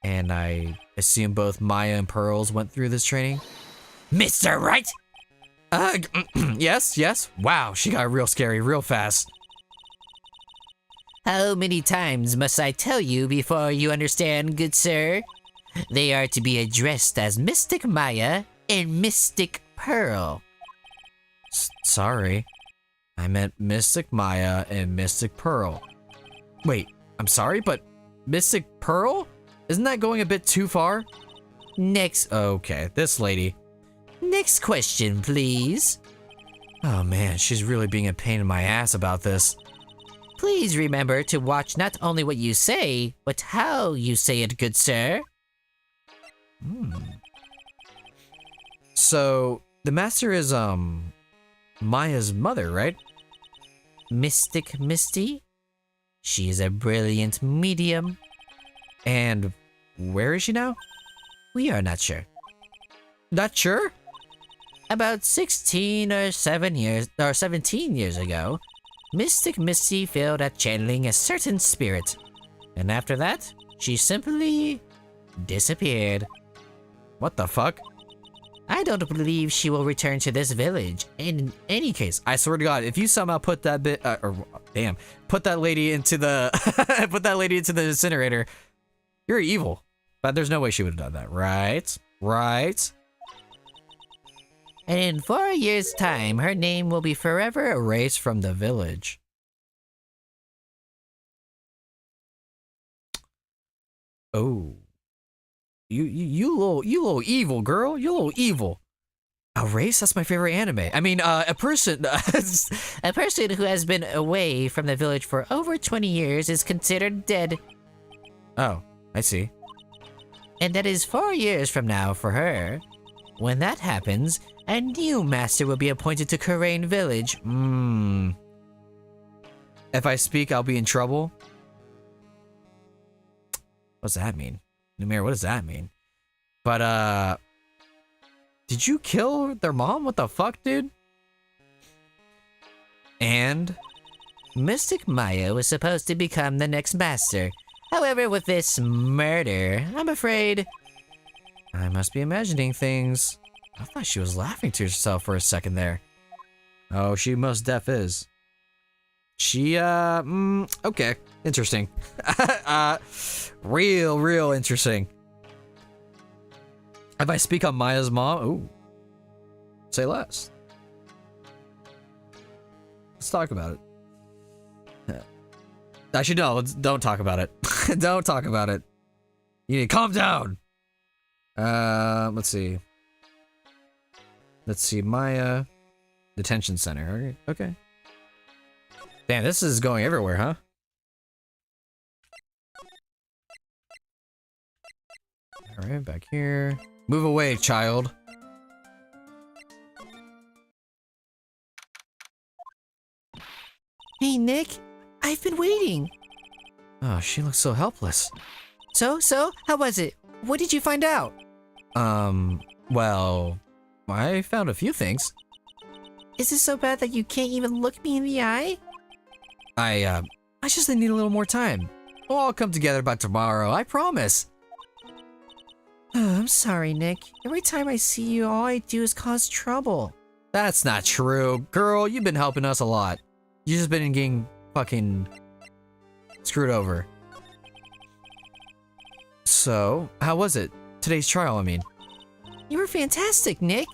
And I assume both Maya and Pearls went through this training? Mr. Wright? Yes. Wow, she got real scary real fast. How many times must I tell you before you understand, good sir? They are to be addressed as Mystic Maya and Mystic Pearl. Sorry. I meant Mystic Maya and Mystic Pearl. Wait, I'm sorry, but Mystic Pearl? Isn't that going a bit too far? Next. Okay, this lady. Next question, please. Oh man, she's really being a pain in my ass about this. Please remember to watch not only what you say, but how you say it, good sir. So, the master is, Maya's mother, right? Mystic Misty? She is a brilliant medium. And where is she now? We are not sure. Not sure? About 16 or 17 years ago, Mystic Misty failed at channeling a certain spirit. And after that, she simply disappeared. What the fuck? I don't believe she will return to this village. In any case, I swear to God, if you somehow put that put that lady into the, put that lady into the incinerator, you're evil. But there's no way she would have done that, right? Right? And in 4 years' time, her name will be forever Erased from the village. Oh. You little evil girl. You little evil. A race? That's my favorite anime. I mean, a person. A person who has been away from the village for over 20 years is considered dead. Oh, I see. And that is 4 years from now for her. When that happens, a new master will be appointed to Karain Village. If I speak, I'll be in trouble? What's that mean? Numair, what does that mean? But, did you kill their mom? What the fuck, dude? And? Mystic Maya was supposed to become the next master. However, with this murder, I'm afraid... I must be imagining things. I thought she was laughing to herself for a second there. Oh, she most def is. She, okay. Interesting. Real interesting. If I speak on Maya's mom, ooh. Say less. Let's talk about it. Actually, no, don't talk about it. Don't talk about it. You need to calm down. Let's see. Let's see, Maya. Detention center. Okay. Damn, this is going everywhere, huh? Alright, back here. Move away, child. Hey, Nick. I've been waiting. Oh, she looks so helpless. So, how was it? What did you find out? Well, I found a few things. Is it so bad that you can't even look me in the eye? I just need a little more time. We'll all come together by tomorrow, I promise. I'm sorry, Nick. Every time I see you, all I do is cause trouble. That's not true. Girl, you've been helping us a lot. You've just been getting fucking screwed over. So, how was it? Today's trial, I mean. You were fantastic, Nick.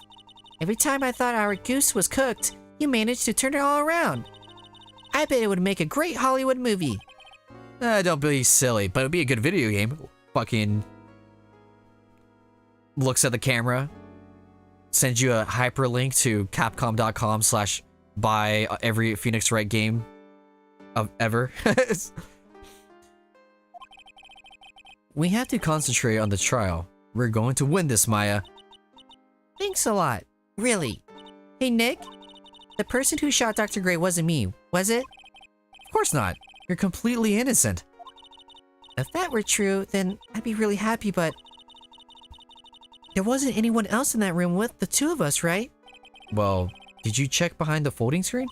Every time I thought our goose was cooked, you managed to turn it all around. I bet it would make a great Hollywood movie. Don't be silly, but it'd be a good video game. Fucking looks at the camera, sends you a hyperlink to capcom.com/buy every Phoenix Wright game of ever. We have to concentrate on the trial. We're going to win this, Maya. Thanks a lot. Really. Hey, Nick. The person who shot Dr. Gray wasn't me, was it? Of course not. You're completely innocent. If that were true, then I'd be really happy, but there wasn't anyone else in that room with the two of us, right? Well, did you check behind the folding screen?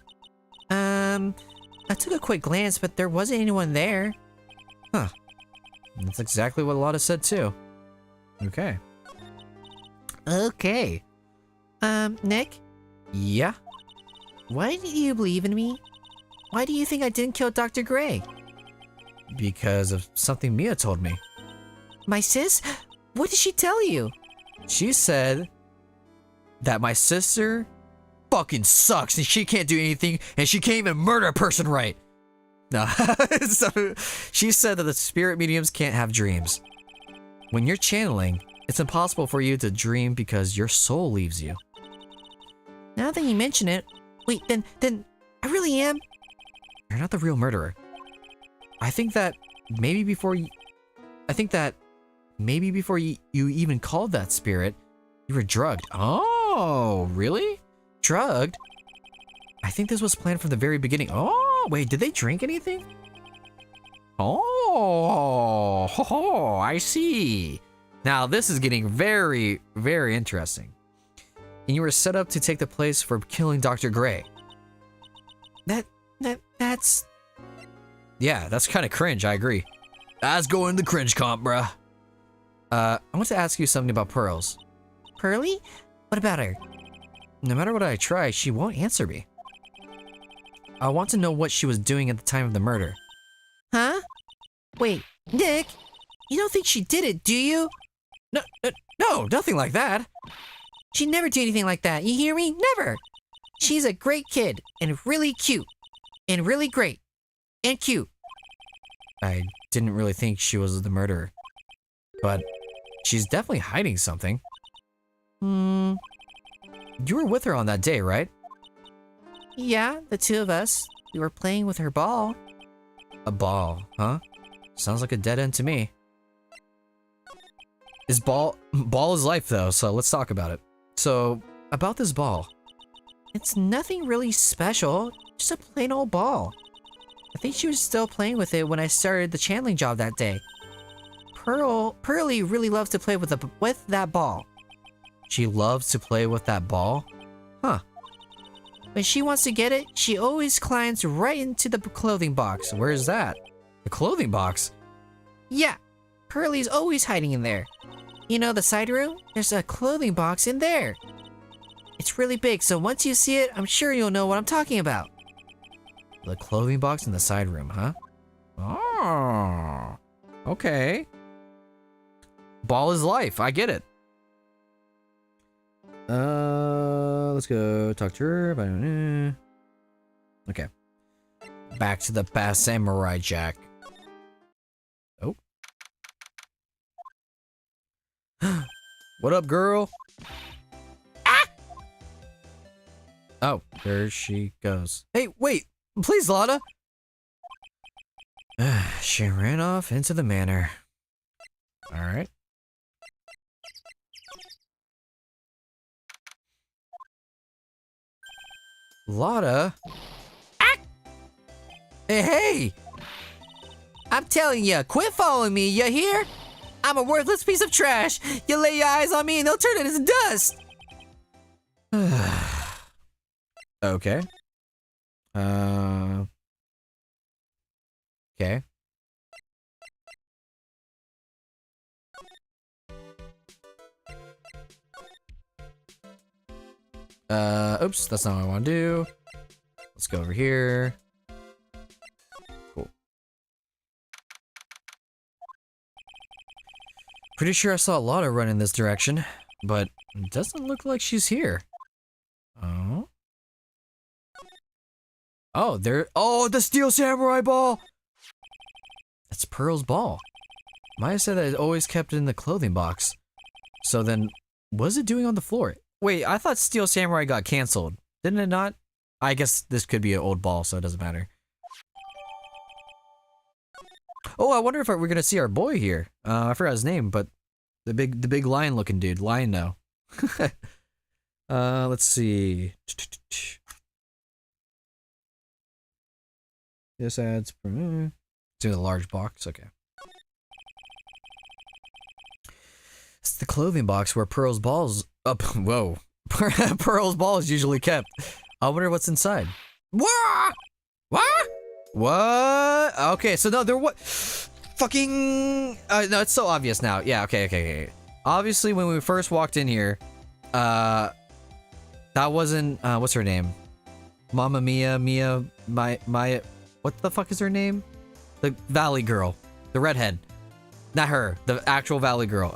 I took a quick glance, but there wasn't anyone there. Huh. That's exactly what Lotta said too. Okay. Okay. Nick? Yeah? Why do you believe in me? Why do you think I didn't kill Dr. Gray? Because of something Mia told me. My sis? What did she tell you? She said that my sister fucking sucks and she can't do anything and she can't even murder a person right. No. So, she said that the spirit mediums can't have dreams. When you're channeling, it's impossible for you to dream because your soul leaves you. Now that you mention it, wait, then I really am. You're not the real murderer. I think that maybe before you even called that spirit, you were drugged. Oh, really? Drugged? I think this was planned from the very beginning. Oh, wait, did they drink anything? Oh, ho, ho, I see. Now this is getting very, very interesting. And you were set up to take the place for killing Dr. Gray. That's... Yeah, that's kind of cringe, I agree. That's going the cringe comp, bruh. I want to ask you something about Pearls. Pearly? What about her? No matter what I try, she won't answer me. I want to know what she was doing at the time of the murder. Huh? Wait, Nick, you don't think she did it, do you? No, nothing like that. She'd never do anything like that, you hear me? Never! She's a great kid, and really cute, and really great, and cute. I didn't really think she was the murderer. But she's definitely hiding something. You were with her on that day, right? Yeah, the two of us. We were playing with her ball. A ball, huh? Sounds like a dead end to me. Ball is life though, so let's talk about it. So, about this ball. It's nothing really special, just a plain old ball. I think she was still playing with it when I started the channeling job that day. Pearly really loves to play with that ball. She loves to play with that ball? Huh. When she wants to get it, she always climbs right into the clothing box. Where's that? The clothing box? Yeah, Pearly's always hiding in there. You know the side room? There's a clothing box in there. It's really big, so once you see it, I'm sure you'll know what I'm talking about. The clothing box in the side room, huh? Oh, okay. Ball is life, I get it. Let's go talk to her. Okay. Back to the past, Samurai Jack. Oh. What up, girl? Ah! Oh, there she goes. Hey, wait! Please, Lotta! She ran off into the manor. Alright. Lotta? Ah! Hey! I'm telling ya, quit following me, you hear? I'm a worthless piece of trash. You lay your eyes on me and they'll turn it into dust. Okay. Okay. Oops, that's not what I want to do. Let's go over here. Cool. Pretty sure I saw Lotta run in this direction, but it doesn't look like she's here. Oh. Oh, there. Oh, the Steel Samurai ball! That's Pearl's ball. Maya said that it always kept it in the clothing box. So then, what is it doing on the floor? Wait, I thought Steel Samurai got canceled. Didn't it not? I guess this could be an old ball, so it doesn't matter. Oh, I wonder if we're gonna see our boy here. I forgot his name, but the big lion-looking dude. Lion now. Let's see. This adds to the large box. Okay. It's the clothing box where Pearl's balls up. Whoa. Pearl's ball is usually kept. I wonder what's inside. What? What? What? Okay, so no, there what? Fucking. No, it's so obvious now. Yeah. Okay. Obviously, when we first walked in here, that wasn't. What's her name? Mama Mia. Maya. What the fuck is her name? The Valley girl. The redhead. Not her. The actual Valley girl.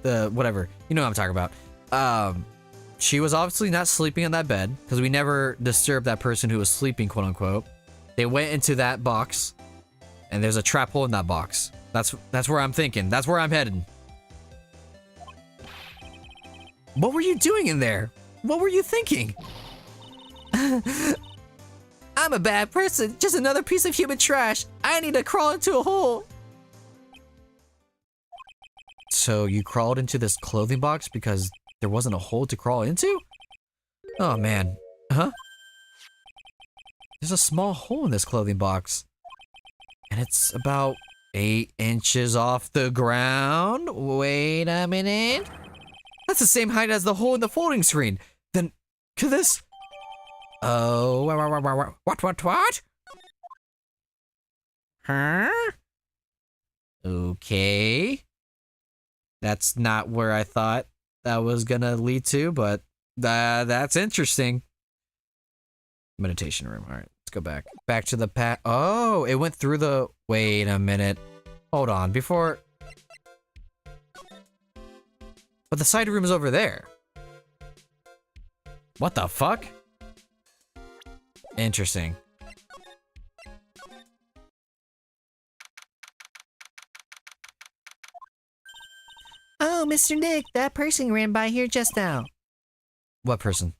The whatever. You know what I'm talking about. She was obviously not sleeping in that bed because we never disturbed that person who was sleeping, quote unquote. They went into that box and there's a trap hole in that box. That's where I'm thinking. That's where I'm heading. What were you doing in there? What were you thinking? I'm a bad person, just another piece of human trash. I need to crawl into a hole. So you crawled into this clothing box because there wasn't a hole to crawl into? Oh man. Huh? There's a small hole in this clothing box. And it's about 8 inches off the ground. Wait a minute. That's the same height as the hole in the folding screen. Then, could this... Oh, what? Huh? Okay. That's not where I thought that was gonna lead to, but that's interesting. Meditation room. All right, let's go back. Back to the Oh, it went through the... Wait a minute. Hold on, before... But the side room is over there. What the fuck? Interesting. Oh, Mr. Nick, that person ran by here just now. What person?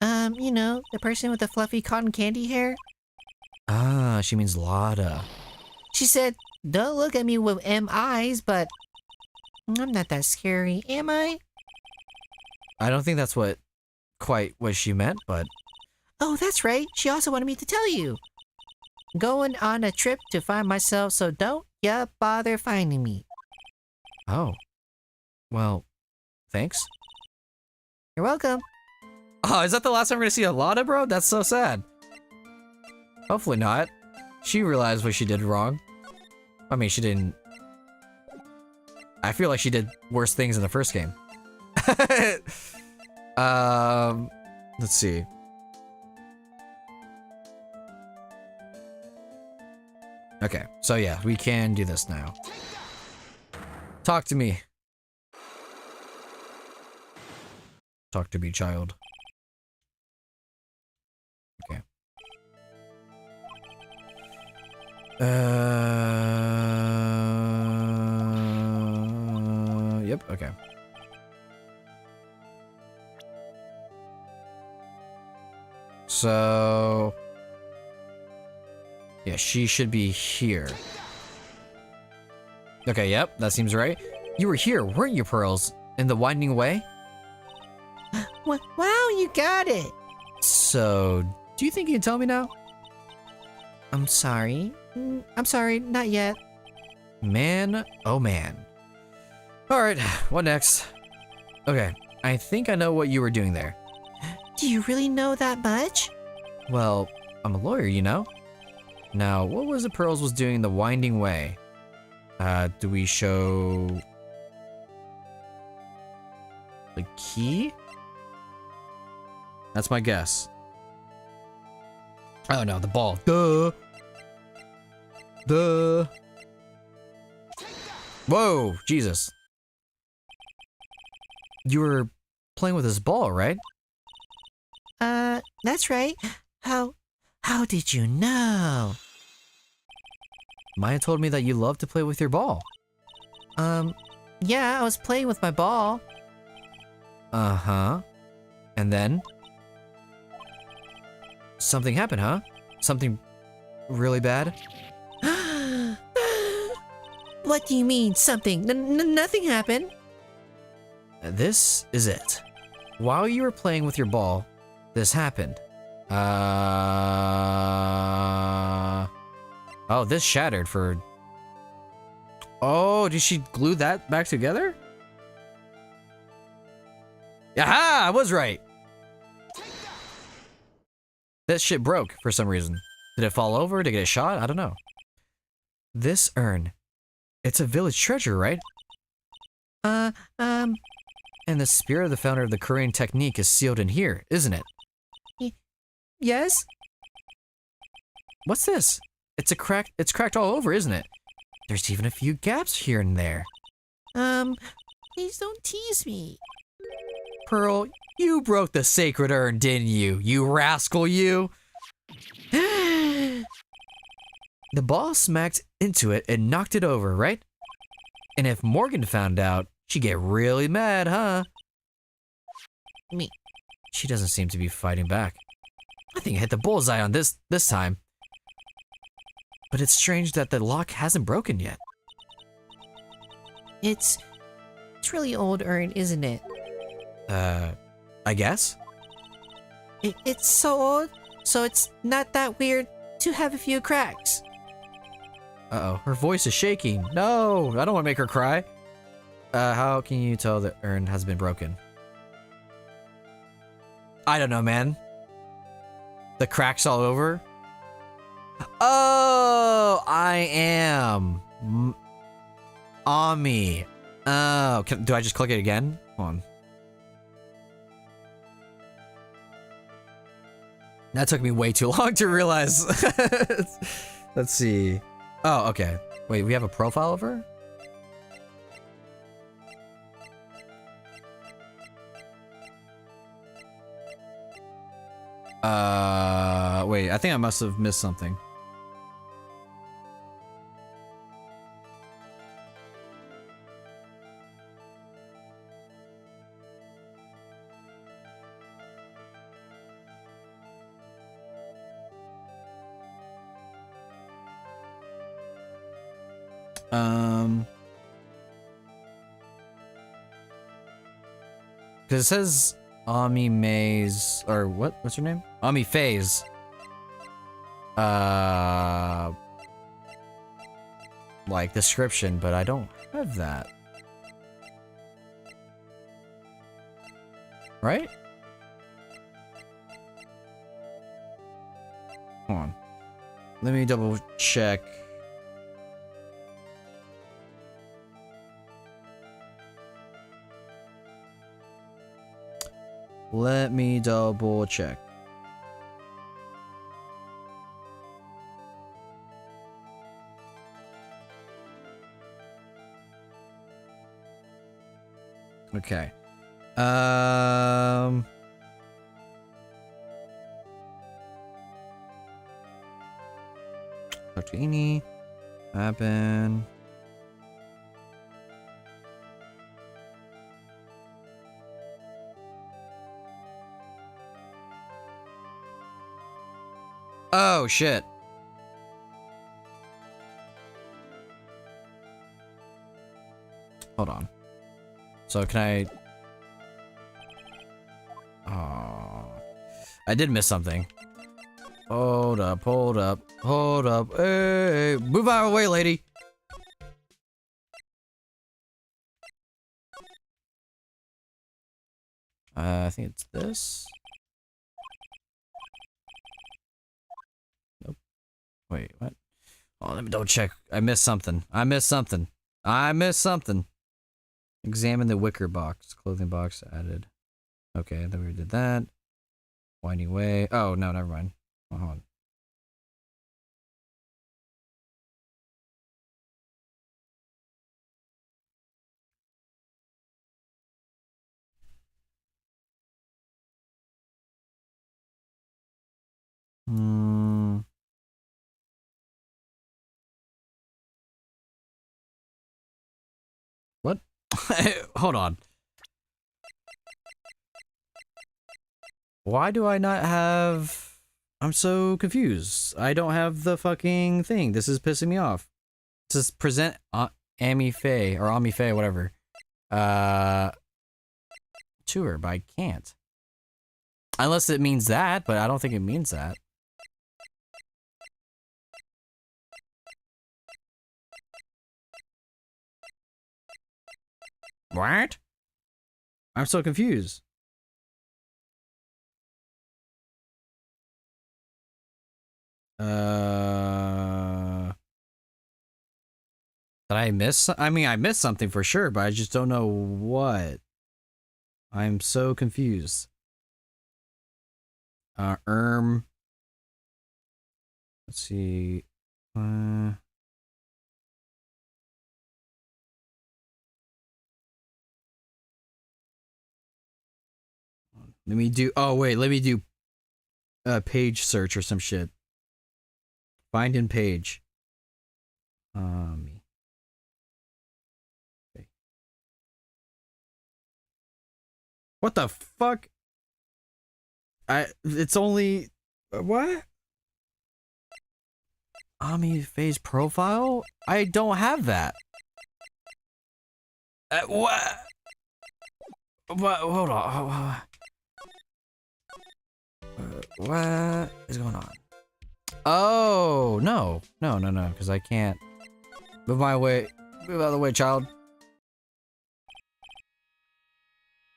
You know, the person with the fluffy cotton candy hair. Ah, she means Lotta. She said, don't look at me with M eyes, but I'm not that scary, am I? I don't think that's quite what she meant, but... Oh, that's right. She also wanted me to tell you. Going on a trip to find myself, so don't ya bother finding me. Oh. Well, thanks. You're welcome. Oh, is that the last time we're gonna see a Lotta, bro? That's so sad. Hopefully not. She realized what she did wrong. I mean, she didn't... I feel like she did worse things in the first game. Let's see. Okay, so yeah, we can do this now. Talk to me. Talk to me, child. Okay. Yep, okay. So... yeah, she should be here. Okay, yep, that seems right. You were here, weren't you, Pearls? In the winding way? Wow, you got it. So, do you think you can tell me now? I'm sorry. I'm sorry, not yet. Man, oh man. Alright, what next? Okay, I think I know what you were doing there. Do you really know that much? Well, I'm a lawyer, you know? Now, what was it Pearls was doing the winding way? Do we show... the key? That's my guess. Oh no, the ball. Duh! Duh! Whoa, Jesus. You were playing with this ball, right? That's right. How did you know? Maya told me that you love to play with your ball. Yeah, I was playing with my ball. Uh-huh. And then? Something happened, huh? Something really bad? What do you mean, something? Nothing happened. This is it. While you were playing with your ball, this happened. Oh, this shattered for... oh, did she glue that back together? Aha! I was right! That shit broke for some reason. Did it fall over? Did it get shot? I don't know. This urn. It's a village treasure, right? And the spirit of the founder of the Korean technique is sealed in here, isn't it? Yes? What's this? It's cracked all over, isn't it? There's even a few gaps here and there. Please don't tease me. Pearl, you broke the sacred urn, didn't you? You rascal, you! The ball smacked into it and knocked it over, right? And if Morgan found out, she'd get really mad, huh? Me. She doesn't seem to be fighting back. I think I hit the bullseye on this time. But it's strange that the lock hasn't broken yet. It's really old urn, isn't it? I guess? It's so old, so it's not that weird to have a few cracks. Uh-oh, her voice is shaking. No, I don't want to make her cry. How can you tell the urn has been broken? I don't know, man. The cracks all over? Oh, I am. Ami. Oh, do I just click it again? Hold on. That took me way too long to realize. Let's see. Oh, okay. Wait, we have a profile of her? Wait, I think I must have missed something. Because it says Ami Maze, or what's her name? Ami Phase. Like description, but I don't have that. Right? Hold on. Let me double check. Let me double check. Okay. Talk to Eni. Happen. Oh, shit. Hold on. So can I... Oh, I did miss something. Hold up, hold up, hold up. Hey, move out of the way, lady. I think it's this. Nope. Wait, what? Oh, let me double check. I missed something. I missed something. I missed something. Examine the wicker box. Clothing box added. Okay, then we did that. Winding way. Oh, no, never mind. Oh, hold on. What? Hold on. Why do I not have... I'm so confused. I don't have the fucking thing. This is pissing me off. It says present Amy Faye, or Ami Faye, whatever. To her, but I can't. Unless it means that, but I don't think it means that. What? I'm so confused. Did I miss? I mean, I missed something for sure, but I just don't know what. I'm so confused. Let's see. Let me do. Oh wait, let me do. Page search or some shit. Find in page. Okay. What the fuck? It's only what? Ami Faye's profile? I don't have that. What? What? Hold on. What is going on? Oh, no, because I can't move my way. Move out of the way, child.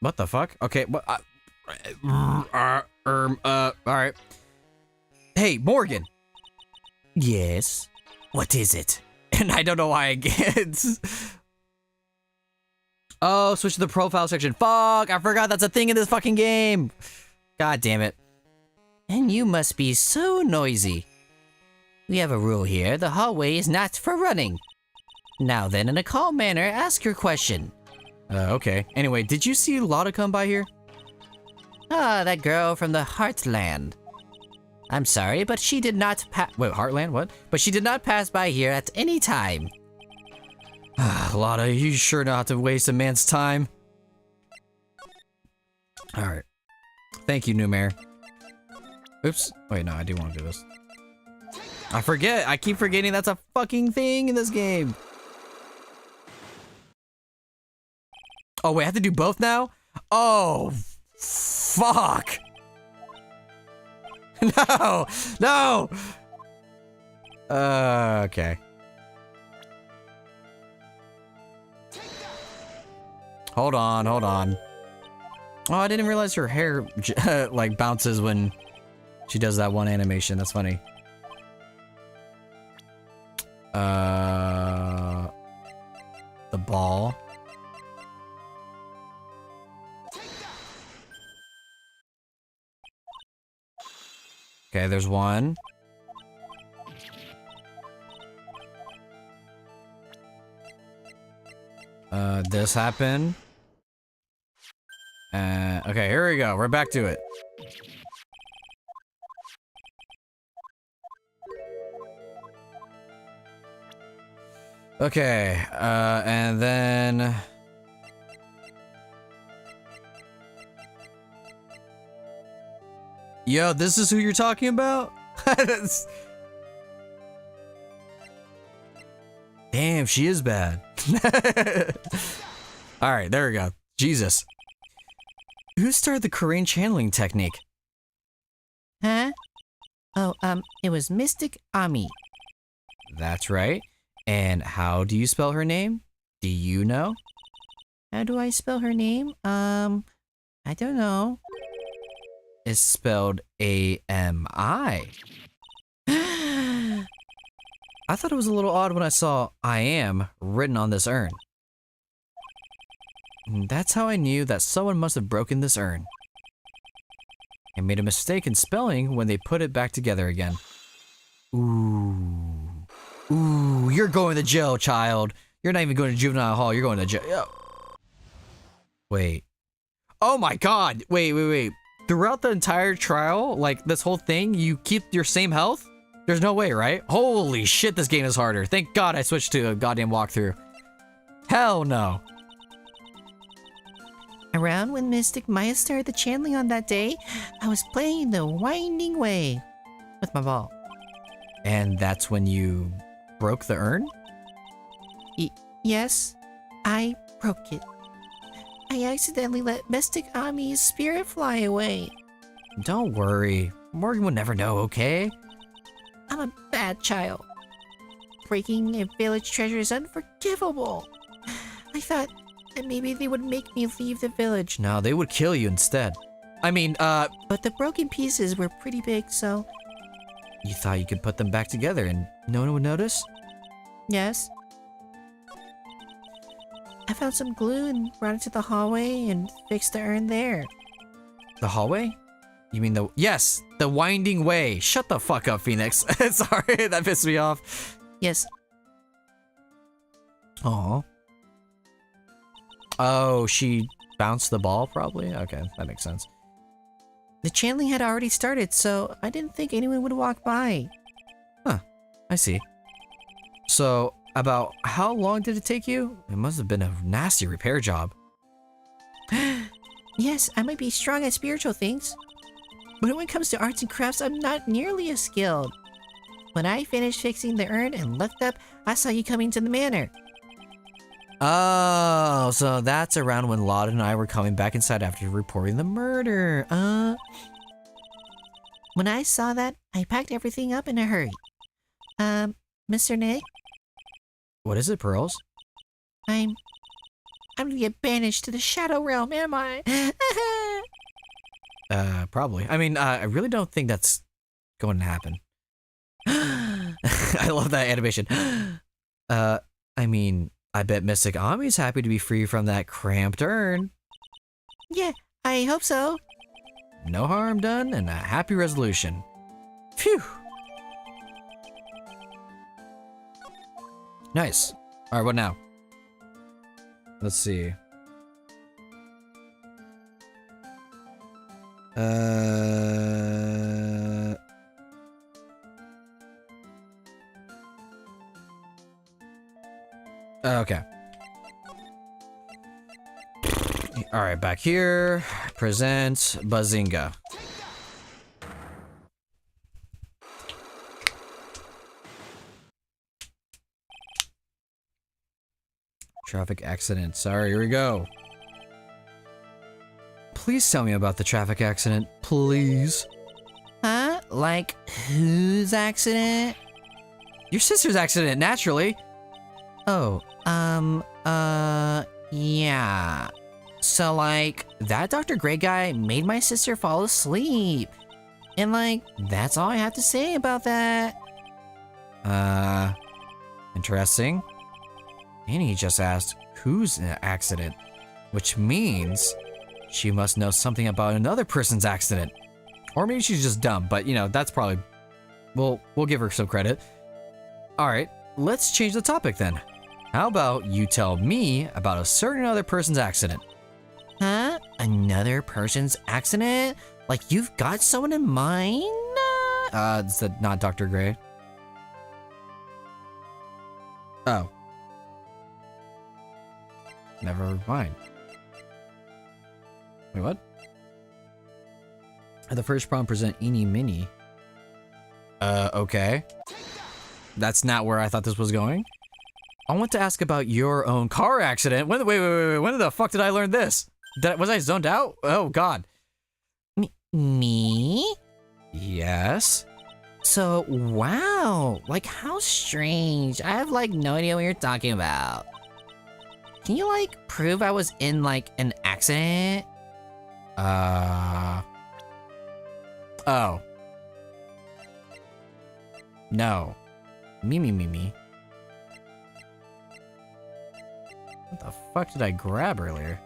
What the fuck? Okay, what? All right. Hey, Morgan. Yes? What is it? And I don't know why I get. Oh, switch to the profile section. Fuck, I forgot that's a thing in this fucking game. God damn it. And you must be so noisy. We have a rule here. The hallway is not for running. Now then, in a calm manner, ask your question. Okay. Anyway, did you see Lotta come by here? Ah, that girl from the Heartland. I'm sorry, but she did not Wait, Heartland? What? But she did not pass by here at any time. Lotta, you sure know how to waste a man's time. Alright. Thank you, new mayor. Oops. Wait, no, I do want to do this. I forget. I keep forgetting that's a fucking thing in this game. Oh, wait, I have to do both now? Oh, fuck. No, no. Okay. Hold on. Oh, I didn't realize her hair like bounces when she does that one animation. That's funny. The ball. Okay, there's one. This happened. Okay, here we go. We're back to it. Okay, and then... Yo, this is who you're talking about? Damn, she is bad. Alright, there we go. Jesus. Who started the Korean channeling technique? Huh? Oh, it was Mystic Ami. That's right. And how do you spell her name? Do you know? How do I spell her name? I don't know. It's spelled A-M-I. I thought it was a little odd when I saw I am written on this urn. That's how I knew that someone must have broken this urn. I made a mistake in spelling when they put it back together again. Ooh. Ooh, you're going to jail, child. You're not even going to juvenile hall, you're going to jail. Wait. Oh my god! Wait. Throughout the entire trial, like this whole thing, you keep your same health? There's no way, right? Holy shit, this game is harder. Thank god I switched to a goddamn walkthrough. Hell no. Around when Mystic Maya started the channeling on that day, I was playing the Winding Way with my ball. And that's when you broke the urn? Yes, I broke it. I accidentally let Mystic Ami's spirit fly away. Don't worry. Morgan would never know, okay? I'm a bad child. Breaking a village treasure is unforgivable. I thought that maybe they would make me leave the village. No, they would kill you instead. I mean, But the broken pieces were pretty big, so... You thought you could put them back together and no one would notice? Yes. I found some glue and brought it to the hallway and fixed the urn there. The hallway? You mean the... Yes! The Winding Way! Shut the fuck up, Phoenix. Sorry, that pissed me off. Yes. Aw. Oh, she bounced the ball, probably? Okay, that makes sense. The channeling had already started, so I didn't think anyone would walk by. Huh. I see. So, about how long did it take you? It must have been a nasty repair job. Yes, I might be strong at spiritual things, but when it comes to arts and crafts, I'm not nearly as skilled. When I finished fixing the urn and looked up, I saw you coming to the manor. Oh, so that's around when Lotta and I were coming back inside after reporting the murder. When I saw that, I packed everything up in a hurry. Mr. Nick? What is it, Pearls? I'm gonna get banished to the Shadow Realm, am I? Probably. I mean, I really don't think that's going to happen. I love that animation. I mean, I bet Mystic Ami's happy to be free from that cramped urn. Yeah, I hope so. No harm done and a happy resolution. Phew. Nice. All right, what now? Let's see. Okay. All right, back here. Present Bazinga. Traffic accident. Sorry, here we go. Please tell me about the traffic accident, please. Huh? Like, whose accident? Your sister's accident, naturally. Oh, yeah. So, like, that Dr. Gray guy made my sister fall asleep. And, like, that's all I have to say about that. Interesting. And he just asked, whose accident? Which means she must know something about another person's accident. Or maybe she's just dumb, but, you know, that's probably... We'll give her some credit. Alright, let's change the topic then. How about you tell me about a certain other person's accident? Huh? Another person's accident? Like, you've got someone in mind? Is that not Dr. Gray? Oh. Never mind. Wait, what? At the first prompt, present Eeny Mini. Okay. That's not where I thought this was going. I want to ask about your own car accident. Wait. When the fuck did I learn this? Was I zoned out? Oh, God. Me? Yes. So, wow. Like, how strange. I have, like, no idea what you're talking about. Can you, like, prove I was in, like, an accident? Oh. No. Me. What the fuck did I grab earlier?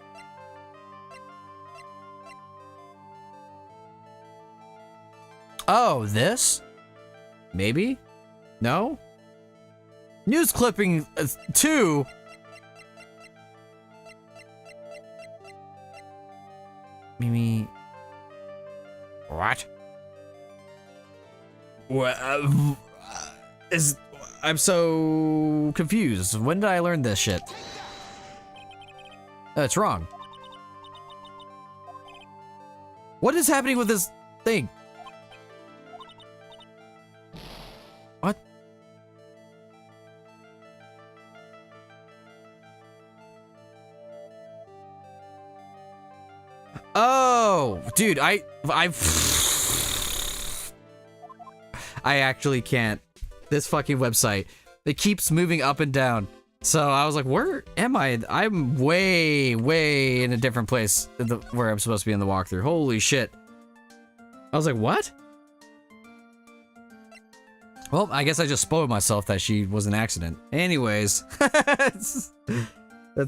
Oh, this? Maybe? No? News clipping 2? Mimi. What? I'm so confused. When did I learn this shit? That's wrong. What is happening with this thing? What? Oh, dude, I actually can't. This fucking website, it keeps moving up and down. So I was like, where am I? I'm way in a different place where I'm supposed to be in the walkthrough. Holy shit. I was like, what? Well, I guess I just spoiled myself that she was an accident. Anyways. Let's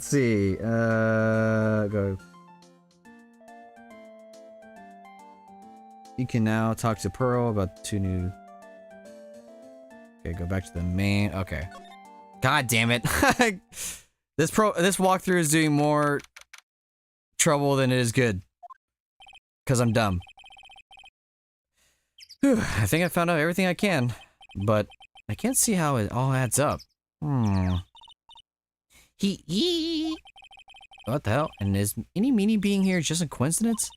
see. Go. You can now talk to Pearl about the 2 new... Okay, go back to the main... Okay. God damn it. This walkthrough is doing more trouble than it is good. Because I'm dumb. Whew, I think I found out everything I can. But I can't see how it all adds up. What the hell? And is Eeny Meeny being here just a coincidence?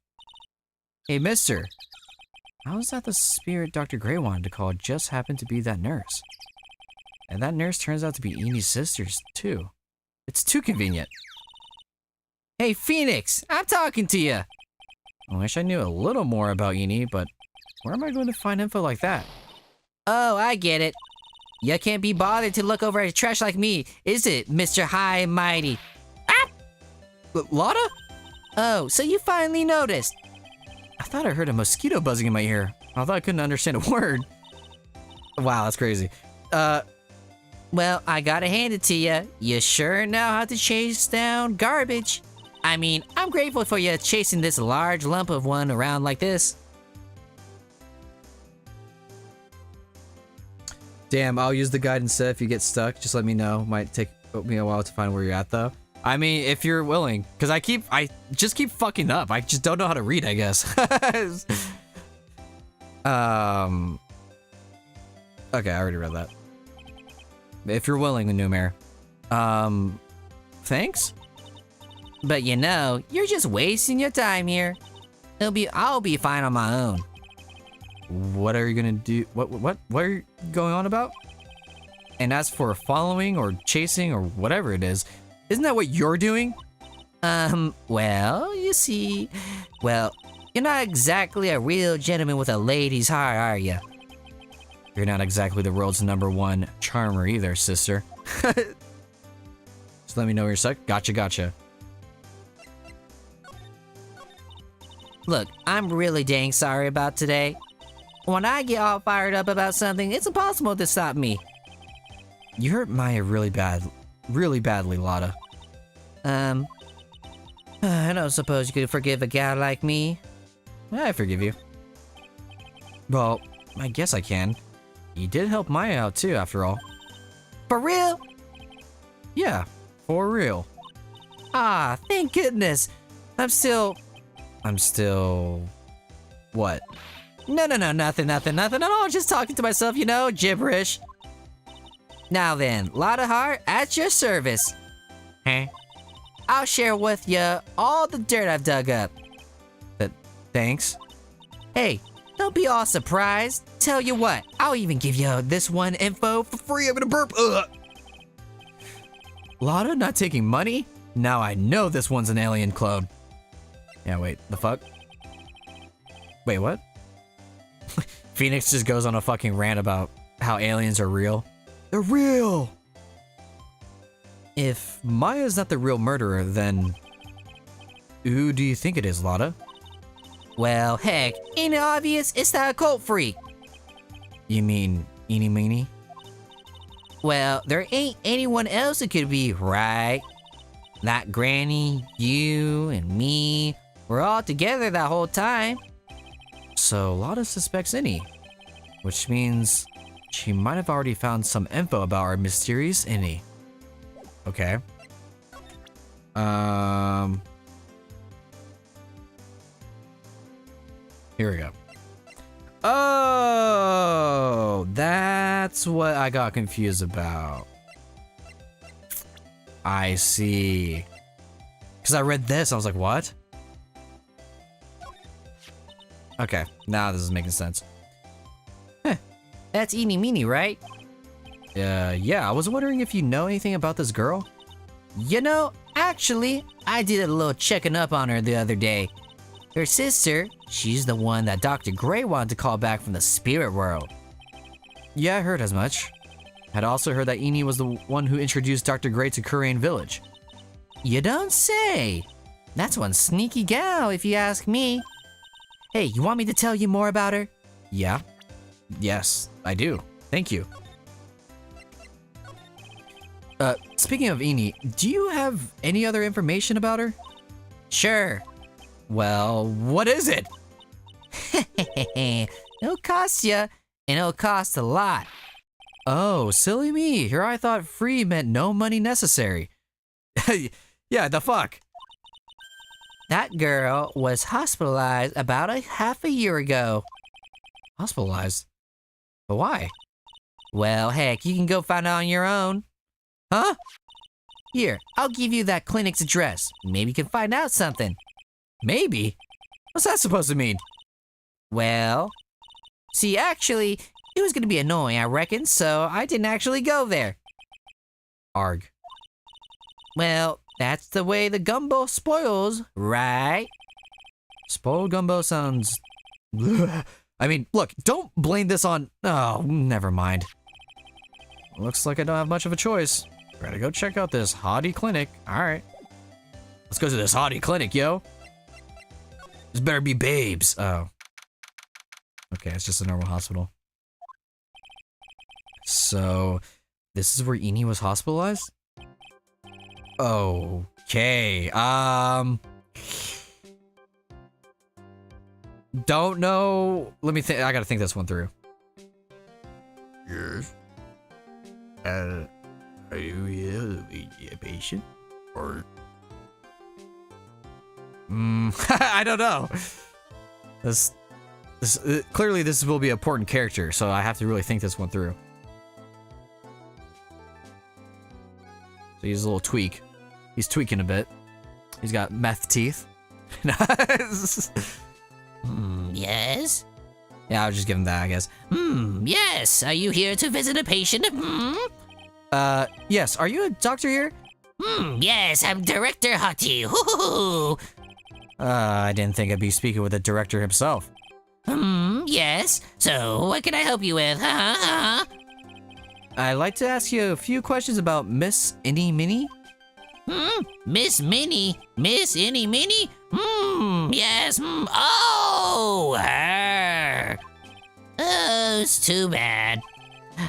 Hey, mister. How is that the spirit Dr. Gray wanted to call just happened to be that nurse? And that nurse turns out to be Eeny's sisters, too. It's too convenient. Hey, Phoenix, I'm talking to you. I wish I knew a little more about Eeny, but where am I going to find info like that? Oh, I get it. You can't be bothered to look over at trash like me, is it, Mr. High and Mighty? Ah! Lotta? Oh, so you finally noticed. I thought I heard a mosquito buzzing in my ear. I thought I couldn't understand a word. Wow, that's crazy. Well, I gotta hand it to you. You sure know how to chase down garbage. I mean, I'm grateful for you chasing this large lump of one around like this. Damn, I'll use the guide instead if you get stuck. Just let me know. Might take me a while to find where you're at, though. I mean, if you're willing. Because I just keep fucking up. I just don't know how to read, I guess. Okay, I already read that. If you're willing, Numer. Thanks? But you know, you're just wasting your time here. I'll be fine on my own. What are you gonna do? What are you going on about? And as for following or chasing or whatever it is, isn't that what you're doing? Well, you see, you're not exactly a real gentleman with a lady's heart, are you? You're not exactly the world's #1 charmer either, sister. Just let me know where you're stuck. Gotcha. Look, I'm really dang sorry about today. When I get all fired up about something, it's impossible to stop me. You hurt Maya really badly, Lotta. I don't suppose you could forgive a gal like me. I forgive you. Well, I guess I can. You did help Maya out too, after all. For real? Yeah, for real. Ah, thank goodness. I'm still... What? No, nothing at all. Just talking to myself, you know, gibberish. Now then, Lotta Heart, at your service. Huh? I'll share with you all the dirt I've dug up. Thanks. Hey, don't be all surprised. Tell you what, I'll even give you this one info for free. I'm gonna burp. Ugh. Lotta not taking money? Now I know this one's an alien clone. Yeah, wait, the fuck? Wait, what? Phoenix just goes on a fucking rant about how aliens are real. They're real! If Maya's not the real murderer, then who do you think it is, Lotta? Well, heck, ain't it obvious? It's that occult freak. You mean Eeny Meeny? Well, there ain't anyone else it could be, right? Not Granny, you, and me. We're all together that whole time. So Lotta suspects Innie, which means she might have already found some info about our mysterious Innie. Okay. Here we go. Oh, that's what I got confused about. I see. Because I read this, I was like, what? Okay, now this is making sense. That's Eeny Meeny, right? Yeah, I was wondering if you know anything about this girl? You know, actually, I did a little checking up on her the other day. Her sister, she's the one that Dr. Gray wanted to call back from the spirit world. Yeah, I heard as much. Had also heard that Eenie was the one who introduced Dr. Gray to Kurian Village. You don't say. That's one sneaky gal, if you ask me. Hey, you want me to tell you more about her? Yeah. Yes, I do. Thank you. Speaking of Eenie, do you have any other information about her? Sure. Well, what is it? It'll cost you, and it'll cost a lot. Oh, silly me. Here I thought free meant no money necessary. Yeah, the fuck? That girl was hospitalized about half a year ago. Hospitalized? But why? Well, heck, you can go find out on your own. Huh? Here, I'll give you that clinic's address. Maybe you can find out something. Maybe? What's that supposed to mean? Well, see, actually, it was gonna be annoying, I reckon, so I didn't actually go there. Arg. Well, that's the way the gumbo spoils, right? Spoiled gumbo sounds... I mean, look, don't blame this on... Oh, never mind. Looks like I don't have much of a choice. Gotta go check out this hottie clinic. Alright. Let's go to this hottie clinic, yo. This better be babes. Oh. Okay, it's just a normal hospital. So, this is where Eenie was hospitalized? Okay, don't know. Let me think. I gotta think this one through. Yes. Are you a patient? Or I don't know. Clearly this will be an important character, so I have to really think this one through. So he's a little tweak. He's tweaking a bit. He's got meth teeth. Yes? Yeah, I'll just give him that, I guess. Yes. Are you here to visit a patient? Yes. Are you a doctor here? Yes, I'm Director Hottie. Hoo-hoo-hoo. I didn't think I'd be speaking with the director himself. Yes. So, what can I help you with? I'd like to ask you a few questions about Miss Innie Minnie. Miss Minnie? Miss Innie Minnie? Yes. Oh, her. Oh, it's too bad.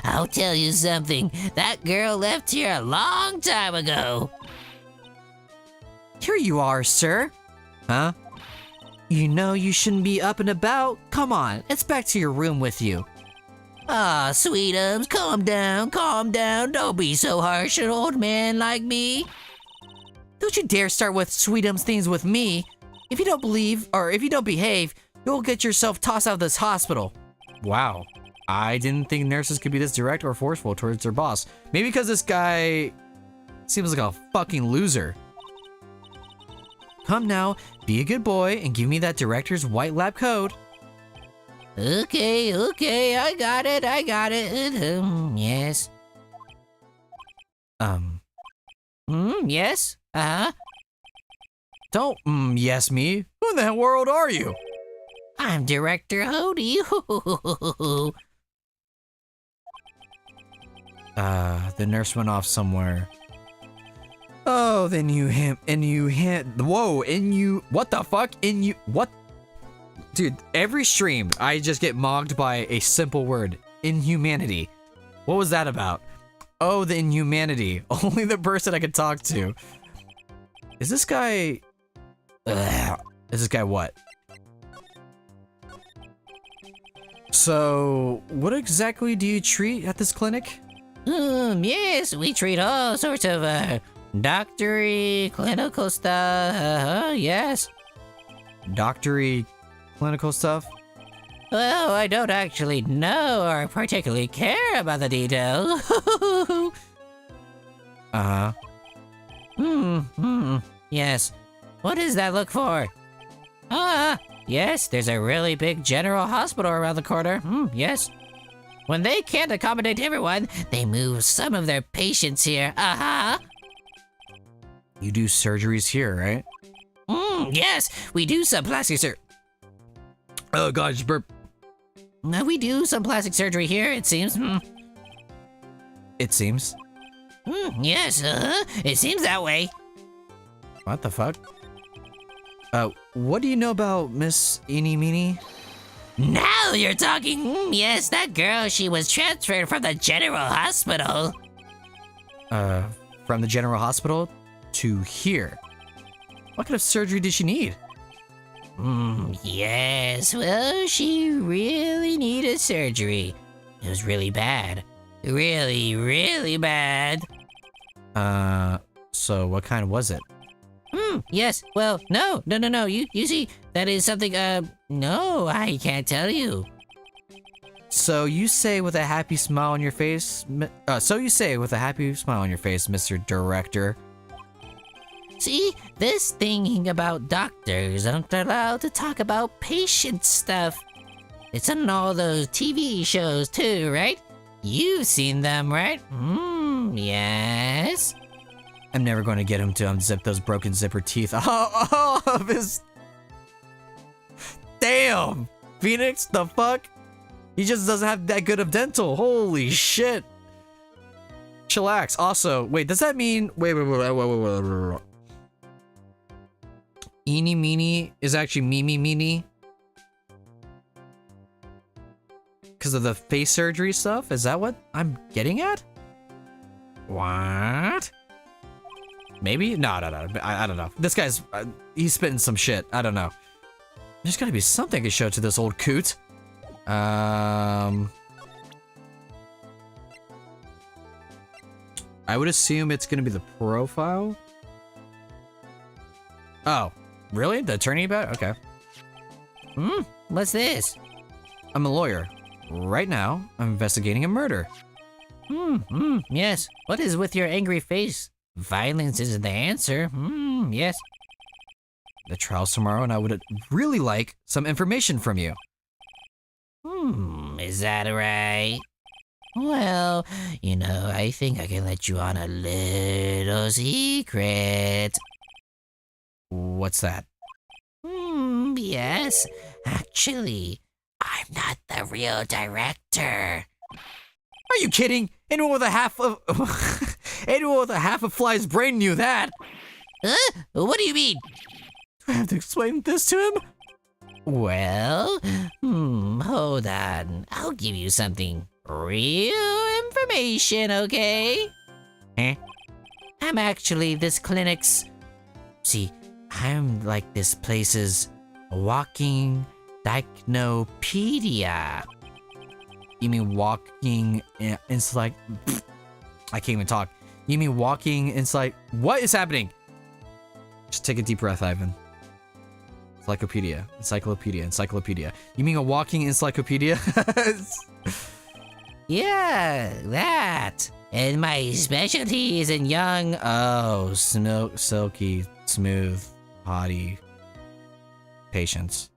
I'll tell you something. That girl left here a long time ago. Here you are, sir. Huh? You know you shouldn't be up and about. Come on, let's back to your room with you. Ah, sweetums, calm down, calm down. Don't be so harsh on an old man like me. Don't you dare start with sweetums things with me. If you don't believe, or if you don't behave, you'll get yourself tossed out of this hospital. Wow. I didn't think nurses could be this direct or forceful towards their boss. Maybe because this guy seems like a fucking loser. Come now, be a good boy and give me that director's white lab coat. Okay, I got it. Yes. Yes? Uh-huh. Don't yes me. Who in the world are you? I'm Director Hody. The nurse went off somewhere. Oh, what the fuck? What? Dude, every stream, I just get mocked by a simple word. Inhumanity. What was that about? Oh, the inhumanity. Only the person I could talk to. Is this guy... Is this guy what? So, what exactly do you treat at this clinic? Yes, we treat all sorts of, doctory, clinical stuff, yes. Doctory, clinical stuff? Well, I don't actually know or particularly care about the details. Uh-huh. Yes. What does that look for? Yes, there's a really big general hospital around the corner. Yes. When they can't accommodate everyone, they move some of their patients here. You do surgeries here, right? Yes, we do some plastic surgery. Oh god, just burp. We do some plastic surgery here, it seems. It seems. Yes, it seems that way. What the fuck? What do you know about Miss Eeny Meeny? Now you're talking. Yes, that girl, she was transferred from the general hospital. From the general hospital to here. What kind of surgery did she need? Yes, well, she really needed surgery. It was really bad. Really, really bad. So what kind was it? Yes, well, no. You see, that is something, no, I can't tell you. So you say with a happy smile on your face, Mr. Director. See, this thing about doctors aren't allowed to talk about patient stuff. It's on all those TV shows too, right? You've seen them, right? Yes. I'm never going to get him to unzip those broken zipper teeth. Oh, of his... Damn! Phoenix, the fuck? He just doesn't have that good of dental. Holy shit. Chillax. Also, wait, does that mean... Wait. Eeny Meeny is actually Mimi Meeny? Because of the face surgery stuff? Is that what I'm getting at? What? Maybe? No. I don't know. This guy's... he's spitting some shit. I don't know. There's gotta be something I can show to this old coot. I would assume it's gonna be the profile. Oh, really? The attorney about it? Okay. What's this? I'm a lawyer. Right now, I'm investigating a murder. Yes. What is with your angry face? Violence isn't the answer. Yes. The trial's tomorrow, and I would really like some information from you. Is that right? Well, you know, I think I can let you on a little secret. What's that? Yes. Actually, I'm not the real director. Are you kidding? Anyone with a half of Fly's brain knew that. Huh? What do you mean? Do I have to explain this to him? Well, hold on. I'll give you something real information, okay? Huh? I'm actually this clinic's... See, I'm like this place's walking encyclopedia. You mean walking inside? I can't even talk. You mean walking inside? What is happening? Just take a deep breath, Ivan. Encyclopedia. You mean a walking encyclopedia? Yeah, that. And my specialty is in young... Oh, silky, smooth. Potty. Patience.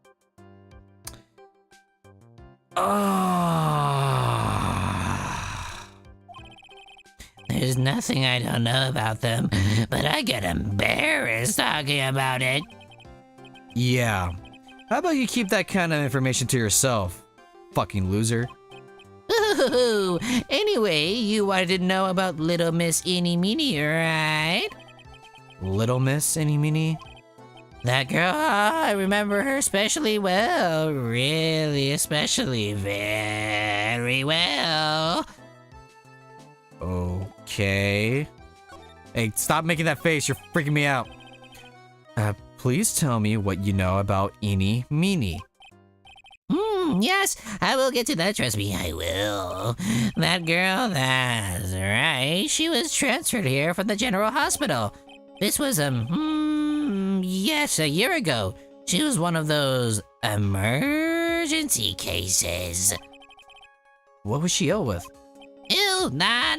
There's nothing I don't know about them, but I get embarrassed talking about it. Yeah. How about you keep that kind of information to yourself, fucking loser? Ooh, anyway, you wanted to know about Little Miss Eeny Meeny, right? Little Miss Any Meeny? That girl, I remember her especially well. Really, especially very well. Okay. Hey, stop making that face. You're freaking me out. Please tell me what you know about Eeny Meeny. Yes, I will get to that, trust me, I will. That girl, that's right. She was transferred here from the general hospital. This was, yes, a year ago. She was one of those emergency cases. What was she ill with? Ill? Nah.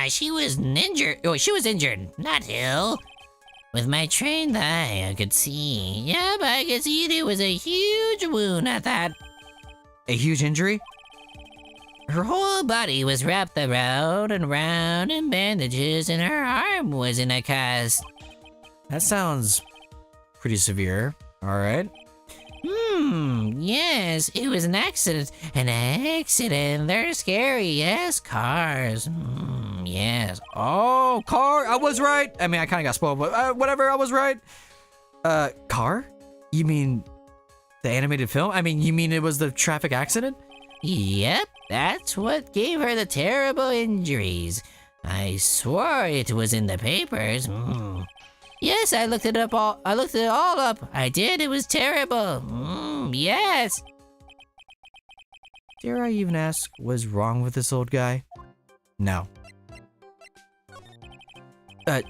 She was injured. Oh, she was injured, not ill. With my trained eye, I could see. Yep, I could see there was a huge wound at that. A huge injury? Her whole body was wrapped around and round in bandages, and her arm was in a cast. That sounds pretty severe. Alright. Yes, it was an accident. An accident. They're scary, yes, cars. Yes. Oh, car! I was right! I mean, I kind of got spoiled, but whatever, I was right. Car? You mean the animated film? I mean, you mean it was the traffic accident? Yep, that's what gave her the terrible injuries. I swore it was in the papers. Yes, I looked it all up. I did. It was terrible. Yes. Dare I even ask what's wrong with this old guy? No.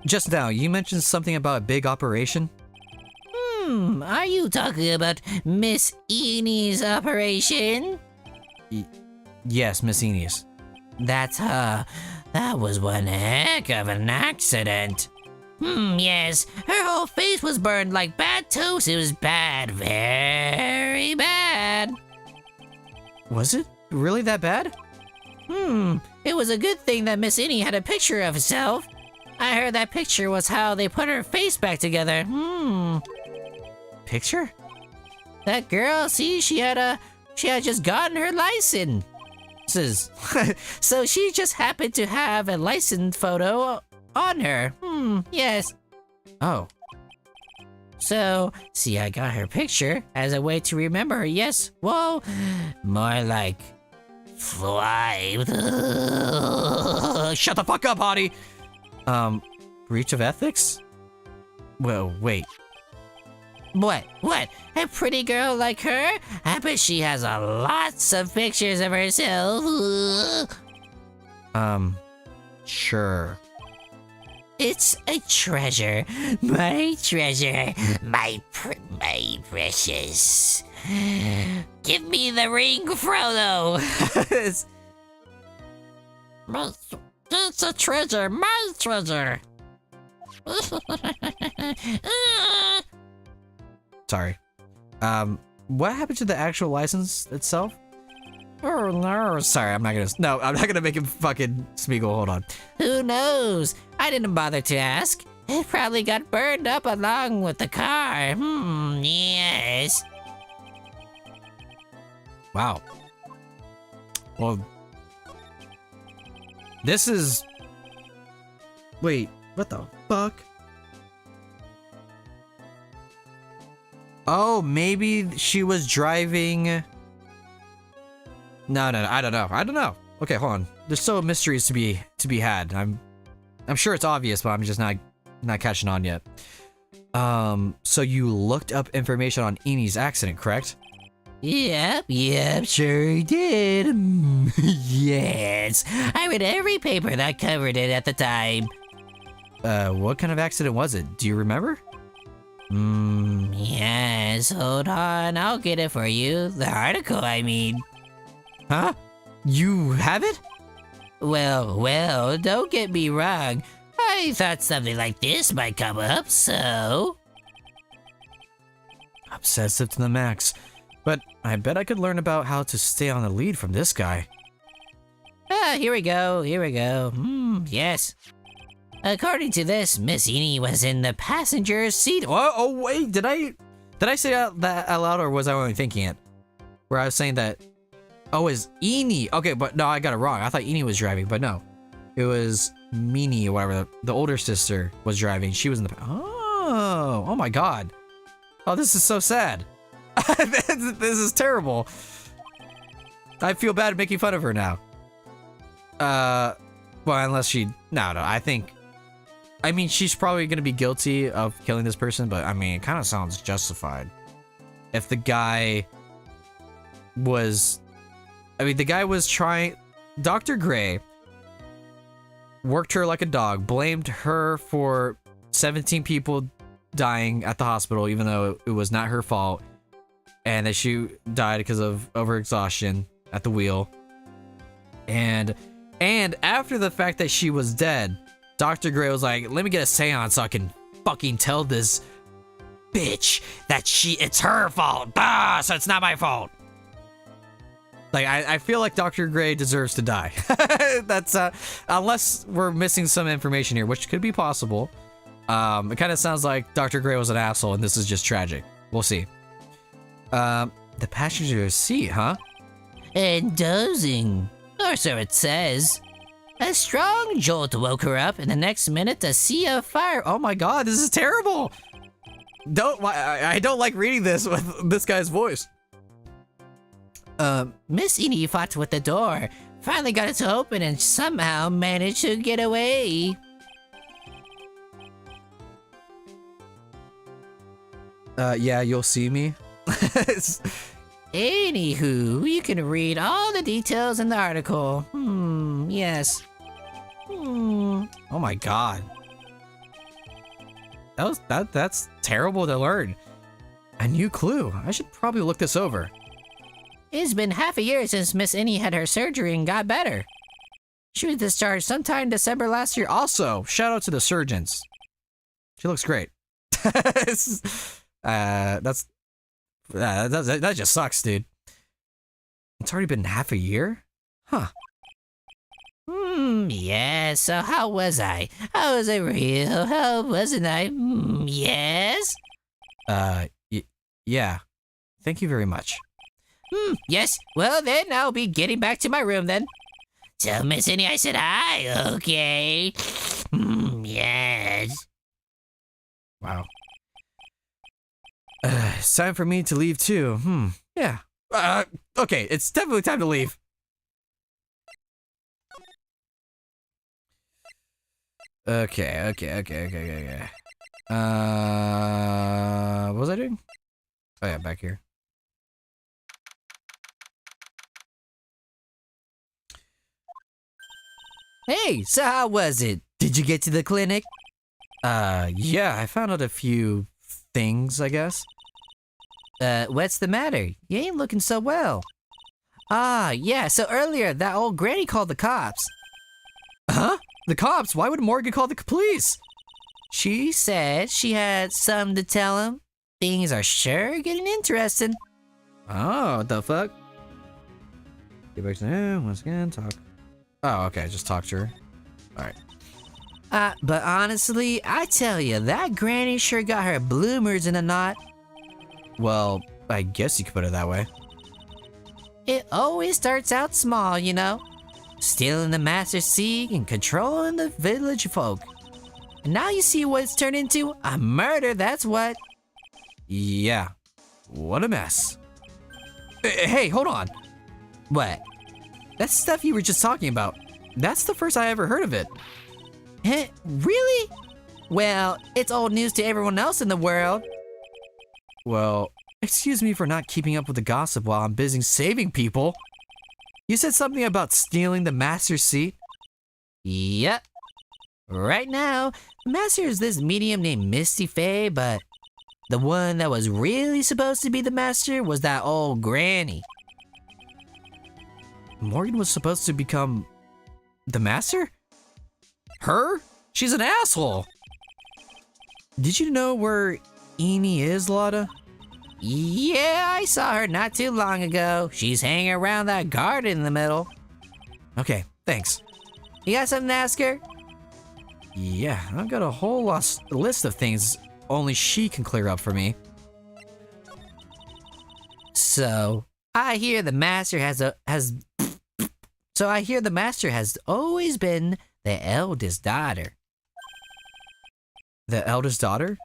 Just now, you mentioned something about a big operation? Are you talking about Miss Eenie's operation? Yes, Miss Ines. That's her. That was one heck of an accident. Yes. Her whole face was burned like bad toast. It was bad. Very bad. Was it really that bad? It was a good thing that Miss Innie had a picture of herself. I heard that picture was how they put her face back together. Picture? That girl, see, she had just gotten her license. So she just happened to have a license photo on her. Yes. Oh. So, see, I got her picture as a way to remember her. Yes, whoa, more like fly. Shut the fuck up, Hottie! Breach of ethics? Well, wait. What? A pretty girl like her? I bet she has lots of pictures of herself. Sure. It's a treasure. My treasure. My precious. Give me the ring, Frodo. It's a treasure. My treasure. Sorry. What happened to the actual license itself? Oh no. Sorry, I'm not gonna make him fucking Smeagol, hold on. Who knows? I didn't bother to ask. It probably got burned up along with the car. Yes. Wow. Well, this is... Wait, what the fuck? Oh, maybe she was driving... No, I don't know. Okay, hold on. There's still mysteries to be had. I'm sure it's obvious, but I'm just not catching on yet. So you looked up information on Enie's accident, correct? Yep, sure did. Yes. I read every paper that covered it at the time. What kind of accident was it? Do you remember? Yes, hold on. I'll get it for you. The article, I mean. Huh? You have it? Well, don't get me wrong. I thought something like this might come up, so... Obsessive to the max. But I bet I could learn about how to stay on the lead from this guy. Here we go. Yes. According to this, Miss Eni was in the passenger seat. Oh wait, did I say that out loud, or was I only thinking it? Where I was saying that, oh, it's Eni. Okay, but no, I got it wrong. I thought Eni was driving, but no. It was Meanie or whatever. The older sister was driving. She was in the, oh my god. Oh, this is so sad. This is terrible. I feel bad making fun of her now. Well, unless she, no, I mean, she's probably gonna be guilty of killing this person, but I mean, it kind of sounds justified. If the guy was, trying, Dr. Gray worked her like a dog, blamed her for 17 people dying at the hospital, even though it was not her fault, and that she died because of overexhaustion at the wheel. And after the fact that she was dead, Dr. Gray was like, let me get a seance so I can fucking tell this bitch that it's her fault. So it's not my fault. Like, I feel like Dr. Gray deserves to die. That's, unless we're missing some information here, which could be possible. It kind of sounds like Dr. Gray was an asshole and this is just tragic. We'll see. The passenger seat, huh? And dozing. Or so it says. A strong jolt woke her up, and the next minute a sea of fire. Oh my god, this is terrible! I don't like reading this with this guy's voice. Miss Eni fought with the door, finally got it to open, and somehow managed to get away. Yeah, you'll see me. Anywho, you can read all the details in the article. Yes. Oh my god. That's terrible to learn. A new clue. I should probably look this over. It's been half a year since Miss Eni had her surgery and got better. She was discharged sometime December last year. Also, shout out to the surgeons. She looks great. That just sucks, dude. It's already been half a year? Huh. Yes, so how was I? How was I real? How wasn't I? Yes? Yeah. Thank you very much. Yes, well then, I'll be getting back to my room then. Tell Miss Eni I said hi, okay? Yes. Wow. It's time for me to leave too. Yeah. Okay, it's definitely time to leave. Okay. What was I doing? Oh yeah, back here. Hey, so how was it? Did you get to the clinic? Yeah, I found out a few things, I guess. What's the matter? You ain't looking so well. Yeah, so earlier, that old granny called the cops. Huh? The cops? Why would Morgan call the police? She said she had something to tell him. Things are sure getting interesting. Oh, what the fuck? Get back to there, once again, talk. Oh, okay, just talk to her. Alright. But honestly, I tell you, that granny sure got her bloomers in a knot. Well, I guess you could put it that way. It always starts out small, you know? Stealing the Master Seed and controlling the village folk. And now you see what it's turned into? A murder, that's what. Yeah. What a mess. Hey, hold on. What? That stuff you were just talking about, that's the first I ever heard of it. Huh? Really? Well, it's old news to everyone else in the world. Well, excuse me for not keeping up with the gossip while I'm busy saving people. You said something about stealing the Master Seat? Yep. Right now, Master is this medium named Misty Faye, but the one that was really supposed to be the Master was that old granny. Morgan was supposed to become the Master? Her? She's an asshole. Did you know where Eni is, Lotta? Yeah, I saw her not too long ago. She's hanging around that garden in the middle. Okay, thanks. You got something to ask her? Yeah, I've got a whole list of things only she can clear up for me. So, I hear the master has always been the eldest daughter. The eldest daughter?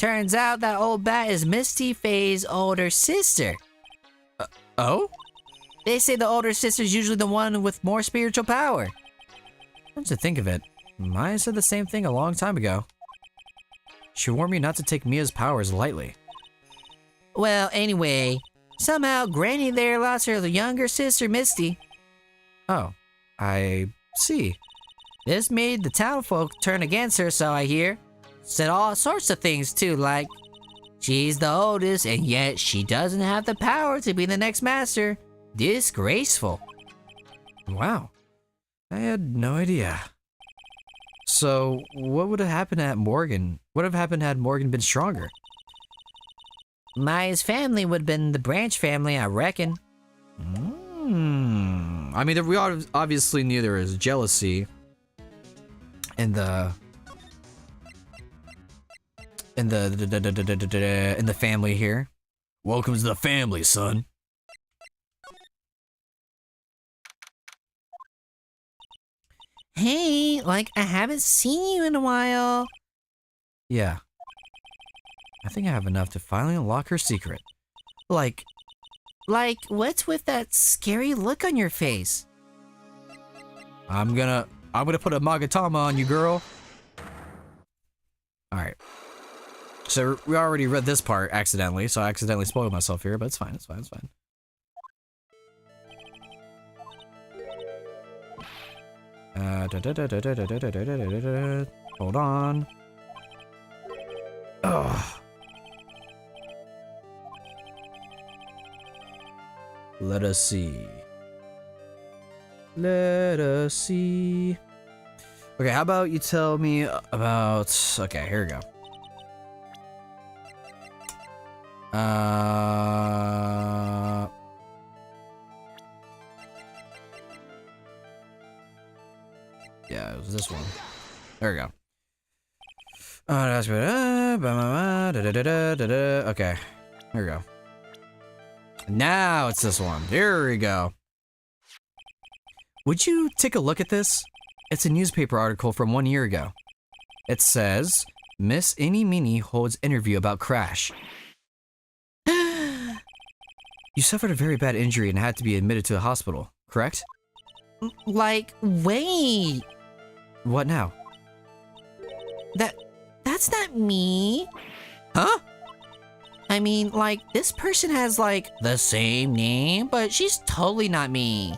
Turns out that old bat is Misty Faye's older sister. Oh? They say the older sister's usually the one with more spiritual power. Come to think of it, Maya said the same thing a long time ago. She warned me not to take Mia's powers lightly. Well, anyway, somehow Granny there lost her younger sister, Misty. Oh, I see. This made the townfolk turn against her, so I hear. Said all sorts of things too, like she's the oldest and yet she doesn't have the power to be the next master. Disgraceful. Wow. I had no idea. So, what would have happened at Morgan? What would have happened had Morgan been stronger? Maya's family would have been the branch family, I reckon. I mean, we obviously knew there was jealousy in the family here. Welcome to the family, son. Hey, like I haven't seen you in a while. Yeah. I think I have enough to finally unlock her secret. Like, what's with that scary look on your face? I'm gonna put a Magatama on you, girl. Alright. So we already read this part accidentally, so I accidentally spoiled myself here, but it's fine, it's fine, it's fine. Hold on. Ugh. Let us see. Let us see. Okay, how about you tell me about... Okay, here we go. Yeah, it was this one. There we go. Okay, here we go. Now it's this one. Here we go. Would you take a look at this? It's a newspaper article from 1 year ago. It says, Miss Eeny Meeny holds interview about crash. You suffered a very bad injury and had to be admitted to a hospital, correct? Like, wait. What now? That's not me. Huh? I mean, like, this person has, like, the same name, but she's totally not me.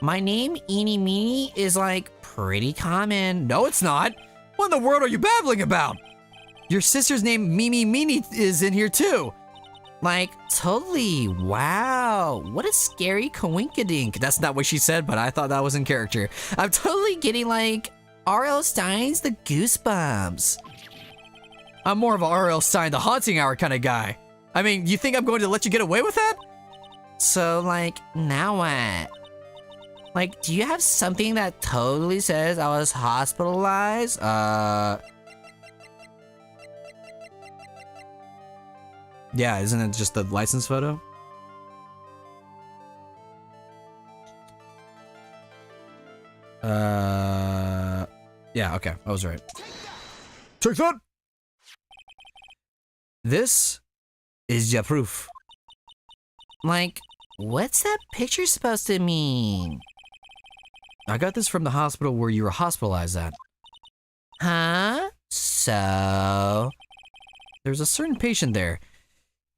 My name, Eeny Meeny, is, like, pretty common. No, it's not. What in the world are you babbling about? Your sister's name, Mimi Meeny, is in here too. Like, totally. Wow. What a scary coinkydink. That's not what she said, but I thought that was in character. I'm totally getting, like, R.L. Stein's The Goosebumps. I'm more of a R.L. Stein, the haunting hour kind of guy. I mean, you think I'm going to let you get away with that? So, like, now what? Like, do you have something that totally says I was hospitalized? Yeah, isn't it just the license photo? Yeah, okay, I was right. Take that! This is your proof. Like, what's that picture supposed to mean? I got this from the hospital where you were hospitalized at. Huh? So? There's a certain patient there.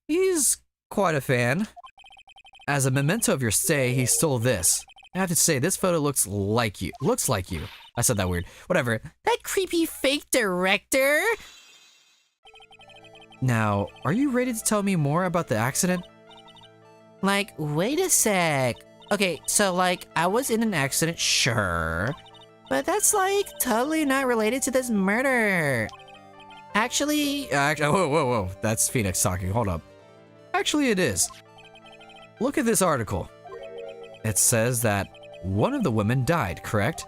He's quite a fan. As a memento of your stay, he stole this. I have to say, this photo looks like you. Looks like you. I said that weird. Whatever. That creepy fake director? Now, are you ready to tell me more about the accident? Like, wait a sec. Okay, so like, I was in an accident, sure. But that's like, totally not related to this murder. Actually... Whoa. That's Phoenix talking. Hold up. Actually, it is. Look at this article. It says that one of the women died, correct?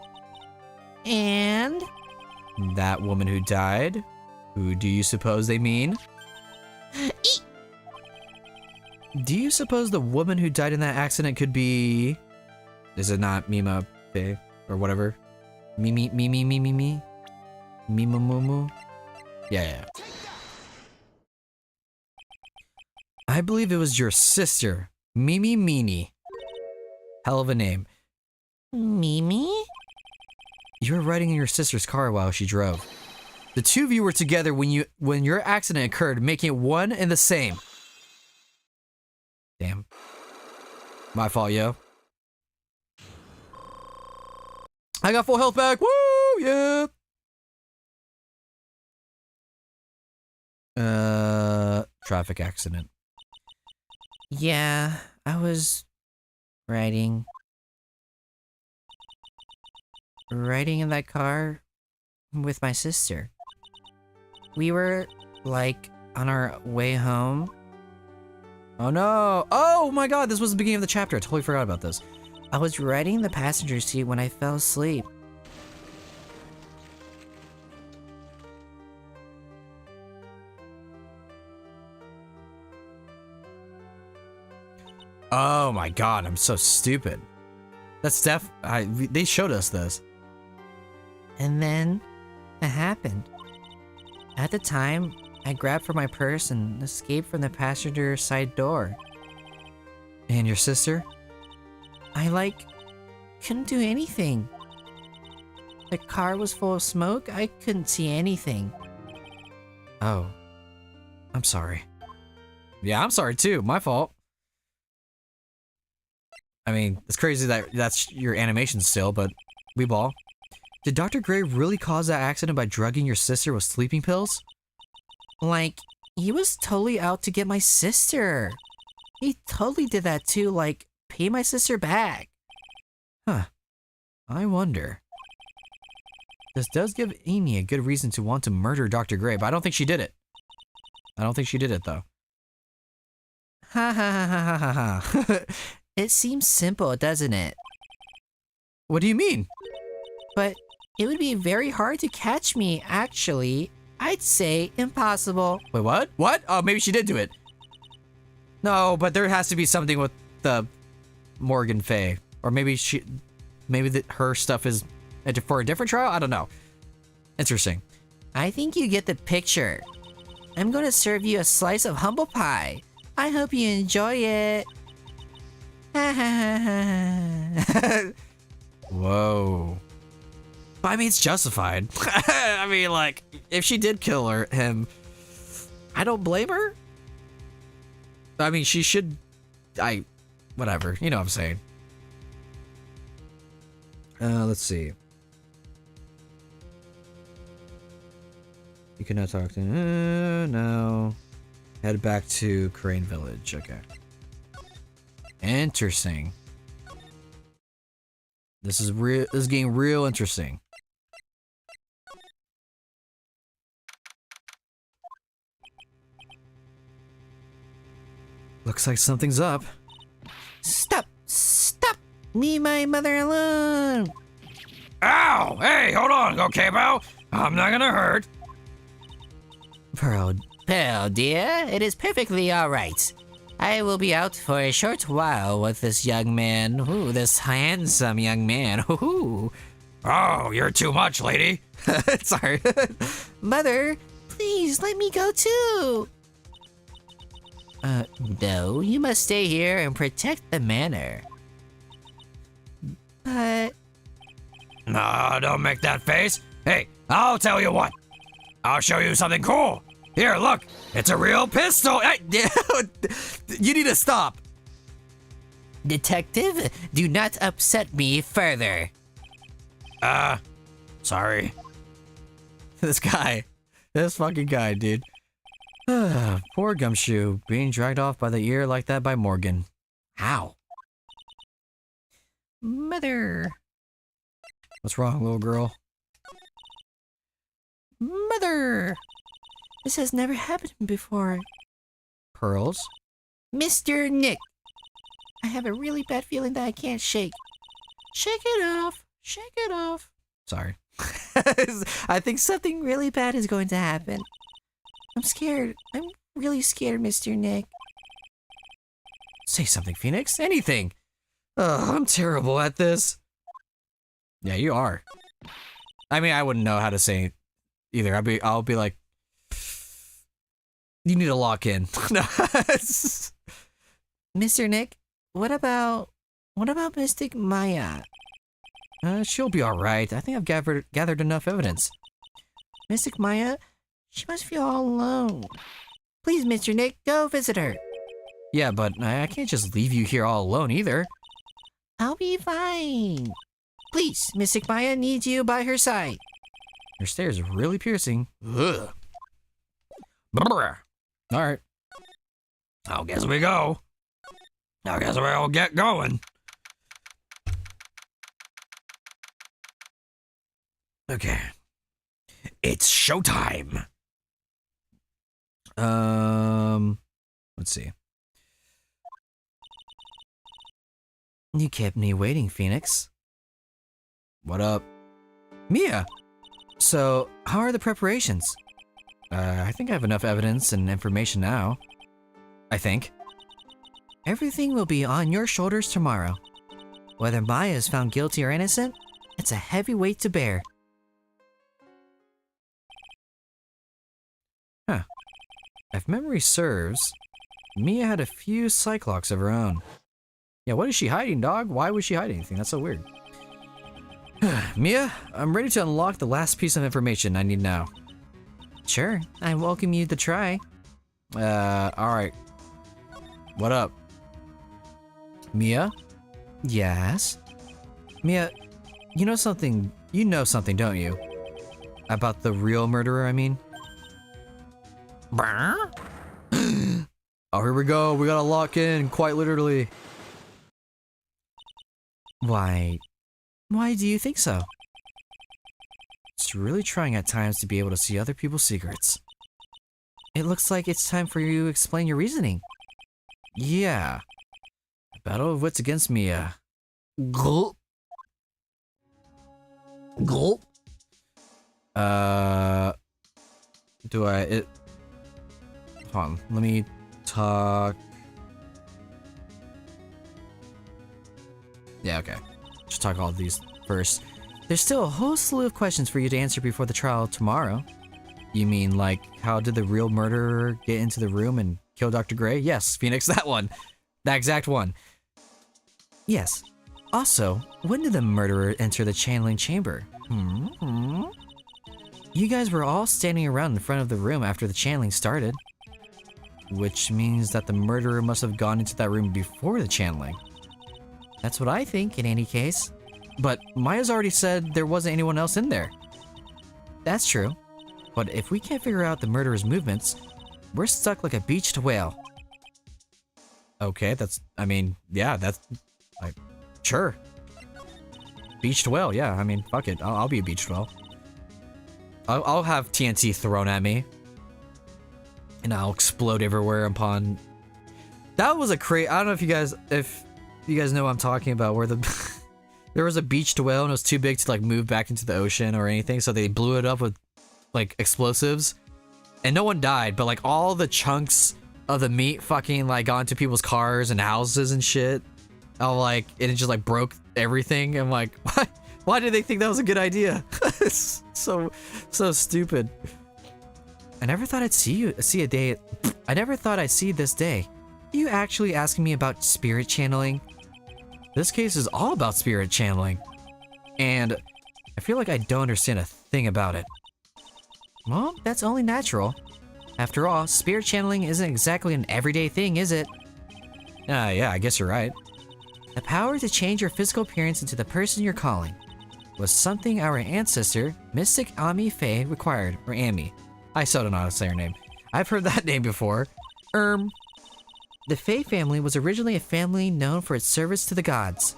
And That woman who died, who do you suppose they mean? Do you suppose the woman who died in that accident could be... Is it not Mima Fe or whatever? Mimi? Mima Mumu? Yeah. I believe it was your sister, Mimi Meanie. Hell of a name. Mimi? You were riding in your sister's car while she drove. The two of you were together when your accident occurred, making it one and the same. Damn. My fault, yo. I got full health back. Woo! Yeah. Traffic accident. Yeah, I was riding in that car with my sister. We were like on our way home. Oh no! Oh my god, this was the beginning of the chapter. I totally forgot about this. I was riding in the passenger seat when I fell asleep. Oh my god, I'm so stupid. That's they showed us this. And then it happened. At the time, I grabbed for my purse and escaped from the passenger side door. And your sister? I couldn't do anything. The car was full of smoke. I couldn't see anything. Oh. I'm sorry. Yeah, I'm sorry too. My fault. I mean, it's crazy that that's your animation still, but we ball. Did Dr. Gray really cause that accident by drugging your sister with sleeping pills? He was totally out to get my sister. He totally did that too, pay my sister back. Huh. I wonder. This does give Amy a good reason to want to murder Dr. Gray, but I don't think she did it. I don't think she did it, though. Ha ha ha ha ha ha ha. It seems simple, doesn't it? What do you mean? But it would be very hard to catch me, actually. I'd say impossible. Wait, what? What? Oh, maybe she did do it. No, but there has to be something with the Morgan Faye. Or maybe her stuff is for a different trial? I don't know. Interesting. I think you get the picture. I'm going to serve you a slice of humble pie. I hope you enjoy it. Ha ha ha ha. Whoa. But I mean, it's justified. I mean, if she did kill him, I don't blame her. I mean, she should... whatever. You know what I'm saying. Let's see. You cannot talk to... no. Head back to Crane Village. Okay. Interesting. This is getting real interesting. Looks like something's up. Stop! Stop! Leave my mother alone! Ow! Hey, hold on, okay, pal? I'm not gonna hurt. Pearl, dear, it is perfectly alright. I will be out for a short while with this young man. Ooh, this handsome young man. Ooh. Oh, you're too much, lady. Sorry. Mother, please let me go too. No, you must stay here and protect the manor. But... No, don't make that face. Hey, I'll tell you what. I'll show you something cool. Here, look. It's a real pistol. Hey, You need to stop. Detective, do not upset me further. Sorry. This fucking guy, dude. Poor Gumshoe, being dragged off by the ear like that by Morgan. How? Mother. What's wrong, little girl? Mother! This has never happened before. Pearls? Mr. Nick, I have a really bad feeling that I can't shake. Shake it off. Shake it off. Sorry. I think something really bad is going to happen. I'm scared. I'm really scared, Mr. Nick. Say something, Phoenix. Anything. Ugh, I'm terrible at this. Yeah, you are. I mean, I wouldn't know how to say it either. I'll be like, you need to lock in. No. Mr. Nick, what about Mystic Maya? She'll be all right. I think I've gathered enough evidence. Mystic Maya, she must feel all alone. Please, Mr. Nick, go visit her. Yeah, but I can't just leave you here all alone either. I'll be fine. Please, Mystic Maya needs you by her side. Your stare is really piercing. Ugh. Brr. All right. I guess we go. I guess we'll get going. Okay. It's showtime. Let's see. You kept me waiting, Phoenix. What up? Mia! So, how are the preparations? I think I have enough evidence and information now. I think. Everything will be on your shoulders tomorrow. Whether Maya is found guilty or innocent, it's a heavy weight to bear. Huh. If memory serves, Mia had a few Cyclocks of her own. Yeah, what is she hiding, dog? Why was she hiding anything? That's so weird. Mia, I'm ready to unlock the last piece of information I need now. Sure, I welcome you to try. Alright. What up? Mia? Yes? Mia, you know something, don't you? About the real murderer, I mean? Brr. Oh, here we go. We gotta lock in, quite literally. Why do you think so? It's really trying at times to be able to see other people's secrets. It looks like it's time for you to explain your reasoning. Yeah. Battle of wits against Mia. Gulp. Gulp. Hold on, let me talk. Yeah, okay. Just talk all these first. There's still a whole slew of questions for you to answer before the trial tomorrow. You mean, like, how did the real murderer get into the room and kill Dr. Gray? Yes, Phoenix, that one. That exact one. Yes. Also, when did the murderer enter the channeling chamber? You guys were all standing around in front of the room after the channeling started. Which means that the murderer must have gone into that room before the channeling. That's what I think, in any case. But Maya's already said there wasn't anyone else in there. That's true. But if we can't figure out the murderer's movements, we're stuck like a beached whale. Okay, yeah, that's... like, sure. Beached whale, yeah, I mean, fuck it. I'll be a beached whale. I'll have TNT thrown at me. And I'll explode everywhere upon... That was a I don't know if you guys know what I'm talking about, where there was a beached whale and it was too big to like move back into the ocean or anything, so they blew it up with like explosives. And no one died, but like all the chunks of the meat fucking like got into people's cars and houses and shit. And it just like broke everything. I'm like, what? Why did they think that was a good idea? It's so stupid. I never thought I'd see this day. You actually asking me about spirit channeling? This case is all about spirit channeling. And I feel like I don't understand a thing about it. Well, that's only natural. After all, spirit channeling isn't exactly an everyday thing, is it? Yeah, I guess you're right. The power to change your physical appearance into the person you're calling was something our ancestor, Mystic Ami Faye, required, or Ami. I still don't know how to say her name. I've heard that name before. The Faye family was originally a family known for its service to the gods.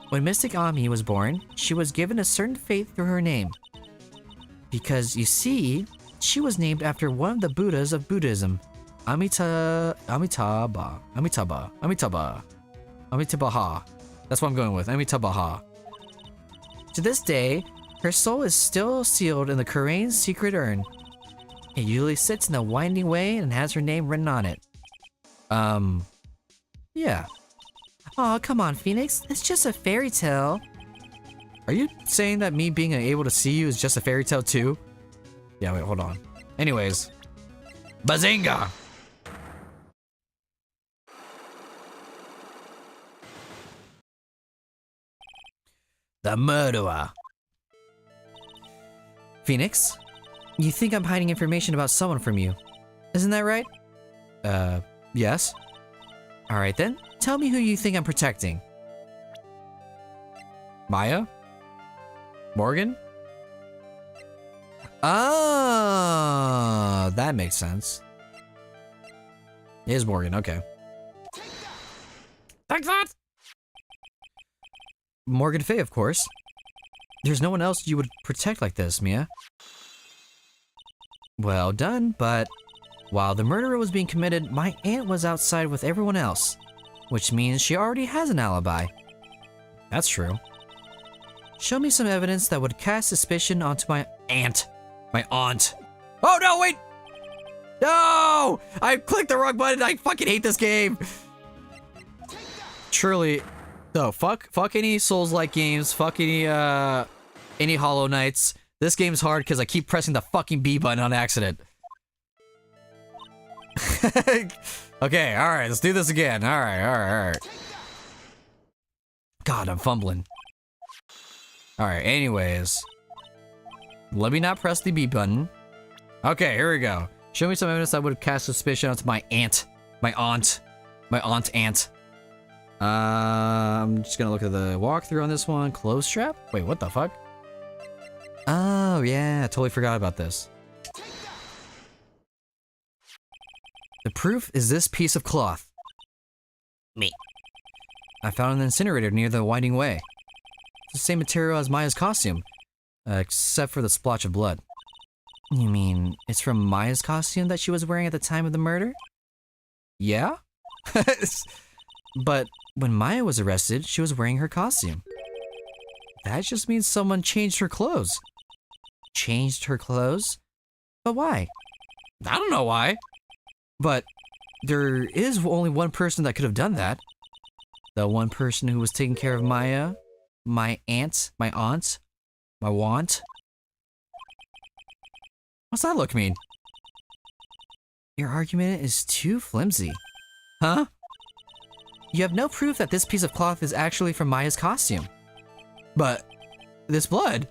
When Mystic Ami was born, she was given a certain fate through her name. Because, you see, she was named after one of the Buddhas of Buddhism, Amitabha. That's what I'm going with. Amitabha. To this day, her soul is still sealed in the Kurain's secret urn. It usually sits in a winding way and has her name written on it. Yeah. Aw, come on, Phoenix. It's just a fairy tale. Are you saying that me being able to see you is just a fairy tale too? Yeah, wait, hold on. Anyways. Bazinga! The murderer. Phoenix, you think I'm hiding information about someone from you. Isn't that right? Yes? Alright then, tell me who you think I'm protecting. Maya? Morgan? Ah, That makes sense. It is Morgan, okay. Take that! Morgan Fay, of course. There's no one else you would protect like this, Mia. well done, but while the murder was being committed, my aunt was outside with everyone else, which means she already has an alibi. That's true. Show me some evidence that would cast suspicion onto my aunt. My aunt. Oh no, wait! No! I clicked the wrong button. I fucking hate this game. Truly, no, fuck any Souls-like games. Fuck any Hollow Knights. This game's hard because I keep pressing the fucking B button on accident. Okay, alright, let's do this again. Alright. God, I'm fumbling. Alright, anyways. Let me not press the B button. Okay, here we go. Show me some evidence that would cast suspicion onto my aunt. My aunt. I'm just gonna look at the walkthrough on this one. Clothes strap? Wait, what the fuck? Oh, yeah, I totally forgot about this. The proof is this piece of cloth. Me. I found it in the incinerator near the winding way. It's the same material as Maya's costume, except for the splotch of blood. You mean it's from Maya's costume that she was wearing at the time of the murder? Yeah? But when Maya was arrested, she was wearing her costume. That just means someone changed her clothes. Changed her clothes? But why? I don't know why. But there is only one person that could have done that. The one person who was taking care of Maya, my aunt. What's that look mean? Your argument is too flimsy. Huh? You have no proof that this piece of cloth is actually from Maya's costume. But this blood.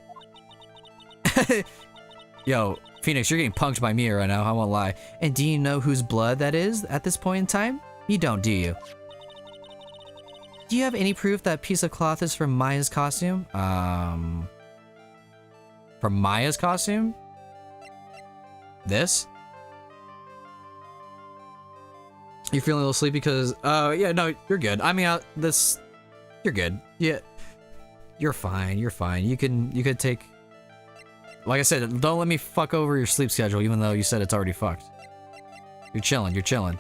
Yo, Phoenix, you're getting punked by me right now, I won't lie. And do you know whose blood that is at this point in time? You don't, do you? Do you have any proof that piece of cloth is from Maya's costume? From Maya's costume? This? You're feeling a little sleepy because, yeah, no, you're good. I mean, you're good. Yeah, you're fine. You could take, like I said, don't let me fuck over your sleep schedule, even though you said it's already fucked. You're chilling.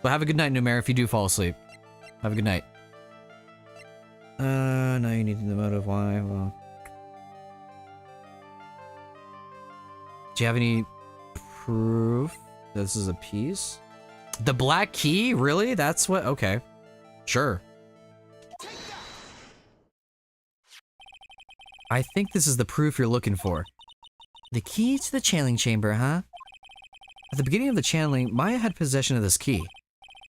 But have a good night, Numer, if you do fall asleep. Have a good night. Now you need the motive. Why? Well, do you have any proof this is a piece? The black key? Really? That's what? Okay. Sure. I think this is the proof you're looking for. The key to the channeling chamber, huh? At the beginning of the channeling, Maya had possession of this key.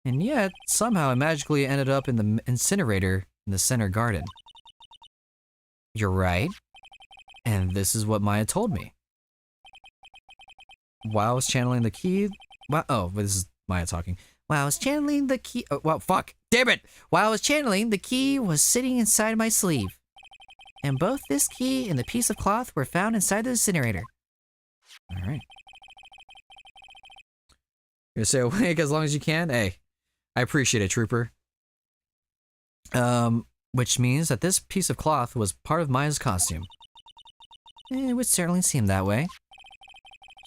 And yet, somehow it magically ended up in the incinerator in the center garden. You're right. And this is what Maya told me. While I was channeling the key... Oh, but this is Maya talking. While I was channeling the key... well, fuck. Damn it! While I was channeling, the key was sitting inside my sleeve. And both this key and the piece of cloth were found inside the incinerator. Alright. You're gonna stay awake as long as you can? Hey, I appreciate it, Trooper. Which means that this piece of cloth was part of Maya's costume. It would certainly seem that way.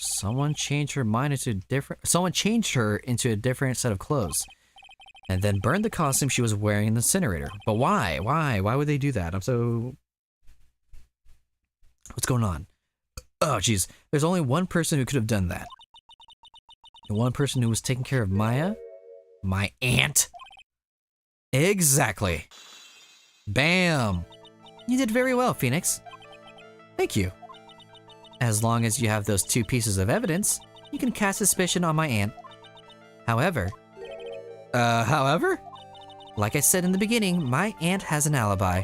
Someone changed her mind into different. Someone changed her into a different set of clothes, and then burned the costume she was wearing in the incinerator. But why? Why would they do that? I'm so. What's going on? Oh, jeez. There's only one person who could have done that. The one person who was taking care of Maya, my aunt. Exactly. Bam. You did very well, Phoenix. Thank you. As long as you have those 2 pieces of evidence, you can cast suspicion on my aunt. However? Like I said in the beginning, my aunt has an alibi.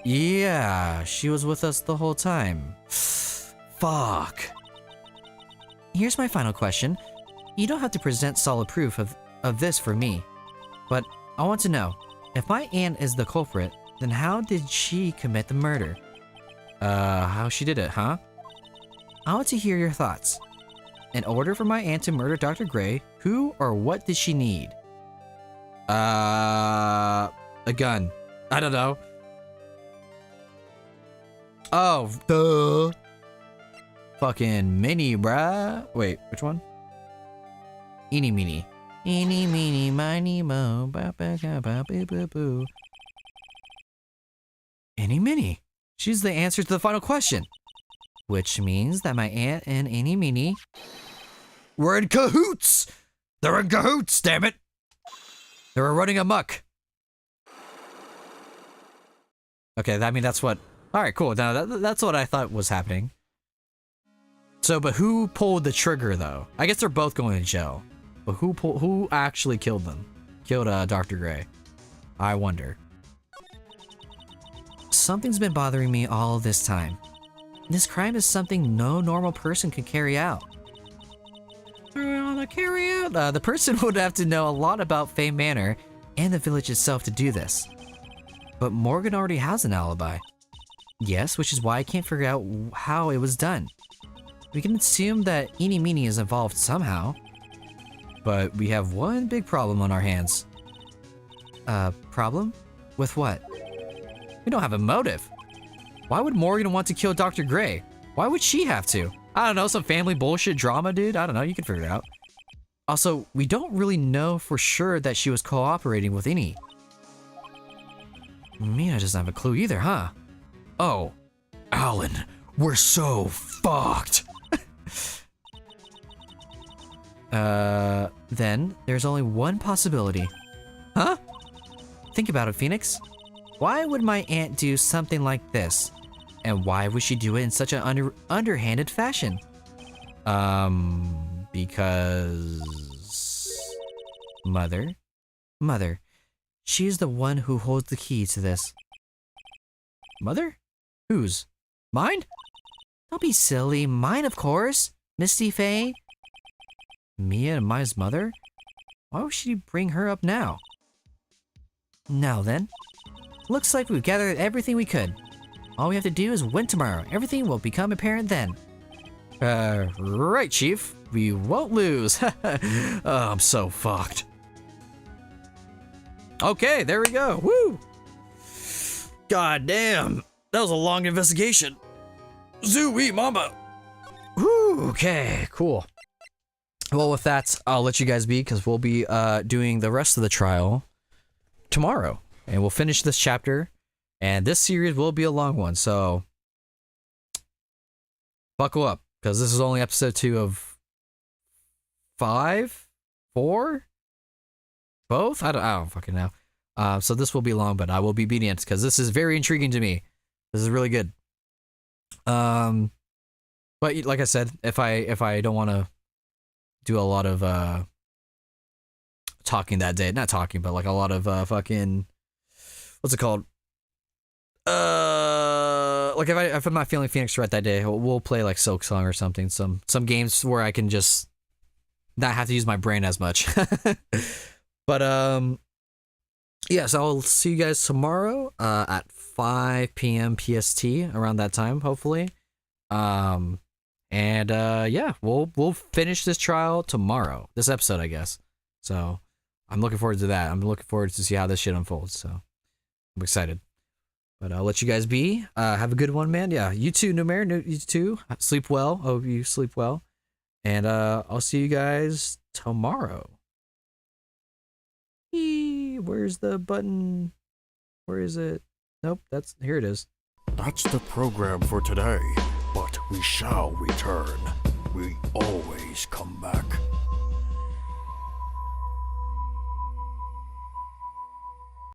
Yeah, she was with us the whole time. Fuck. Here's my final question. You don't have to present solid proof of this for me, but I want to know, if my aunt is the culprit, then how did she commit the murder? How she did it, huh? I want to hear your thoughts. In order for my aunt to murder Dr. Gray, who or what did she need? A gun. I don't know. Oh, duh. Fucking mini, bruh. Wait, which one? Eeny meeny. Eeny meeny miny mo. Ba ba ga ba boo boo boo. Eeny meeny. She's the answer to the final question. Which means that my aunt and Eeny meeny were in cahoots. They're in cahoots, damn it. They were running amok. Okay, I mean, that's what... Alright, cool. Now, that's what I thought was happening. So, but who pulled the trigger, though? I guess they're both going to jail. But who actually killed them? Killed Dr. Gray? I wonder. Something's been bothering me all this time. This crime is something no normal person can carry out. The person would have to know a lot about Fay Manor and the village itself to do this. But Morgan already has an alibi. Yes, which is why I can't figure out how it was done. We can assume that Eeny Meeny is involved somehow. But we have one big problem on our hands. Problem? With what? We don't have a motive. Why would Morgan want to kill Dr. Gray? Why would she have to? I don't know, some family bullshit drama, dude? I don't know, you can figure it out. Also, we don't really know for sure that she was cooperating with Eeny. Mina doesn't have a clue either, huh? Oh, Alan, we're so fucked. Then there's only one possibility. Huh? Think about it, Phoenix. Why would my aunt do something like this? And why would she do it in such an underhanded fashion? Because... Mother. She's the one who holds the key to this. Mother? Whose? Mine? Don't be silly. Mine, of course. Misty Faye. Mia and Maya's mother? Why would she bring her up now? Now then. Looks like we've gathered everything we could. All we have to do is win tomorrow. Everything will become apparent then. Right, Chief. We won't lose. Oh, I'm so fucked. Okay, there we go. Woo! God damn. That was a long investigation. Zooey mama. Woo, okay, cool. Well, with that, I'll let you guys be, because we'll be doing the rest of the trial tomorrow. And we'll finish this chapter. And this series will be a long one, so buckle up, because this is only episode 2 of 5? 4? Both? I don't fucking know. So this will be long, but I will be obedient, because this is very intriguing to me. This is really good. But like I said, if I don't want to do a lot of talking that day, not talking, but like a lot of fucking, what's it called? Like if I'm not feeling Phoenix Wright that day, we'll play like Silk Song or something. Some games where I can just not have to use my brain as much. But yeah, so I'll see you guys tomorrow at 5 p.m. PST around that time, hopefully. And yeah, we'll finish this trial tomorrow. This episode, I guess. So I'm looking forward to that. I'm looking forward to see how this shit unfolds. So I'm excited. But I'll let you guys be. Have a good one, man. Yeah, you too, Numer. You too. Sleep well. Hope you sleep well. And I'll see you guys tomorrow. Where's the button? Where is it? Nope, here it is. That's the program for today, but we shall return. We always come back.